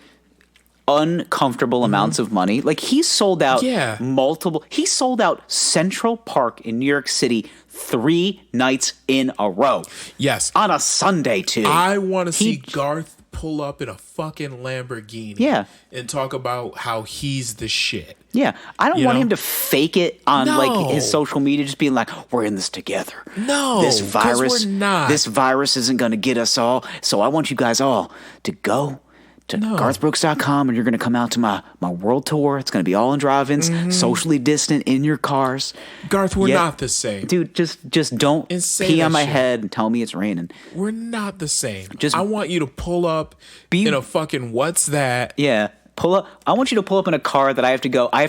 uncomfortable amounts of money. Like, he sold out he sold out Central Park in New York City 3 nights in a row. Yes. On a Sunday, too. I want to see Garth pull up in a fucking Lamborghini and talk about how he's the shit. Yeah. I don't want him to fake it on like his social media, just being like, we're in this together. No, this virus, we're not. This virus isn't going to get us all. So I want you guys all to go to garthbrooks.com, and you're going to come out to my world tour. It's going to be all in drive-ins, socially distant in your cars. Garth, we're not the same. Dude, just don't pee on my head and tell me it's raining. We're not the same. I want you to pull up in a fucking what's that? Yeah. Pull up. I want you to pull up in a car that I have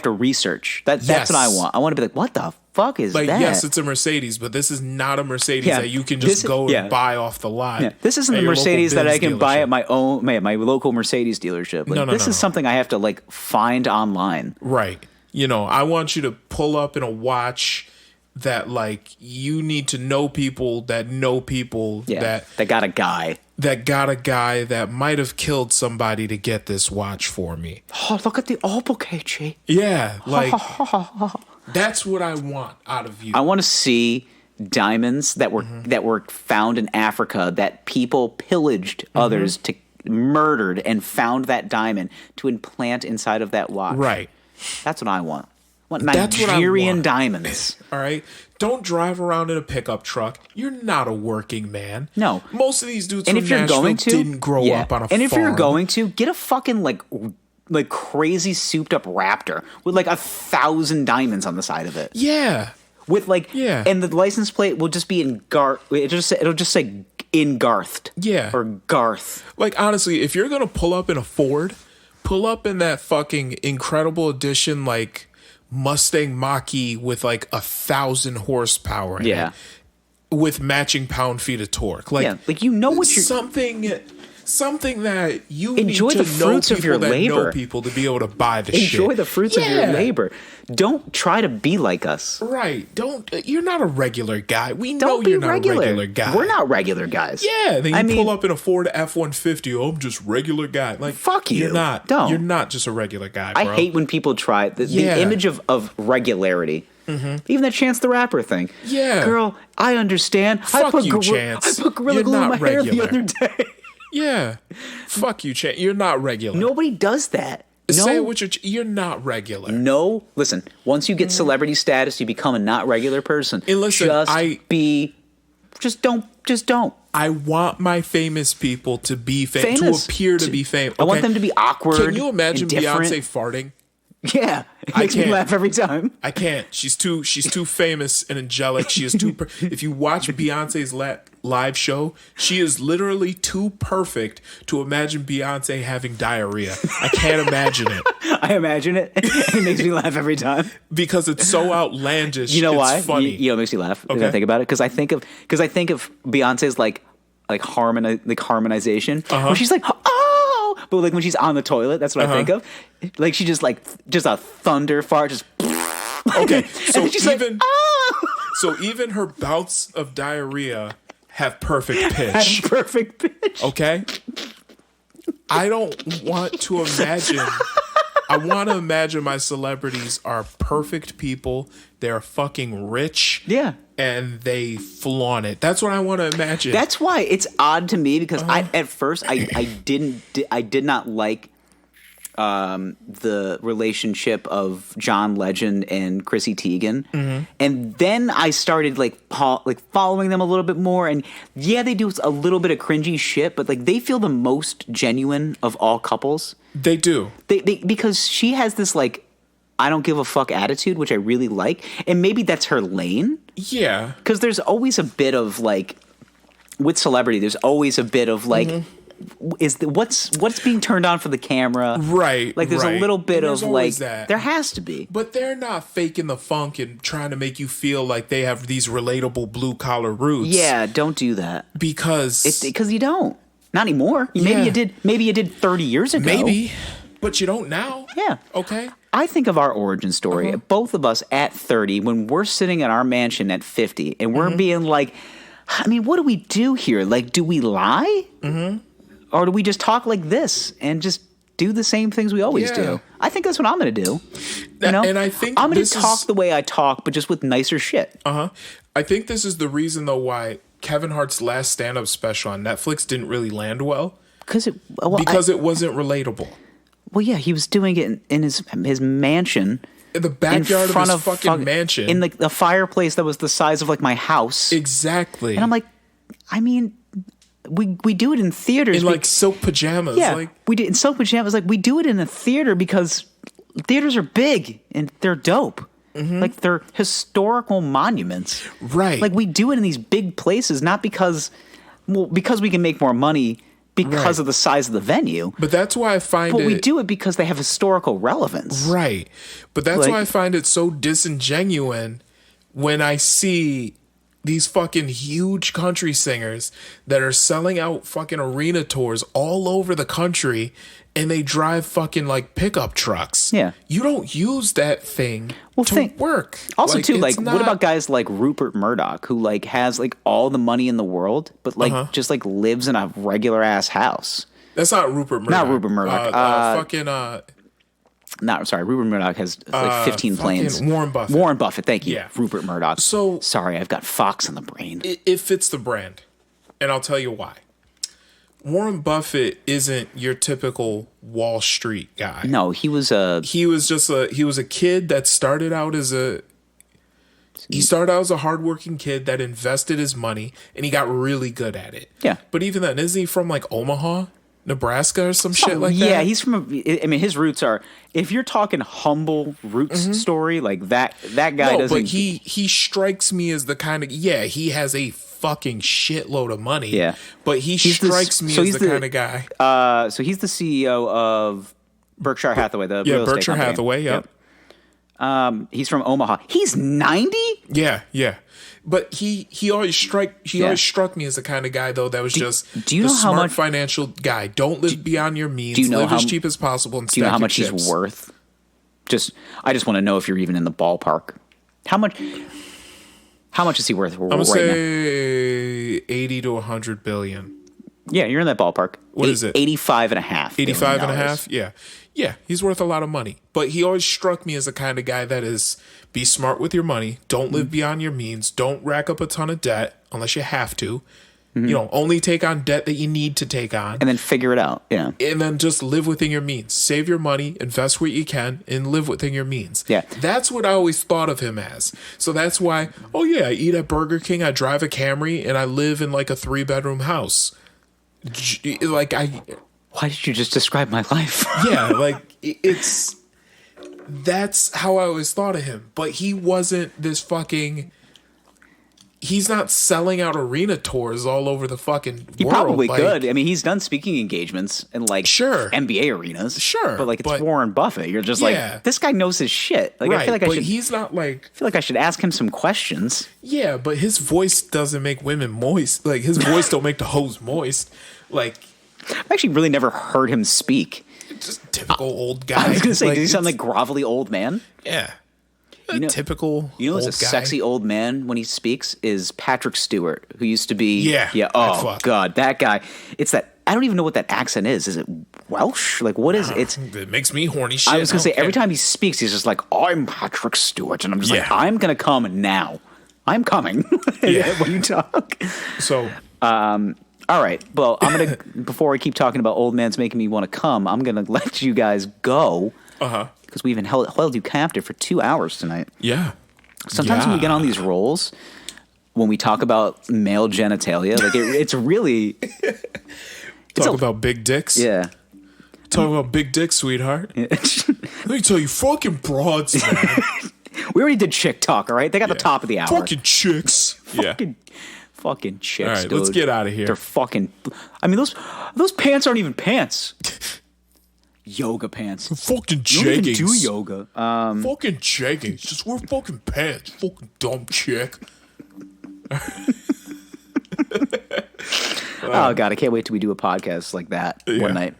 to research. That's what I want. I want to be like, what the fuck is that? Yes, it's a Mercedes, but this is not a Mercedes that you can just go and buy off the lot. Yeah. This isn't the Mercedes that I can buy at my local Mercedes dealership. Like, this is something I have to like find online. Right. You know, I want you to pull up in a watch that like you need to know people that know people that got a guy. That got a guy that might have killed somebody to get this watch for me. Oh, look at the obligation. Yeah, like that's what I want out of you. I want to see diamonds that were found in Africa that people pillaged others to murdered and found that diamond to implant inside of that watch. Right. That's what I want. I want Nigerian diamonds. All right. Don't drive around in a pickup truck. You're not a working man. No. Most of these dudes from Nashville didn't grow up on a farm. And if you're going to, get a fucking like crazy souped up Raptor with like 1,000 diamonds on the side of it. Yeah. With and the license plate will just be in Garth. It'll just say in Garthed. Yeah. Or Garth. Like, honestly, if you're gonna pull up in a Ford, pull up in that fucking incredible edition like Mustang Mach-E with like 1,000 horsepower in it, with matching pound-feet of torque. Like, like you know what you're something that you enjoy need to the fruits know of your that labor. Know people to be able to buy the shit. Enjoy the fruits of your labor. Don't try to be like us. Right. You're not a regular guy. We know you're not a regular guy. We're not regular guys. Yeah. Then you pull up in a Ford F-150. Oh, I'm just regular guy. Like, fuck you. You're not. Don't. You're not just a regular guy, bro. I hate when people try the image of regularity. Even that Chance the Rapper thing. Yeah. Girl, I understand. Fuck you, Chance. I put Gorilla Glue in my hair the other day. Yeah. Fuck you, Chance. You're not regular. Nobody does that. Say it with you're not regular. No. Listen, once you get celebrity status, you become a not regular person. And listen, just don't. I want my famous people to be famous. To appear to be famous. Okay? I want them to be awkward. Can you imagine Beyonce farting? Yeah, it makes me laugh every time. I can't. She's too famous and angelic. She is too. If you watch Beyonce's live show, she is literally too perfect to imagine Beyonce having diarrhea. I can't imagine it. I imagine it. It makes me laugh every time because it's so outlandish. You know why? It's funny. You know what makes me laugh? Okay. I think about it because I think of Beyonce's like harmonization where she's like, oh, but like when she's on the toilet, that's what I think of. Like she just a thunder fart, just okay. So even so even her bouts of diarrhea have perfect pitch. Okay. I don't want to imagine. I want to imagine my celebrities are perfect people. They're fucking rich. Yeah. And they flaunt it. That's what I want to imagine. That's why it's odd to me because at first I did not like the relationship of John Legend and Chrissy Teigen, and then I started like following them a little bit more. And yeah, they do a little bit of cringy shit, but like they feel the most genuine of all couples. They do. They because she has this like I don't give a fuck attitude, which I really like, and maybe that's her lane. Yeah, because there's always a bit of like with celebrity, there's always a bit of like. what's being turned on for the camera? Right. Like there's a little bit There's of always like that. there has to be. But they're not faking the funk and trying to make you feel like they have these relatable blue collar roots. Yeah, don't do that. Because you don't. Not anymore. Maybe you did. Maybe you did 30 years ago. Maybe, but you don't now. Yeah. Okay. I think of our origin story. Both of us at 30, when we're sitting in our mansion at 50, and we're being like, I mean, what do we do here? Like, do we lie? Or do we just talk like this and just do the same things we always do? I think that's what I'm going to do. You know? And I think I'm going to talk the way I talk, but just with nicer shit. I think this is the reason, though, why Kevin Hart's last stand-up special on Netflix didn't really land well. Because it wasn't relatable. Well, yeah, he was doing it in his mansion. In the backyard in front of his fucking mansion. In the fireplace that was the size of like my house. Exactly. And I'm like, I mean, we do it in theaters. In like silk pajamas. Yeah, like, we did in silk pajamas. Like we do it in a theater because theaters are big and they're dope. Like they're historical monuments. Right. Like we do it in these big places, not because we can make more money because of the size of the venue. But that's why I find But we do it because they have historical relevance. Right. But that's why I find it so disingenuous when I see these fucking huge country singers that are selling out fucking arena tours all over the country and they drive fucking like pickup trucks. Yeah. You don't use that thing to work. Also, too, like, it's what about guys like Rupert Murdoch, who like has like all the money in the world, but like just like lives in a regular ass house? That's not Rupert Murdoch. Not Rupert Murdoch. Rupert Murdoch has like 15 planes. Warren Buffett. Warren Buffett, thank you. Yeah. Rupert Murdoch. So sorry, I've got Fox in the brain. It fits the brand, and I'll tell you why. Warren Buffett isn't your typical Wall Street guy. No, he was a kid that started out as a hardworking kid that invested his money and he got really good at it. Yeah. But even then, isn't he from like Omaha, Nebraska or some shit like that? Yeah, he's from I mean, his roots are, if you're talking humble roots story, like that guy doesn't. But he strikes me as the kind of, he has a fucking shitload of money. Yeah. But he strikes me as the kind of guy. So he's the CEO of Berkshire Hathaway, the real estate Berkshire company. Hathaway, yep. He's from Omaha. He's 90? Yeah. But he always struck me as the kind of guy though that was do you know smart how much financial guy. Don't live beyond your means. Do you know live how, as cheap as possible and do you know how much chips. he's worth? I just want to know if you're even in the ballpark. How much is he worth I'm gonna say 80 to 100 billion. Yeah, you're in that ballpark. What is it? 85 and a half. 85 and a half? Yeah. Yeah, he's worth a lot of money. But he always struck me as the kind of guy that is, be smart with your money, don't live beyond your means, don't rack up a ton of debt unless you have to. You know, only take on debt that you need to take on. And then figure it out. Yeah. And then just live within your means. Save your money, invest what you can, and live within your means. Yeah. That's what I always thought of him as. So that's why, I eat at Burger King, I drive a Camry, and I live in like a 3-bedroom house. Like why did you just describe my life? Yeah, like that's how I always thought of him. But he wasn't this fucking, he's not selling out arena tours all over the fucking world. He probably could. I mean, he's done speaking engagements in like NBA arenas. Sure. But like it's Warren Buffett. You're just like, this guy knows his shit. Like right, I feel like he's not like, I feel like I should ask him some questions. Yeah, but his voice doesn't make women moist. Like his voice don't make the hoes moist. Like I've actually really never heard him speak. Just typical old guy. I was going to say, does he sound like grovelly old man? Yeah. Typical You know who's a sexy old man when he speaks is Patrick Stewart, who used to be... Yeah. Oh, God, that guy. It's that... I don't even know what that accent is. Is it Welsh? Like, what is it? It makes me horny shit. I was going to say, every time he speaks, he's just like, I'm Patrick Stewart. And I'm just like, I'm going to come now. I'm coming when you talk. So... all right. Well, I'm going to, before I keep talking about old man's making me want to come, I'm going to let you guys go. Because we even held you captive for 2 hours tonight. Yeah. Sometimes when we get on these rolls, when we talk about male genitalia, like it's really... Talk about big dicks? Yeah. Talk about big dicks, sweetheart. Let me tell you, fucking broads, man. We already did chick talk, all right? They got the top of the hour. Fucking chicks. Fucking chicks, All right, dude. let's get out of here. They're fucking... I mean, those pants aren't even pants. Yoga pants. Fucking You don't even jeggings. do yoga. Fucking jeggings. Just wear fucking pants. Fucking dumb chick. Oh, God, I can't wait till we do a podcast like that one night.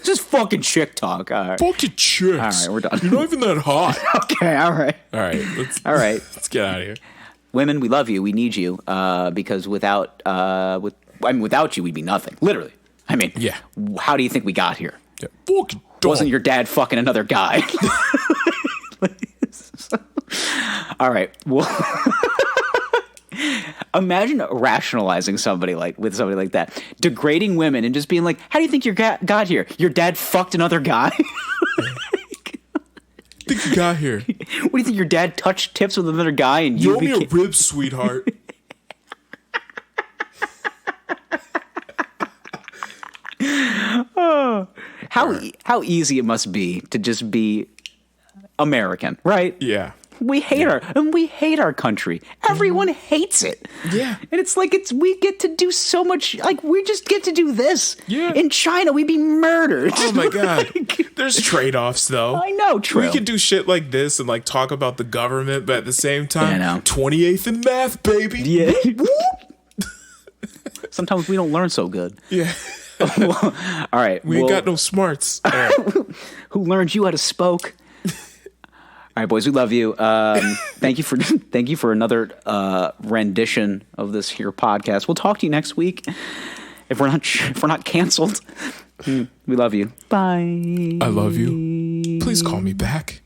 Just fucking chick talk. All right. Fucking chicks. All right, we're done. You're not even that hot. Okay, all right. All right. Let's get out of here. Women, we love you. We need you because without you, we'd be nothing. Literally. I mean, Yeah. How do you think we got here? Yeah. Fucking dumb. Wasn't your dad fucking another guy? All right. Well, imagine rationalizing somebody like that, degrading women and just being like, "How do you think you got here? Your dad fucked another guy." think you got here? What do you think? Your dad touched tips with another guy and You owe me a rib, sweetheart. How easy it must be to just be American, right? Yeah. We hate our country. Everyone hates it. Yeah. And it's like we get to do so much, like we just get to do this. Yeah. In China, we'd be murdered. Oh my God. There's trade-offs though. I know, true. We can do shit like this and like talk about the government, but at the same time, Yeah, I know. 28th in math, baby. Yeah. Sometimes we don't learn so good. Yeah. All right. We ain't got no smarts. All right. Who learned you how to spoke? All right, boys, we love you. Thank you for another rendition of this here podcast. We'll talk to you next week if we're not canceled. We love you. Bye. I love you. Please call me back.